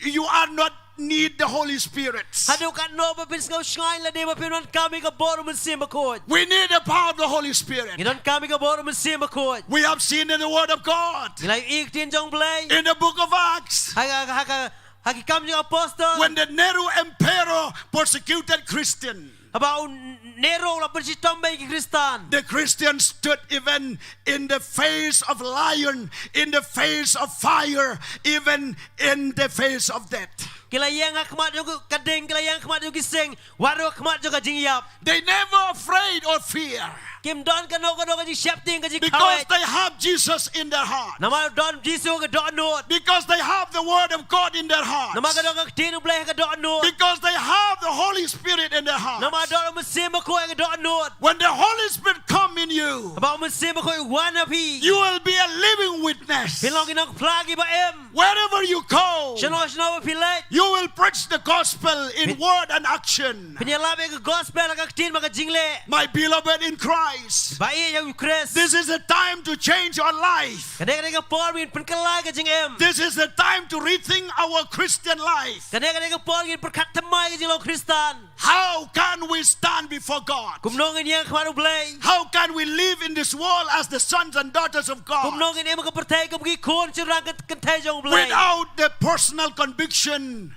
you are not need the Holy Spirit. Hado ka no mapins nga usngay la di mapinon kami ka boro musim akod. We need the power of the Holy Spirit. Ginon kami ka boro musim akod. We have seen in the Word of God, Gilay iktin jong blay. in the book of Acts, Hagi kami yung apostol. when the Nero Emperor persecuted Christian. About Nero la persitombay ki Kristan. The Christians stood even in the face of lion, in the face of fire, even in the face of death. Kilayang akmat yung kadeng, kilayang akmat yung gising, waro akmat yung kajingyap. They never afraid or fear Kim don kano kajing syapting kajing because kawit. they have Jesus in their heart. Nama don Jisu ka doon nut. Because they have the Word of God in their heart. Nama ka doon ka tinu blay ka doon nut. Because they have the Holy Spirit in their heart. Nama doon musim ako ka doon nut. When the Holy Spirit come in you, About musim ako one of he. you will be a living witness. Pilongin ang plagi ba em. Wherever you go, Shano ba pilet. you will preach the gospel in word and action. Pinyalabi ka gospel ka tin maka jingle. My beloved in Christ, Bayi yung Chris. this is the time to change our life. Kadang-kadang ka pormin penkalay ka jing em. This is the time to rethink our Christian life. Kadang-kadang ka pormin perkatamay ka jing lo Kristan. How can we stand before God? Kumnongin yang kemaru blay. How can we live in this world as the sons and daughters of God Kumnongin em ka pertay ka bagi kun sirang ka kentay jong blay. without the personal conviction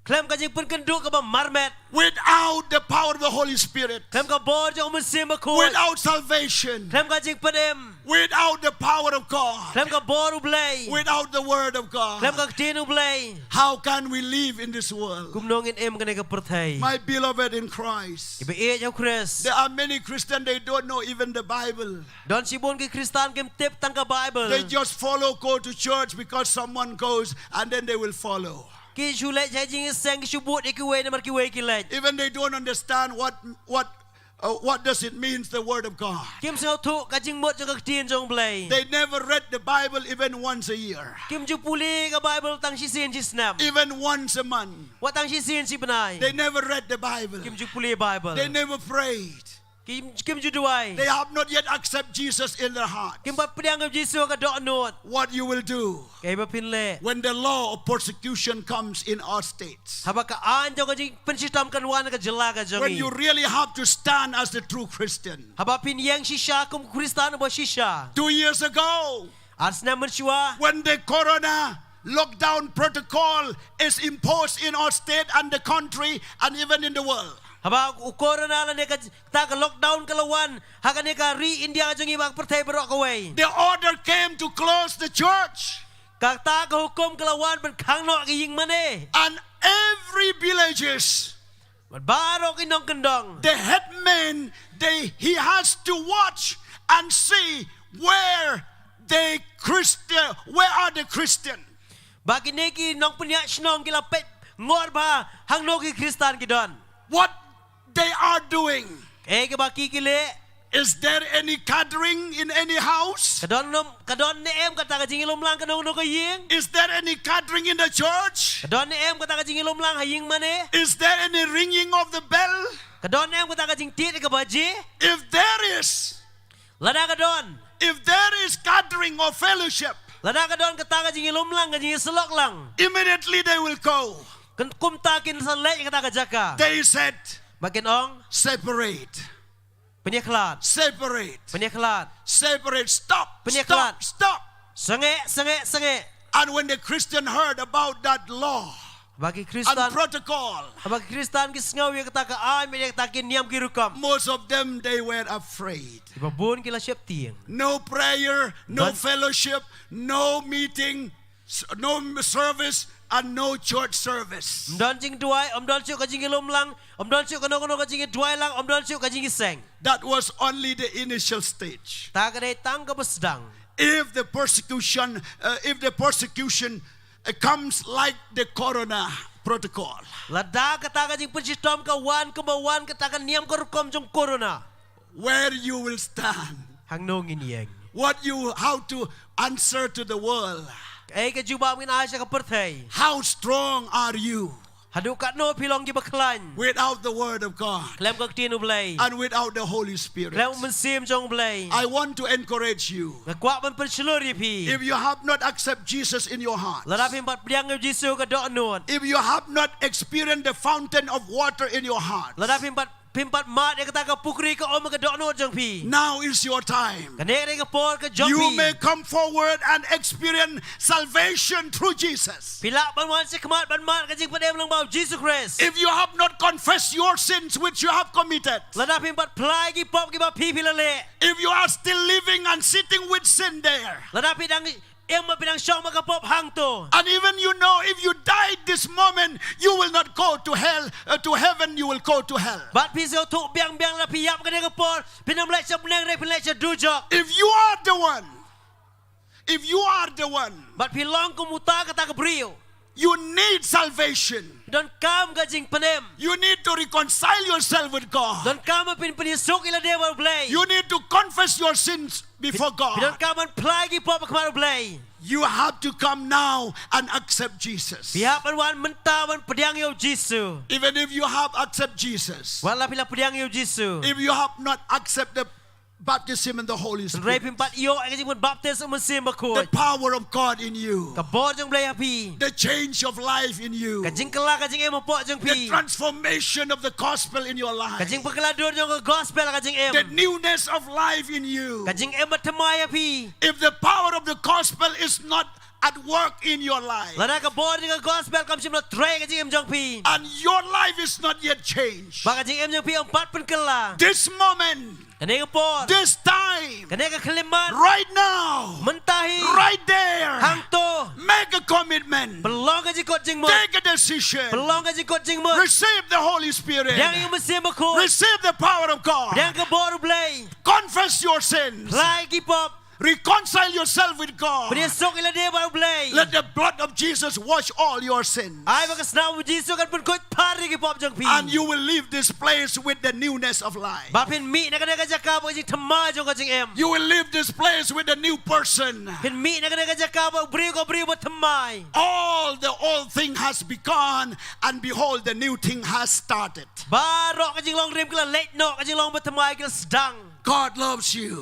Klem ka jing pun kenduk ka ba marmet. Without the power of the Holy Spirit. Klem ka bor jong musim ba kuat. Without salvation. Klem ka jing pedem. Without the power of God. Klem ka bor ublay. Without the word of God. Klem ka tin ublay. How can we live in this world? Kumnongin ka ne ka perthai. My beloved in Christ. Ibe e jau Chris. There are many Christians, they don't know even the Bible. Don sibon ki Kristan kem tip tang ka Bible. They just go to church because someone goes and then they will follow. Ki shulai jai jing seng ki shubut ikiwe na mar kiwe ki lej. Even they don't understand what does it mean, the word of God. Kim sao thu ka jing mot jong ka tin jong blay. They never read the Bible even once a year. Kim ju puli ka Bible tang si sin si snap. Even once a month. Wat tang si sin si benai. They never read the Bible. Kim ju puli Bible. They never prayed. Kim ju duai. They have not yet accepted Jesus in their heart. Kim ba pediang ka Jesu ka do not. What you will do Kay ba pinle. when the law of persecution comes in our states? Haba ka an jong ka jing pensistam kan wan ka jela ka When jongi. you really have to stand as the true Christian. Haba pin yang shisha kum Kristan ba shisha. 2 years ago, Arsna mensyua. when the corona lockdown protocol is imposed in our state and the country and even in the world. Haba ukoro na la ne ka ta ka lockdown kalawan. Haka ne ka re India ka jongi bag pertai berok away. The order came to close the church. Ka ta ka hukum kalawan ben khang no ka ying mane. And every villages, Baro kinong kendong. the headman, he has to watch and see where are the Christian. Bagi neki nong punya snong kila pet ngor ba hang no ki Kristan ki don. What they are doing. Ke baki kile Is there any gathering in any house? kadon ne em kata ka jingilom lang kanong no ka ying. Is there any gathering in the church? Kadon ne em kata ka jingilom lang haying mane. Is there any ringing of the bell? Kadon ne em kata ka jing tit ka baji. If there is, Lada kadon. if there is gathering or fellowship, Lada kadon kata ka jingilom lang ka jing selok lang. immediately they will go. Kan kumtakin sa lek kata ka jaka. They said, Makin ong separate, penyeklat. separate, Penyeklat. separate, stop, Penyeklat. stop. Senge. And when the Christian heard about that law Bagi and Kristan. protocol, Bagi Kristan ki sengaw ya kata ka ay me kata ki niam ki rukam. most of them, they were afraid. Ibabun kila siap tiang. No prayer, no Don- fellowship, no meeting, no service, and no church service. Don jing duai, don siu ka jing ilom lang, don siu ka no ka jing duai lang, don siu ka jing seng. That was only the initial stage. Ta ka dai tang ka besdang. If the persecution comes like the corona protocol, Lada ka ta ka jing pensistom ka wan ka bawan ka ta ka niam ka rukom jong corona. where you will stand, Hang nongin yang. how to answer to the world, Ay ka juba min asya ka perthai. how strong are you Hadu ka no pilong ki baklan. without the word of God Klem ka tinu blay. and without the Holy Spirit. Klem mensim jong blay. I want to encourage you. Nakwak man penseluri pi. If you have not accepted Jesus in your heart, Lada pin pat priang ng Jesu ka do not. if you have not experienced the fountain of water in your heart, Lada pin pat mat ya kata ka pukri ka om ka do not jong pi. now is your time. Kanere ka por ka jong You pi. may come forward and experience salvation through Jesus. Pila ban wan si kemat ban mat ka jing padem lang bau Jesus Christ. If you have not confessed your sins which you have committed, Lada pin pat plai ki pop ki ba pi pilale. if you are still living and sitting with sin there, Lada pin ang yang mapinang syong makapop hang to. and even you know if you die this moment, you will not go to hell, to heaven, you will go to hell. Bat pi so tu biang la piyap ka ka por. Pinam lek sa benang re pinlek sa dujok. If you are the one, Bat pi long kumuta kata ka brio. you need salvation. Don kam ka jing panem. You need to reconcile yourself with God. Don kam pin penisok ila dewa blay. You need to confess your sins before Don God. kam plai ki pop ka blay. You have to come now and accept Jesus. Pihak wan mentawan pediang yo Jesu. Even if you have accepted Jesus, Wala pila pediang yo Jesu. if you have not accepted baptism in the Holy Ray Spirit, pimpat iyo ay kasi baptis ang mesin the bakut. power of God in you, Kabor jong blay api. the change of life in you, Kajing kala kajing emo po jong the pi. transformation of the gospel in your life, Kajing pagkaladur jong gospel kajing the em. newness of life in you. Kajing em matamay api. If the power of the gospel is not at work in your life. แล้วนั่นก็บอร์นี่ก็ gospel คำชิมเราเทรกันจริงเอ็มจงพี And your life is not yet changed. บางจริงเอ็มจงพีองปัดเป็นกันละ This moment, กันนี้ก็ปอด this time, กันนี้ก็คลิมัน right now, มันตาฮี right there, ทางโต make a commitment. ปลองกันจิกดจริงหมด Take a decision. ปลองกันจิกดจริงหมด Receive the Holy Spirit. ยังยังไม่เสียมาคุณ Receive the power of God. ยังก็บอร์บเลย Confess your sins. พลายกีปอบ Reconcile yourself with God. เรียนส่งอีละเดียบอร์บเลย Let the blood of Jesus wash all your sins. ไอ้บักสนาวจีสุกันเป็นคนพาริกีปอบจงพี And you will leave this place with the newness of life. บาเป็นมีนักนักจักรบอกจริงธรรมะจงกันจริงเอ็ม You will leave this place with a new person. เป็นมีนักนักจักรบอกบริวก็บริวบธรรมะ All the old thing has begun, and behold, the new thing has started. บารอกกันจริงลองเรียมกันละเล็กนอกกันจริงลองบธรรมะกันสดัง God loves you.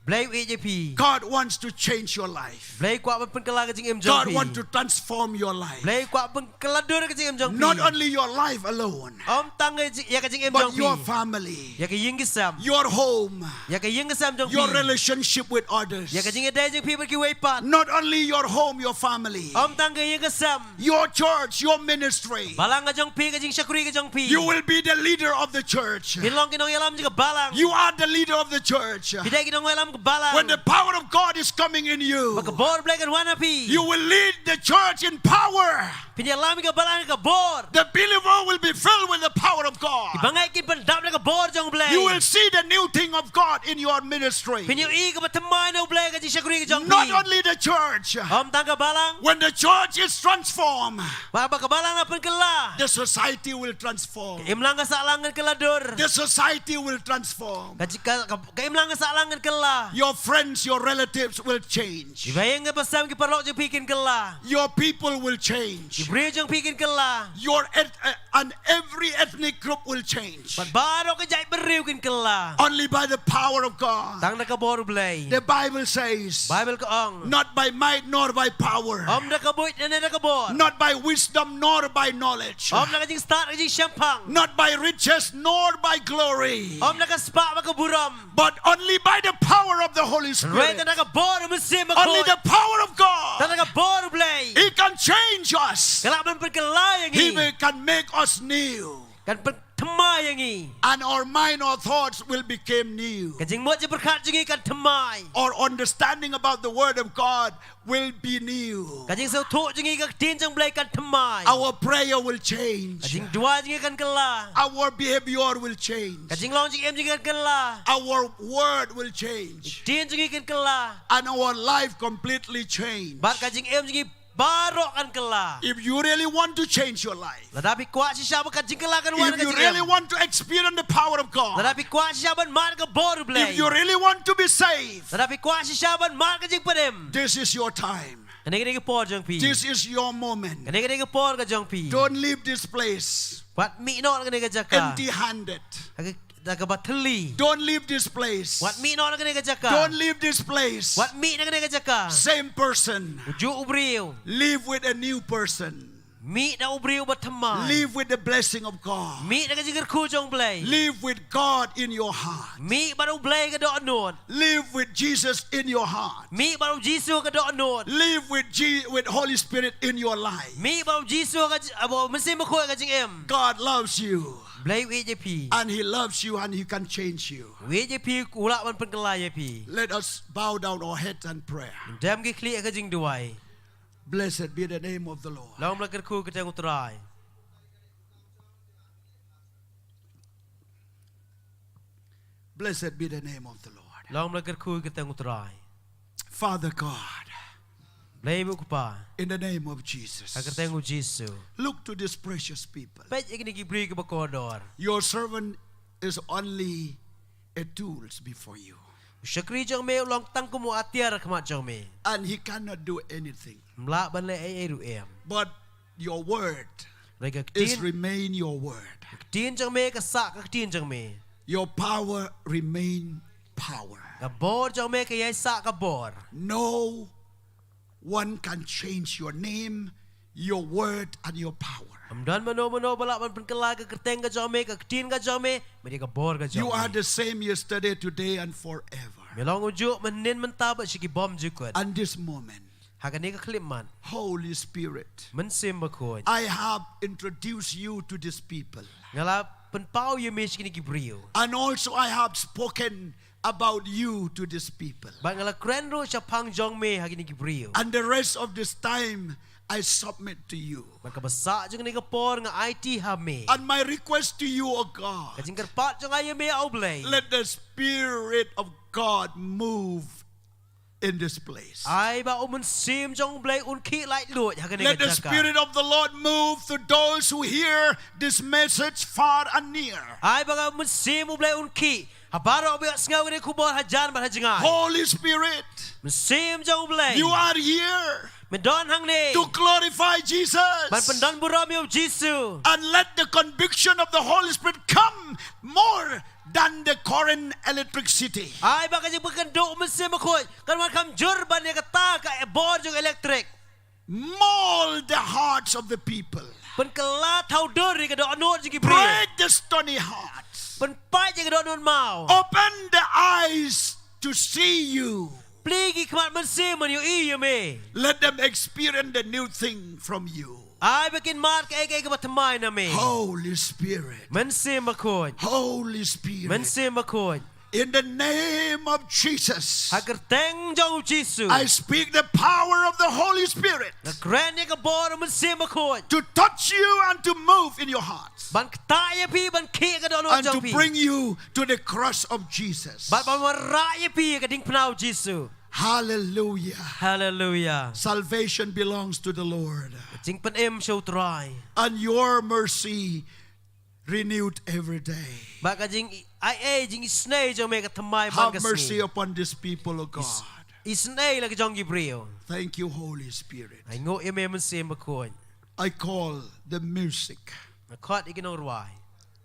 เบลย์เอเจพี God wants to change your life. เบลย์กว่ามันเป็นกลากันจริงเอ็มจง God พี wants to transform your life. เบลย์กว่าเป็นกลาดูกันจริงเอ็มจงพี Not only your life alone, อมตั้งอยากกันจริงเอ็มจง but พี your family, อยากกันยิงกันแซม your home, อยากกันยิงกันแซมจงพี your relationship with others. อยากกันจริงได้จริงพีเป็นกี่เวปัน Not only your home, your family, อมตั้งยิงกันแซม your church, your ministry. บาลังกันจงพีกันจริงชักรีกันจงพี You will be the leader of the church. พี่ลองกินน้องยาลำจริงกับบาลัง You are the leader of the church. พี่ได้กินน้องยาลำกับบาลัง When the power of God is coming in you, มันกับบอร์เบลย์กันวันนะพี่ you will lead the church in power. พี่ยาลำกับบาลังกับบอร์ The believer will be filled with the power of พี่ God. บางไงกินเป็นดับแล้วกับบอร์จงเบลย์ You will see the new thing of God in your ministry. พี่นิวอีกับทำไมน้องเบลย์กันจริงชักรีกันจงพี Not only the church. อมตั้งกับบาลัง When the church is transformed, บางกับบาลังนะเป็นกันละ the society will transform. อิมลังกับสาลังกันกันละดอร์ The society will transform. กับอิมลังกับสาลังกันกันละ Your friends, your relatives will change. พี่ยังกับภาษาอังกฤษปรโลจงพีกันกันละ Your people will change. พี่บริจงพีกันกันละ And every ethnic group will change. บัดบารอกกันใจบริวกันกันละ Only by the power of God. ตั้งนักบอร์เบลย์ The Bible says, ไบเบิลก็อ่อง not by might nor by power, อมนักบุยนั่นนักบอร์ not by wisdom nor by knowledge, อมนักจริงสตาร์จริงแชมพัง not by riches nor by glory, อมนักสปามักบุรม but only by the power of the Holy เรต Spirit. นักบอร์มันเสียมา Only the power of ตั้ง God. นักบอร์เบลย์ He can change us. กลับมันเป็นกันละอย่างนี้ Can make us new. กันเป็นทำไมอย่างนี้ And our mind or thoughts will become new. กันจริงหมดจะประกาศจริงกันทำไม Our understanding about the Word of God will be new. กันจริงเสาทุจริงกันทีนจังเบลย์กันทำไม Our prayer will กัน change. จริงดัวจริงกันกันละ Our behavior will change. กันจริงลองจริงเอ็มจริงกันกันละ Our word will change. ทีนจริงกันกันละ And our life completely change. บัดกันจริงเอ็มจริงบารอกกันกันละ If you really want to change your life, ระดับพิกว่าชิชาบักันจริงกันละกันวัน if กัน you จริง really want to experience the power of ระดับ God, พิกว่าชิชาบันมากันบอร์เบล if ย์ you really want to be saved, ระดับพิกว่าชิชาบันมากันจริงประเด็ม this is your time. กันนี้ก็ปอร์จังพี This is your moment. กันนี้ก็ปอร์กันจังพี Don't leave this place วัดมีนอนกันนี้ก็จะกะ empty-handed. แต่กับบัตทลี Don't leave this place. วัดมีนอนกันนี้ก็จะกะ Don't leave this place. วัดมีนกันนี้ก็จะกะ Same person. จูอุบริว Live with a new person. มีดาอุบริวบัตทมา Live with the blessing of God. มีนักจิกคู่จงเบลย์ Live with God in your heart. มีบารุเบลย์กระโดดนวด Live with Jesus in your heart. มีบารุจีซูกระโดดนวด Live with Holy Spirit in your life. มีบารุจีซูกระบอกมันเสียมาคุยกันจริงเอ็ม God loves you. เบลย์วีเจพี And He loves you and He can change you. วีเจพีกูละมันเป็นกันลายพี Let us bow down our heads and pray. เดมกิคลีก็จริงด้วย Blessed be the name of the Lord. ลองมากันคู่กันอุตราย Blessed be the name of the Lord. ลองมากันคู่กันอุตราย Father God, เบลย์บุกป่า in the name of Jesus, อากันอุจีซู look to these precious people. เป็ดยังนี่กิบรีกับกอดอร์ Your servant is only a tool before you. ชักรีจังเมลองตั้งกุมอาเตียร์ขมาจังเม And he cannot do anything. มละบันเลยเอรูเอ็ม But your word เลยก็ที is น remain your word. ทีนจังเมก็สะก็ทีนจังเม Your power remain power. กับบอร์จังเมก็ยัยสะกับบอร์ No one can change your name, your word, and your power. อำดันมโนบละมันเป็นกลายกับกระเตงกับจังเมกับทีนกับจังเมไม่ได้กับบอร์กับจัง You เม are the same yesterday, today, and forever. ไม่ลองอุจุมันเน้นมันตาบะชิกิบอมจุกด And this moment, Hagan ni ka kliman. Holy Spirit, Men sim bakon. I have introduced you to these people. Ngala penpau ye mes kini Gibril. And also I have spoken about you to these people. Ba ngala krenro siya pang jong me hagi ni Gibril. And the rest of this time, I submit to you. Ba ka basa jong ni ka por nga IT ha me. And my request to you, O God, Kajing kerpat jong ayo me au blay. let the Spirit of God move in this place. Ai ba umun sim jong blay un ki lai lut hagi ni Let the ka jaka. Spirit of the Lord move to those who hear this message far and near. Ai ba ka umun sim u blay un ki. Habaro biak sengaw ni kubor hajan ba hajangai. Holy Spirit, Men sim jong blay. you are here Medon hang ni. to glorify Ban Jesus. pendan buram yo Jisu. And let the conviction of the Holy Spirit come more than the current electricity. Ai ba ka jing bekenduk mesin bakoi. Kan wan kam jur ban ni kata ka bor jong elektrik. Mold the hearts of the people. Pen kela thau dur ni ka do anut jing Gibril. Break the stony hearts. Pen pai jing ka do anut mau. Open the eyes to see you. Pligi kemat mesin man yo iya me. Let them experience the new thing from you. Ai bikin mat ka ke batamai na me. Holy Spirit. Mesin bakoi. Holy Spirit. Mesin bakoi. In the name of Jesus, Hagar teng jong Jisu. I speak the power of the Holy Spirit Na kren ni ka bor mesin bakoi. to touch you and to move in your hearts. Ban kata ya pi ban ki ka do anut And to jong pi. bring you to the cross of Jesus. Ban marak ya pi ka ding penau Jisu. Hallelujah. Hallelujah. Salvation belongs to the Lord. Jing pen em show try. And your mercy renewed every day. Baka jing ai jing isnay jong me ka tamai ban Have ka mercy sni. upon these people, O God. Isnay la ka jong Gibril. Thank you, Holy Spirit. Ai ngo em mesin bakoi. I call the music Na khat ikinong ruai.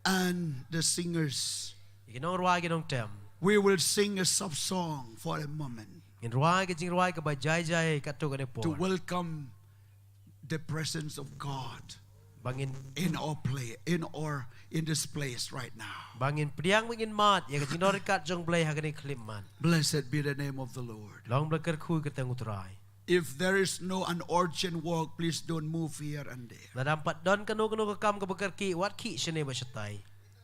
and the singers. Ikinong ruai ikinong tem. We will sing a soft song for a moment In ruai ka jing ruai ka ba jai jai ka to ka ne po. to welcome the presence of God Bangin in this place right now. bangin priang bangin mat ya ka jing nori kat jong blay ha ka ni klimman. Blessed be the name of the Lord. Long blakar khu ka teng utrai. If there is no an urgent work, please don't move here and there. Na dampat don kanu ka kam ka bakar ki wat ki shene ba shatai.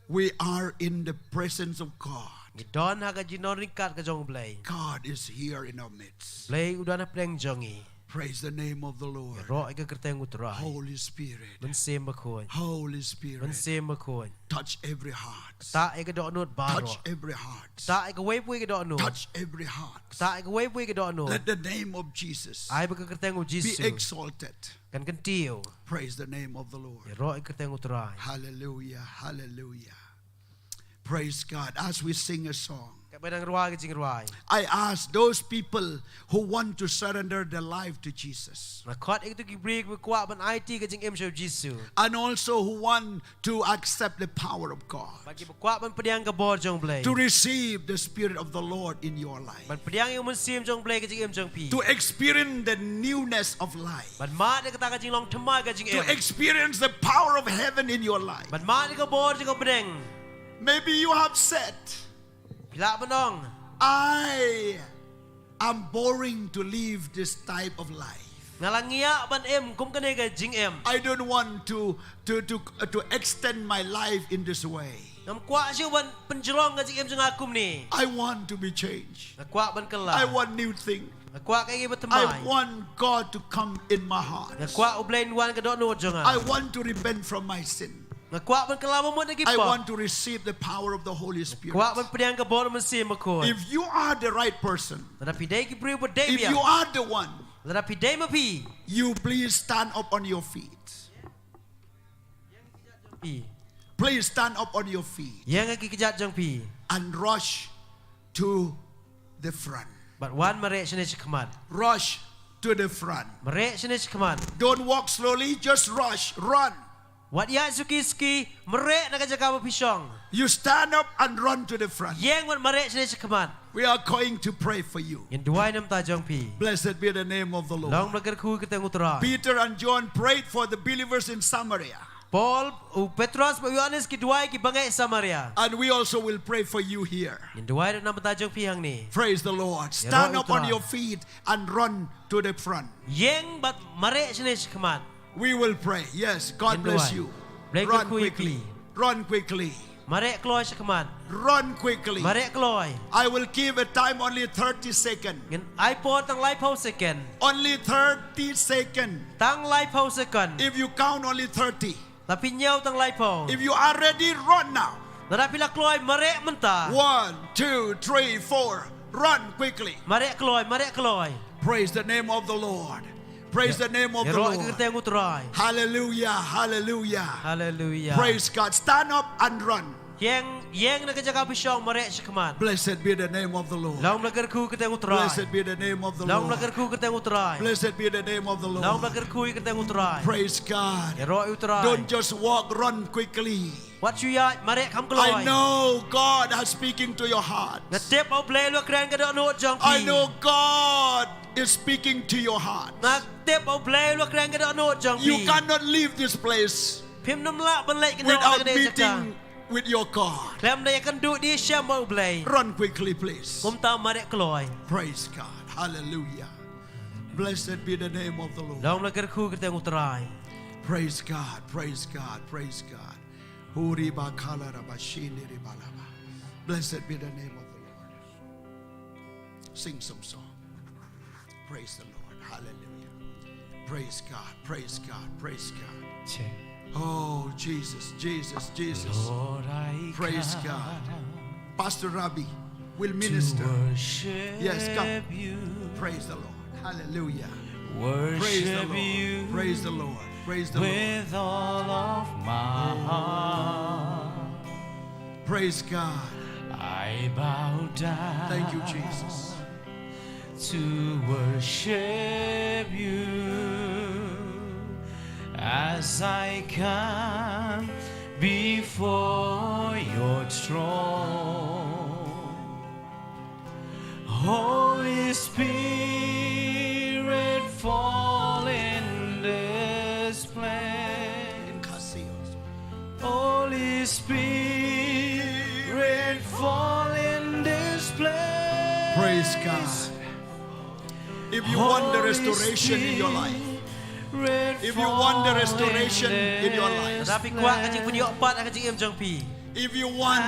We are in the presence of God. Ni don ha ka jing nori kat ka jong blay. God is here in our midst. Blay udan na preng jongi. Praise the name of the Lord. Ro ka kerteng utrai. Holy Spirit. Ben sem bakoi. Holy Spirit. Ben sem bakoi. Touch every heart. Ta ka do anut baro. Touch every heart. Ta ka wei pui ka do anut. Touch every heart. Ta ka wei pui ka do anut. Let the name of Jesus Ai ba ka kerteng u be Jisu. exalted. Kan kan tio. Praise the name of the Lord. Ya ro ka kerteng utrai. Hallelujah. Hallelujah. Praise God. As we sing a song, Ka benang ruai ka jing ruai. I ask those people who want to surrender their life to Jesus, Na khat ik tu ki break ba kwa ban IT ka jing em show Jisu. and also who want to accept the power of God, Bagi ba kwa ban pediang ka bor jong blay. to receive the Spirit of the Lord in your life, Ban pediang yung mun sim jong blay ka jing em jong pi. to experience the newness of life, Ban ma de ka ta ka jing long thamai ka jing to em. experience the power of heaven in your life. Ban ma de ka bor jing ka bedeng. Maybe you have said, Pila banong. I am boring to live this type of life. Ngalangia ban em kum ka ne ka jing em. I don't want to extend my life in this way. Nam kwa siya ban penjerong ka jing em jong akum ni. I want to be changed. Na kwa ban kala. I want new thing. Na kwa kay ba I tamai. want God to come in my heart. Na kwa ublain wan ka do no jong I a. want to repent from my sin. Na kwa ban kala mo na I gipa. want to receive the power of the Holy Spirit. Kwa ban pediang ka bor mun sim ko. If you are the right person, Na pidai ki brew ba if debia. you are the one, Na pidai ma pi. you please stand up on your feet. Pi. Please stand up on your feet Yang ki kejat jong pi. and rush to the front. But wan mare sini chikamat. Rush to the front. Mare sini chikamat. Don't walk slowly, just rush, run. Wat ya suki mare na kajaga ma pisong. You stand up and run to the front. Yang wan mare sini chikamat. We are going to pray for you. Yang duai nam ta jong pi. Blessed be the name of the Long Lord. blagar ku kita ngutra. Peter and John prayed for the believers in Samaria. Paul, Petros, Yohanes ki duai ki bangai Samaria. And we also will pray for you here. Yin duai na matajong pihang ni. Praise the Lord. Stand up on your feet and run to the front. Yeng bat mare sini shikaman. We will pray. Yes, God bless you. Run quickly. Run quickly. Mare kloy shikaman. Run quickly. Mare kloy. I will give a time only 30 seconds. Ngin iPod tang live house second. Only 30 seconds. Tang live house second. If you count only 30. Tapi nyaw tang live house. If you are ready, run now. Narapi la kloy mare menta. 1, 2, 3, 4. Run quickly. Mare kloy, mare kloy. Praise the name of the Lord. Praise the name of the Lord. Hallelujah, hallelujah. Hallelujah. Praise God. Stand up and run. Yeng na kajaga bisyong mare shikaman. Blessed be the name of the Lord. Laum lagar ku keteng utrai. Blessed be the name of the Laum Lord. lagar ku keteng utrai. Blessed be the name of the Laum Lord. lagar ku keteng utrai. Praise God. Yero utrai. Don't just walk, run quickly. What you ya mare kam kloy. I know God is speaking to your heart. Ngatep au play lo kren kada no jong. I know God is speaking to your heart. Ngatep au play lo kren kada no jong. You cannot leave this place Pim nam la ban lek kada without meeting with your God. Klem da yakan du di syam au play. Run quickly, please. Kum ta mare kloy. Praise God. Hallelujah. Blessed be the name of the Lord. Laum lagar ku keteng utrai. Praise God. Praise God. Praise God. Blessed be the name of the Lord. Sing some song. Praise the Lord. Hallelujah. Praise God. Praise God. Praise God. Oh, Jesus, Jesus, Jesus. Praise God. Pastor Rabbi will minister. Yes, come. Praise the Lord. Hallelujah. Praise the Lord. Praise the Lord. Praise the Lord. With all of my heart, Praise God. I bow down. Thank you, Jesus. To worship you as I come before your throne. Holy Spirit, fall in this place. Holy Spirit, fall in this place. Praise God. If you want the restoration in your life, if you want the restoration in your life, Tapi kuat kajing punya opat kajing em jong pi. if you want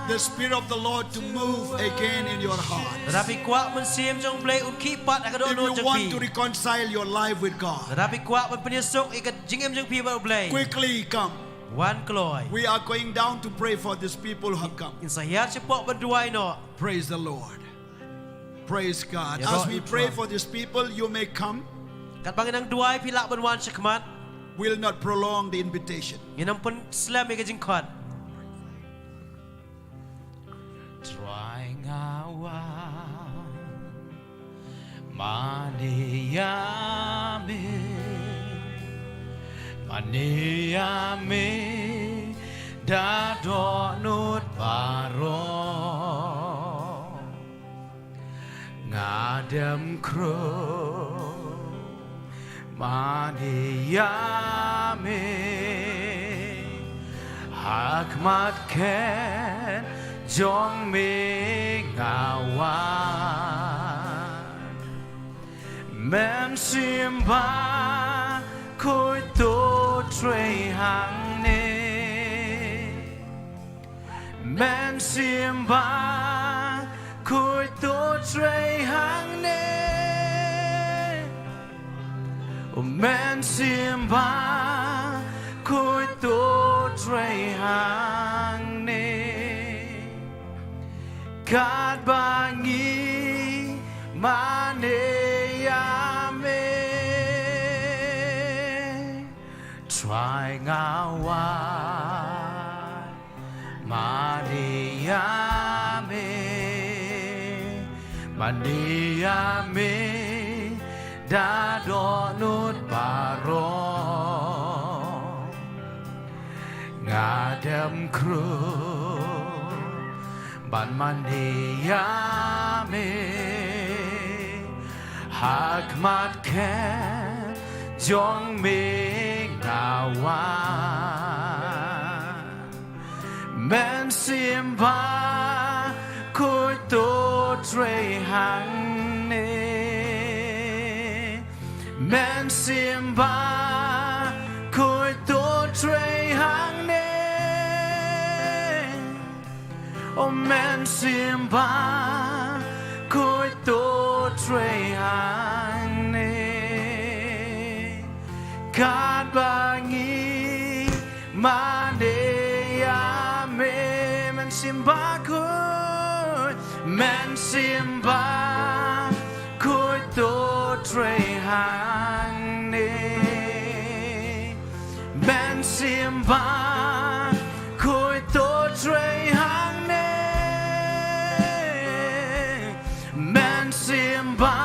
the Spirit of the Lord to move again in your heart, Tapi kuat mensim jong play unki pat akado if no you jong want pi. to reconcile your life with God, Tapi kuat penpenyesok ikat jing em jong pi ba play. quickly come. Wan kloy. We are going down to pray for these people who have come. Insayar sepok berduai no. Praise the Lord. Praise God. Ya, As Lord, we you pray try. for these people, you may come. Kat bangin ang duai pilak benwan sekmat. Will not prolong the invitation. Ginam pun slam ikajing kot. Trying awan maniyame dadok nut baro ngadem kro maniyame hakmat ken jong me ngawan mem simba khôi tô trây hàng nê mem simba khôi tô trây hàng nê men simba khôi tô trây hàng nê cát bangi maneyame try ngawan maneyame dadok nut baro ngadem kru ban maniyame hakmat ken jong me men simba khôi tổ trây hàng nê men simba khôi tổ trây hàng nê o men simba khôi tổ trây hàng nê cát bangi mandeya me men simba khôi tổ trây hàng nê men simba khôi tổ trây hàng nê men simba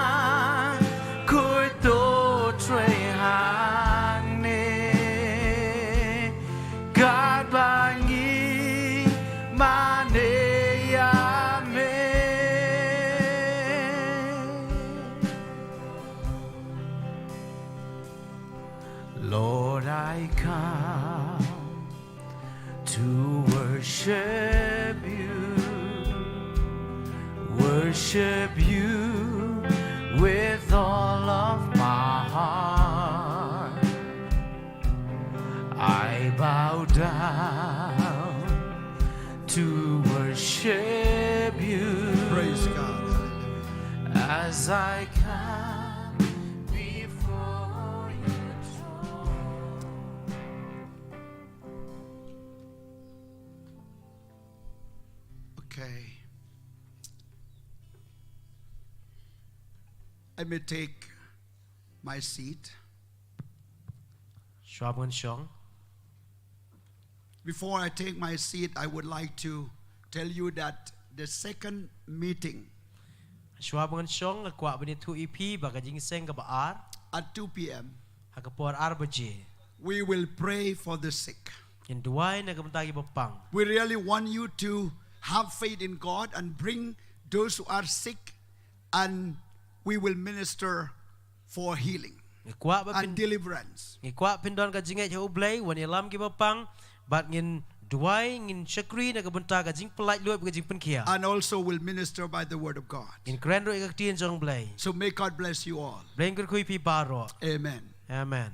khôi tổ trây hàng nê các bạn nghĩ mà nê ya mê Lord, I come to worship you with all of my heart. I bow down to worship you. Praise God. As I come before your throne. Okay. I may take my seat. Shwabun Shong. Before I take my seat, I would like to tell you that the second meeting Shwabun Shong akwa bani tu EP bagajing seng ka baar at 2 p.m., hakapor arbaje. we will pray for the sick. Yan duway na kabantagi bapang. We really want you to have faith in God and bring those who are sick, and we will minister for healing Ngikwa ba and deliverance. ngikwa pindon ka jingai ho blay wan yalam ki bapang bat ngin duway ngin shakri na kabanta ka jing pelai luat ka jing penkia. And also will minister by the word of God. Ngin kren ro ikak tien jong blay. So may God bless you all. Blay kur kui pi baro. Amen. Amen.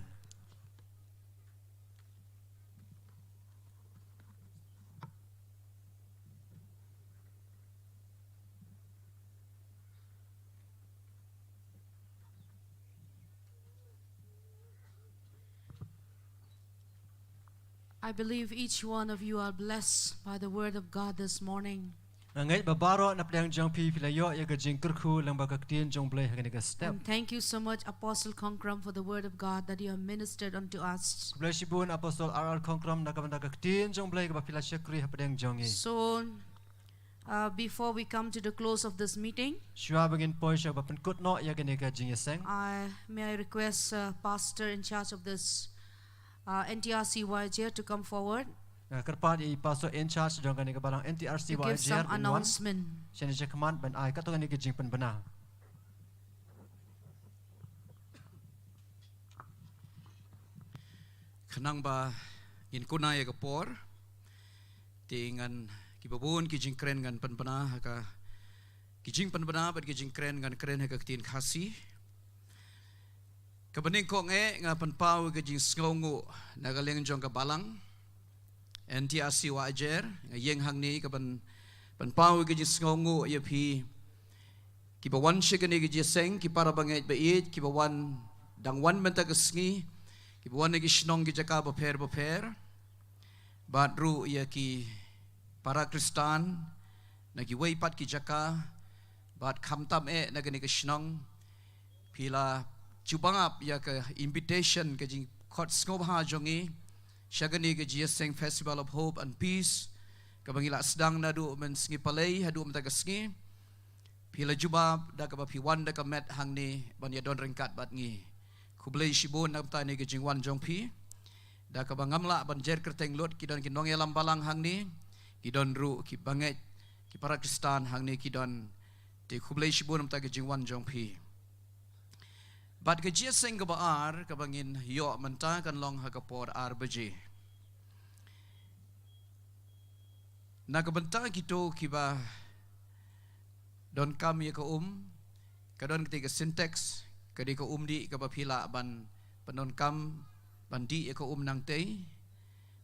I believe each one of you are blessed by the word of God this morning. Ngai babaro na pdang jong pi pilayo ya ga jing kurkhu lang ba kaktien jong blay ha ga step. And thank you so much, Apostle Khongkrom, for the word of God that you have ministered unto us. Bless you bun Apostle R R Khongkrom na kabanda kaktien jong blay ga pila shakri ha pdang jong e. So, before we come to the close of this meeting, Shwa bagin po siya ba penkut no ya ga jing seng. may I request Pastor in charge of this NTRC YJ to come forward Kerpan I pastor in charge jong ga balang NTRC to give some YJ announcement. Siya ni command ban ai kato ga jing pen bana. Kanang ba in kunay kapor tingan kibabun kijing kren ngan panpana haka kijing panpana bat kijing kren ngan kren haka tin khasi kabaning ko nga panpaw kijing sngongu nagaleng jong kabalang NTRC wajer nga yeng hangni kaban panpaw kijing sngongu yapi kibawan shigani kijing seng kipara bangait bait kibawan dangwan mentagasngi kibawan nagi shnong gijaka baper badru ya ki para Kristan nagi waypat ki jaka bat khamtam nagani ka shnong pila chubangap ya ka invitation ka jing khot skobha jongi shagani ka GSeng Festival of Hope and Peace ka bangila sedang nadu men sngi palay hadu mta ka sngi pila jubab da ka piwan da ka met hangni ban ya don rengkat bat ngi kublay shibun na ta ni ka jing wan jong pi da ka bangamla ban jer kerteng lot kidon kinong yalam balang hangni kidon ru ki banget ki para Kristan hangni kidon te kublay shibun ta ka jing wan jong pi Bat ke jeseng ke baar ke bangin yo mentah kan long ha kapor ar beje. Na ke bentang gitu kiba don kami ke kadon ketika sinteks kedi ke di ke bapila ban penon kam bandi ke nang tei.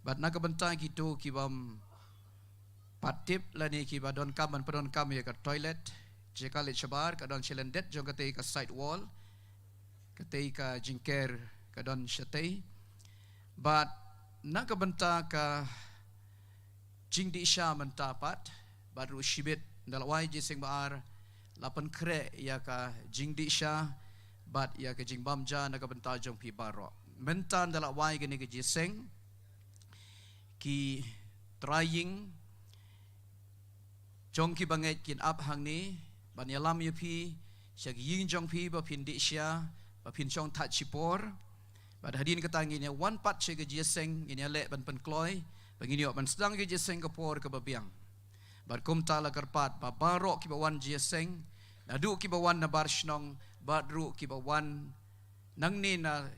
Bat na ke bentang gitu kibam patip lani kiba don kam ban penon kam ya ke toilet jekalit cebar kadon celendet jong ketika ke side wall ketika jingker kadon syatei. Bat na ke bentang ka jing di isya mentapat baru shibit dalawai jeseng baar lapan kre ya ka jing di isya bat ya ka jing bamja na ka benta jong pi baro mentan dalawai gini ke jeseng ki trying jong ki banget kin up hang ni ban yalam yu pi syag ying jong pi ba pin di isya ba pin chong tat chipor bad hadin katangi ne one part che ke jeseng ini le ban pen kloi begini ban sedang ke Singapore ke babiang. Barkum tala karpat babaro ki bawan jeseng, nadu ki bawan na barshnong, badru ki bawan nang ni na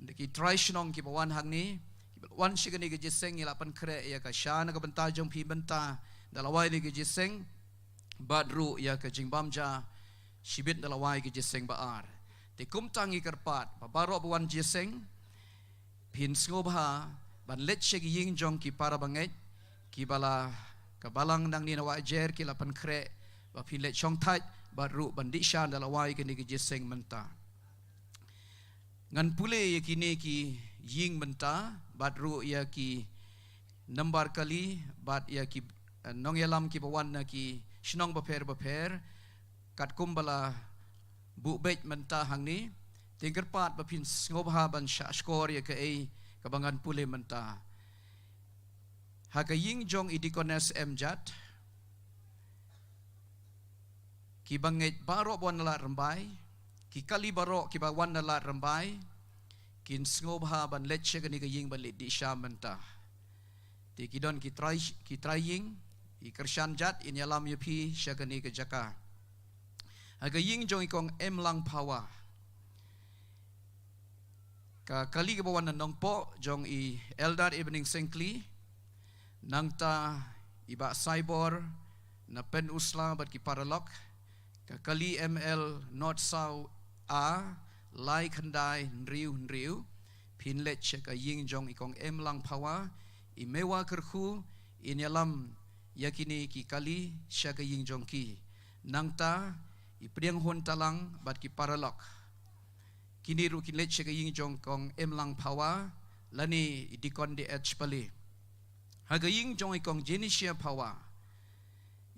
ki trishnong ki bawan hang ni, ki bawan shigani ke jeseng ilapan kre ya ka shana ka benta jong pi benta dalawai ni ke jeseng, badru ya ka jingbamja shibit dalawai ke jeseng baar. Tikum tangi karpat babaro bawan jeseng, pin ngobha ban let shegi ying jong ki para banget ki bala kabalang nang ni nawa jer ki lapan kre ba pin let chong thai baru bandi shan dalawai ke ni ki jeseng menta ngan pule ye kini ki ying menta badru ya ki nambar kali bat ya ki nong yalam ki bawan na ki shnong baper kat kumbala bu bet menta hang ni tingker pat ba pin ngobha ban sha skor ya ke ei kabangan pule menta haka ying jong idikones emjat ki banget baro bon la rambai ki kali baro ki bawan la rambai kin ngobha ban letche kani ka ying balit di sha menta ti kidon ki trying i kershan jat in yalam yupi syakani ke jaka haka ying jong ikong emlang pawa ka kali ke bawan nang po jong i eldar evening sengkli nangta iba cyber na pen usla bat ki paralok ka kali ml not sau a lai khandai nriu pinlet ka ying jong ikong emlang pawa i mewa kerhu in yalam yakini ki kali sya ka ying jong ki nangta i priang hon talang bat ki paralok kini ru kinlet shaka ying jong kong emlang pawa lani dikon di edge pali haga ying jong ikong jenisia pawa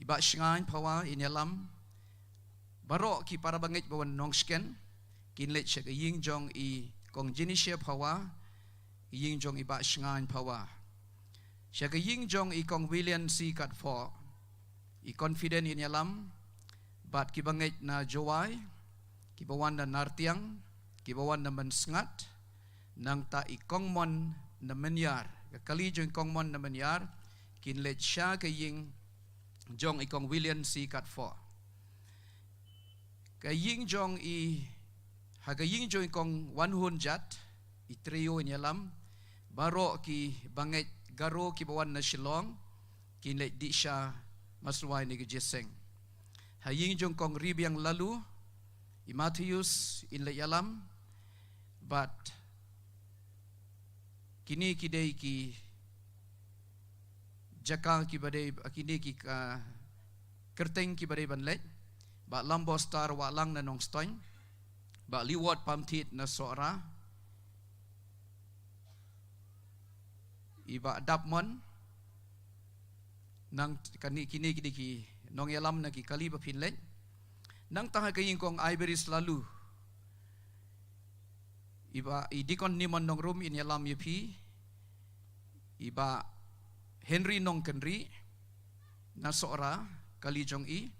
iba shingain pawa inyalam baro ki para banget bawan nong sken kinlet shaka ying jong i kong jenisia pawa ying jong iba shingain pawa shaka ying jong ikong William C kat fo i confident inyalam bat ki banget na jowai ki bawan na nartiang kibawan na mensngat nang ta ikong mon na menyar kali jong ikong mon na menyar kinlet sya ka ying jong ikong William C kat fo ka ying jong i haga ying jong ikong wanhun jat i trio nyalam baro ki banget garo kibawan na Shillong kinlet di sya maswai ni jeseng ha ying jong kong ribiang lalu i Matthews in le yalam but kini kidei ki jaka ki badai kini ki kerteng ki badai banlet ba lambo star wa lang na nong stoin ba liwat pamtit na sora iba dapmon nang kini ki nong yalam na ki kali ba pinlet nang taha kaying kong Iberis lalu iba idikon nimon nong room in yalam yupi iba Henry nong kenri na sora kali jong i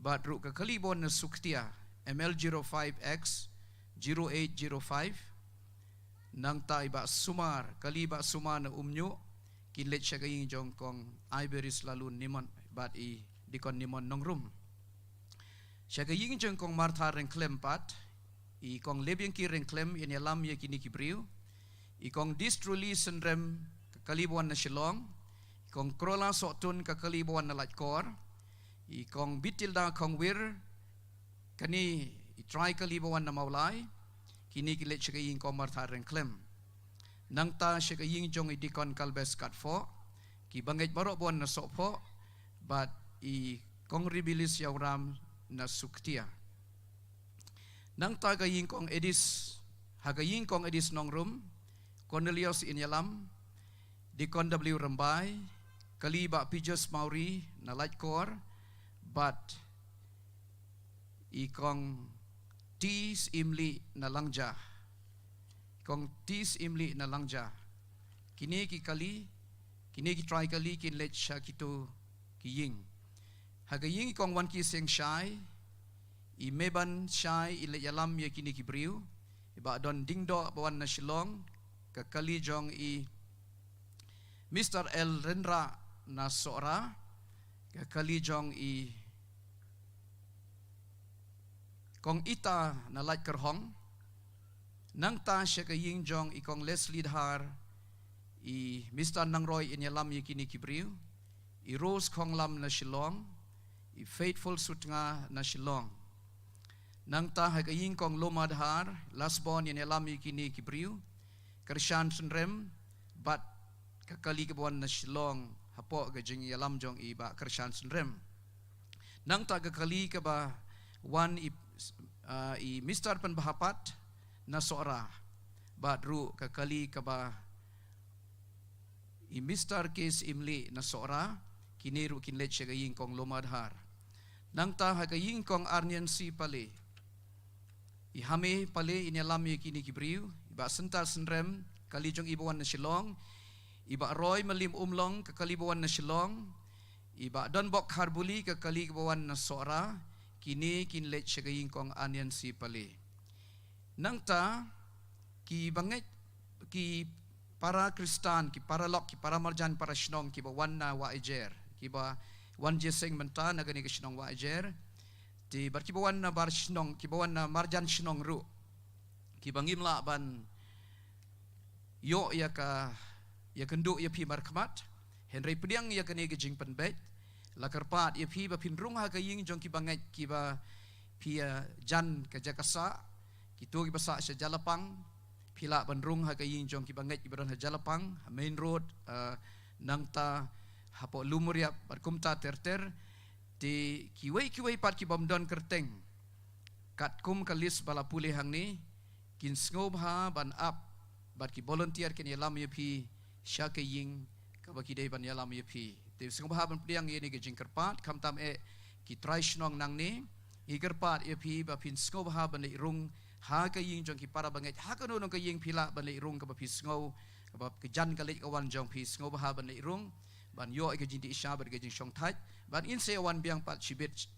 badru ka kalibon na suktia ML05X 0805 nang ta iba sumar kaliba sumar na umnyo kinlet siya kaying jong kong Iberis lalu nimon bat i dikon nimon nong room siya kaying jong kong Martha reng klempat ikong lebih ki rengklem in yalam ya kini kibriu ikong distruli senrem kekalibuan na Shillong ikong krola sotun kekalibuan na Lajkor ikong bitil da kong wir kani itry kalibuan na Maulay kini kilet siya kaying komarta rengklem nang ta siya kaying jong idikon kalbes katfo ki bangit barok buwan na sopo but i kong ribilis yawram na suktia nang ta kaying kong edis hagaying kong edis nongrum Cornelius Inyalam dikon W Rembay kaliba Pijos Mauri na Lajkor but ikong tis imli na langja kong tis imli na langja kini ki try kali kin let siya kito kiying hagaying kong wan ki seng shy i meban shy ile yalam ya kini kibriu iba don dingdo bawan na Shillong kakali jong i Mr. L Rendra na Sora kakali jong i kong ita na light kerhong nang ta siya kaying jong ikong Leslie Dhar i Mr. Nangroy inyalam kini kibriu i Rose Khongkrom na Shillong i Faithful Sutnga na Shillong nang ta kaying kong Loma Dhar lasbon inyalam kini kibriu Kershan Sunrem bat kakali kabuan na Shillong hapo gajing yalam jong iba Kershan Sunrem nang ta kakali ka ba wan i Mr. Penbahapat na Sora badru kakali kaba i Mr. Case Imli na Sora kiniru kinlet siya kaying kong Lomadhar nang ta kaying kong Arnian si pale i hame pale inyalam kini kibriu iba sentar senrem kalijong ibawan na Shillong iba Roy Malim Umlong kakalibawan na Shillong iba Don Bok Harbuli kakalibawan na Sora kini kinlet siya kaying kong Arnian si pale nang ta ki banget ki para Kristan ki para lok ki para marjan para Shillong ki ba wan na waijer ki ba wan jeseng menta na gani ka Shillong waijer ti bar ki ba wan na bar Shillong ki ba wan na marjan Shillong ru ki bangim la ban yo ya kendu ya pi markmat Henry Pediang ya kani gejing penbet lakarpat ya pi ba pinrung ha kaying jong ki banget ki ba pi jan ka jakasa kitu ki basa sa Jalapang pila bandrung ha kaying jong ki banget ki baron ha Jalapang main road nang ta hapo lumuriap barkumta terter ti kiwei pat ki bamdon kerteng kat kum kalis bala pulih hang ni kin snob ha ban up bat ki volunteer kin yalam ye phi sha kaying ka ba ki dei ban yalam ye phi ti snob ha ban priang ye ni ke jingkerpat kam tam ki try shnong nang ni igerpat ye phi ba phin snob ha ban le rung ha kaying jong ki para banget ha kanu nong kaying pila ban le rung ka ba phi snow ka ba ke jan ka le ka wan jong phi snob ha ban le rung ban yo ke jindi isha ba ke jing shong thai ban in se wan biang pat chibet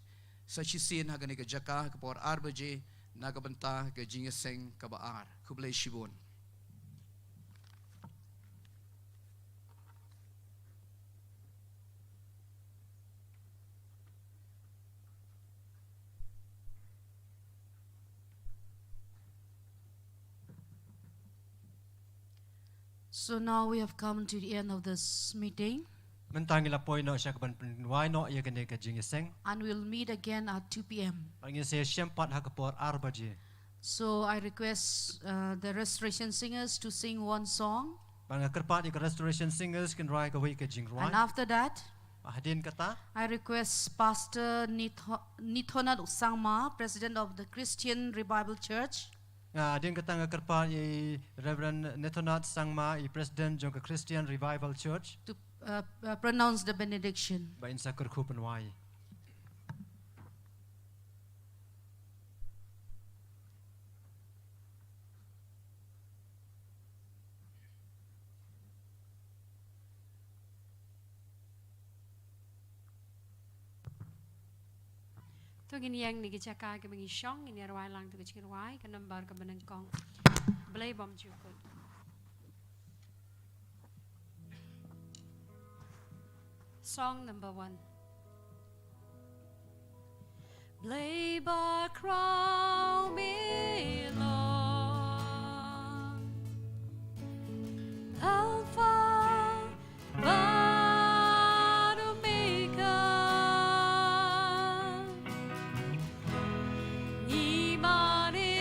sa chisin ha gani ke jaka ka por arbaje na ka banta ke jing seng ka ba ar kublai shibon So now we have come to the end of this meeting, mentang ila poi no siya kaban penwai no ya gani ka jing seng and we'll meet again at 2 p.m. angin se syempat ha kapor arbaje So I request the restoration singers to sing one song, bang kerpat ik restoration singers kan rai ka wei ka jing and rai after that, hadin kata I request Pastor Nithonat Usangma, President of the Christian Revival Church, hadin kata nga kerpat i Reverend Nethonat Sangma i President jong ka Christian Revival Church to pronounce the benediction. ba insa kerku penwai tu gini yang ni gejaka ke bengi syong ini arwai lang tu kecil arwai ke nambar ke benengkong belai bom cukup. Song number 1. Labor crown belong. Alpha, but Omega. Imani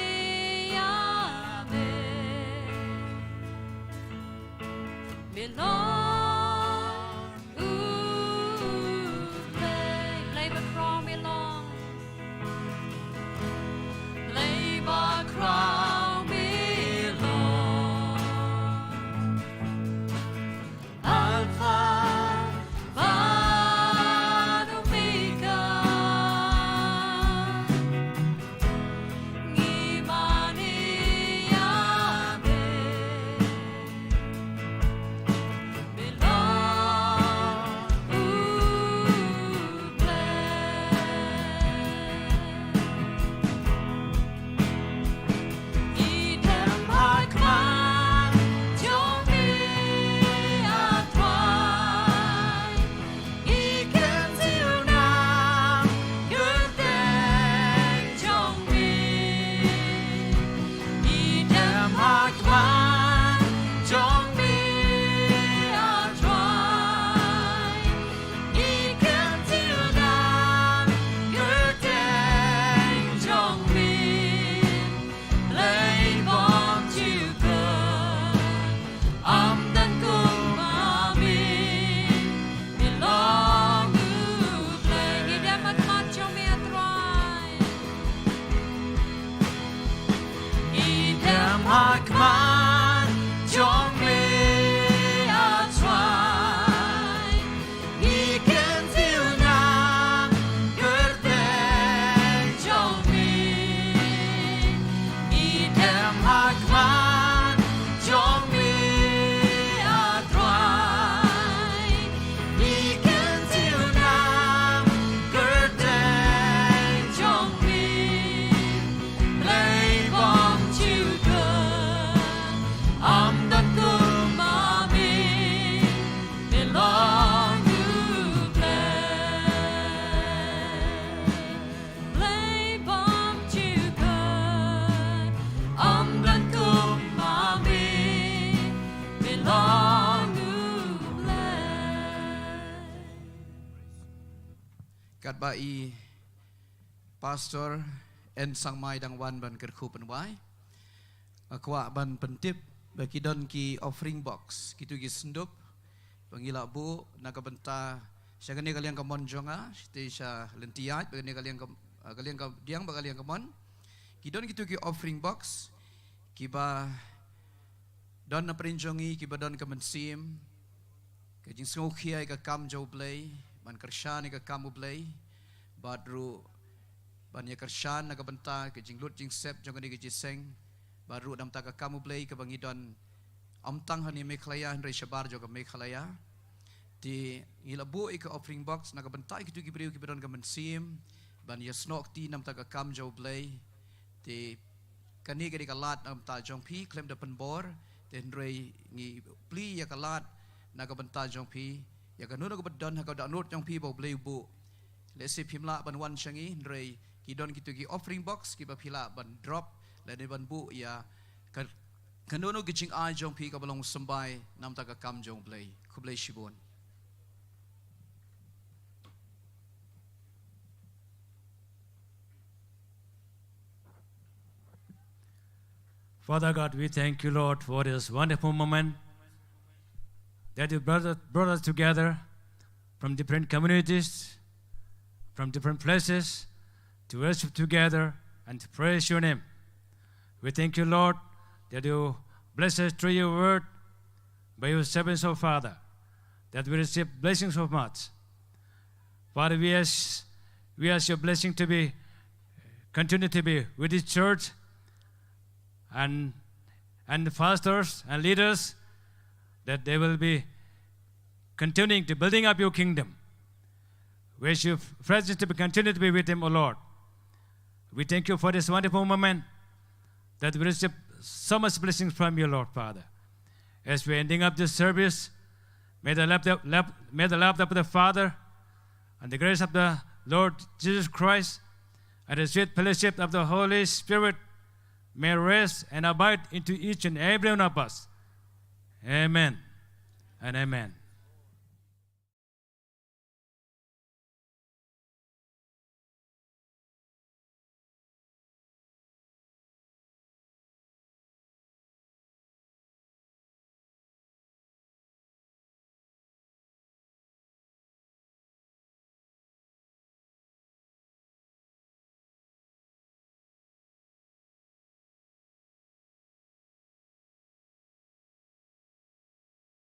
belong. Labor crown belong. Labor crown belong. Alpha, but Omega. Imani Kat bai pastor en sang mai dang wan ban ker khu pan wai akwa ban pentip bagi don ki offering box kitu gi sendup pangila bu nakabenta syagane kalian kamon jonga ste sya lentiat bagane kalian ka diang bagalian kamon kidon kitu ki offering box kiba don na prinjongi kiba don ka mensim ka jing sngokhia ka kam jo play ban kershan ka kamu play badru ban ya kershan na kabenta ka jing lut jing sep jong ni ka jiseng baru dam ta ka kamu play ka bangidon amtang hani mekhlaya hre shabar jo ka mekhlaya ti ilabu ka offering box na kabenta kitu ki breu ki badon ka mensim ban ya snok ti nam ta ka kam jo play ti kani ka lat nam ta jong pi klem da pen bor ten rei ngi pli ya ka lat na kabenta jong pi ya kan nuno kabadon ha ka da not jong pi bo bleu bu le se phimla ban wan changi rei ki don kitu ki offering box ki ba phila ban drop le ne ban bu ya kan nuno ki ching ai jong pi ka balong sambai nam ta ka kam jong blei khublei shibon. Father God, we thank you, Lord, for this wonderful moment that you brought us together from different communities, from different places, to worship together and to praise your name. We thank you, Lord, that you bless us through your word by your servants, O Father, that we receive blessings of much. Father, we ask your blessing to be, continue to be with this church and the pastors and leaders, that they will be continuing to building up your kingdom. We ask your presence to be continue to be with them, O Lord. We thank you for this wonderful moment that we receive so much blessings from you, Lord Father. As we're ending up this service, may the love of the Father and the grace of the Lord Jesus Christ and the sweet fellowship of the Holy Spirit may rest and abide into each and every one of us. Amen and amen.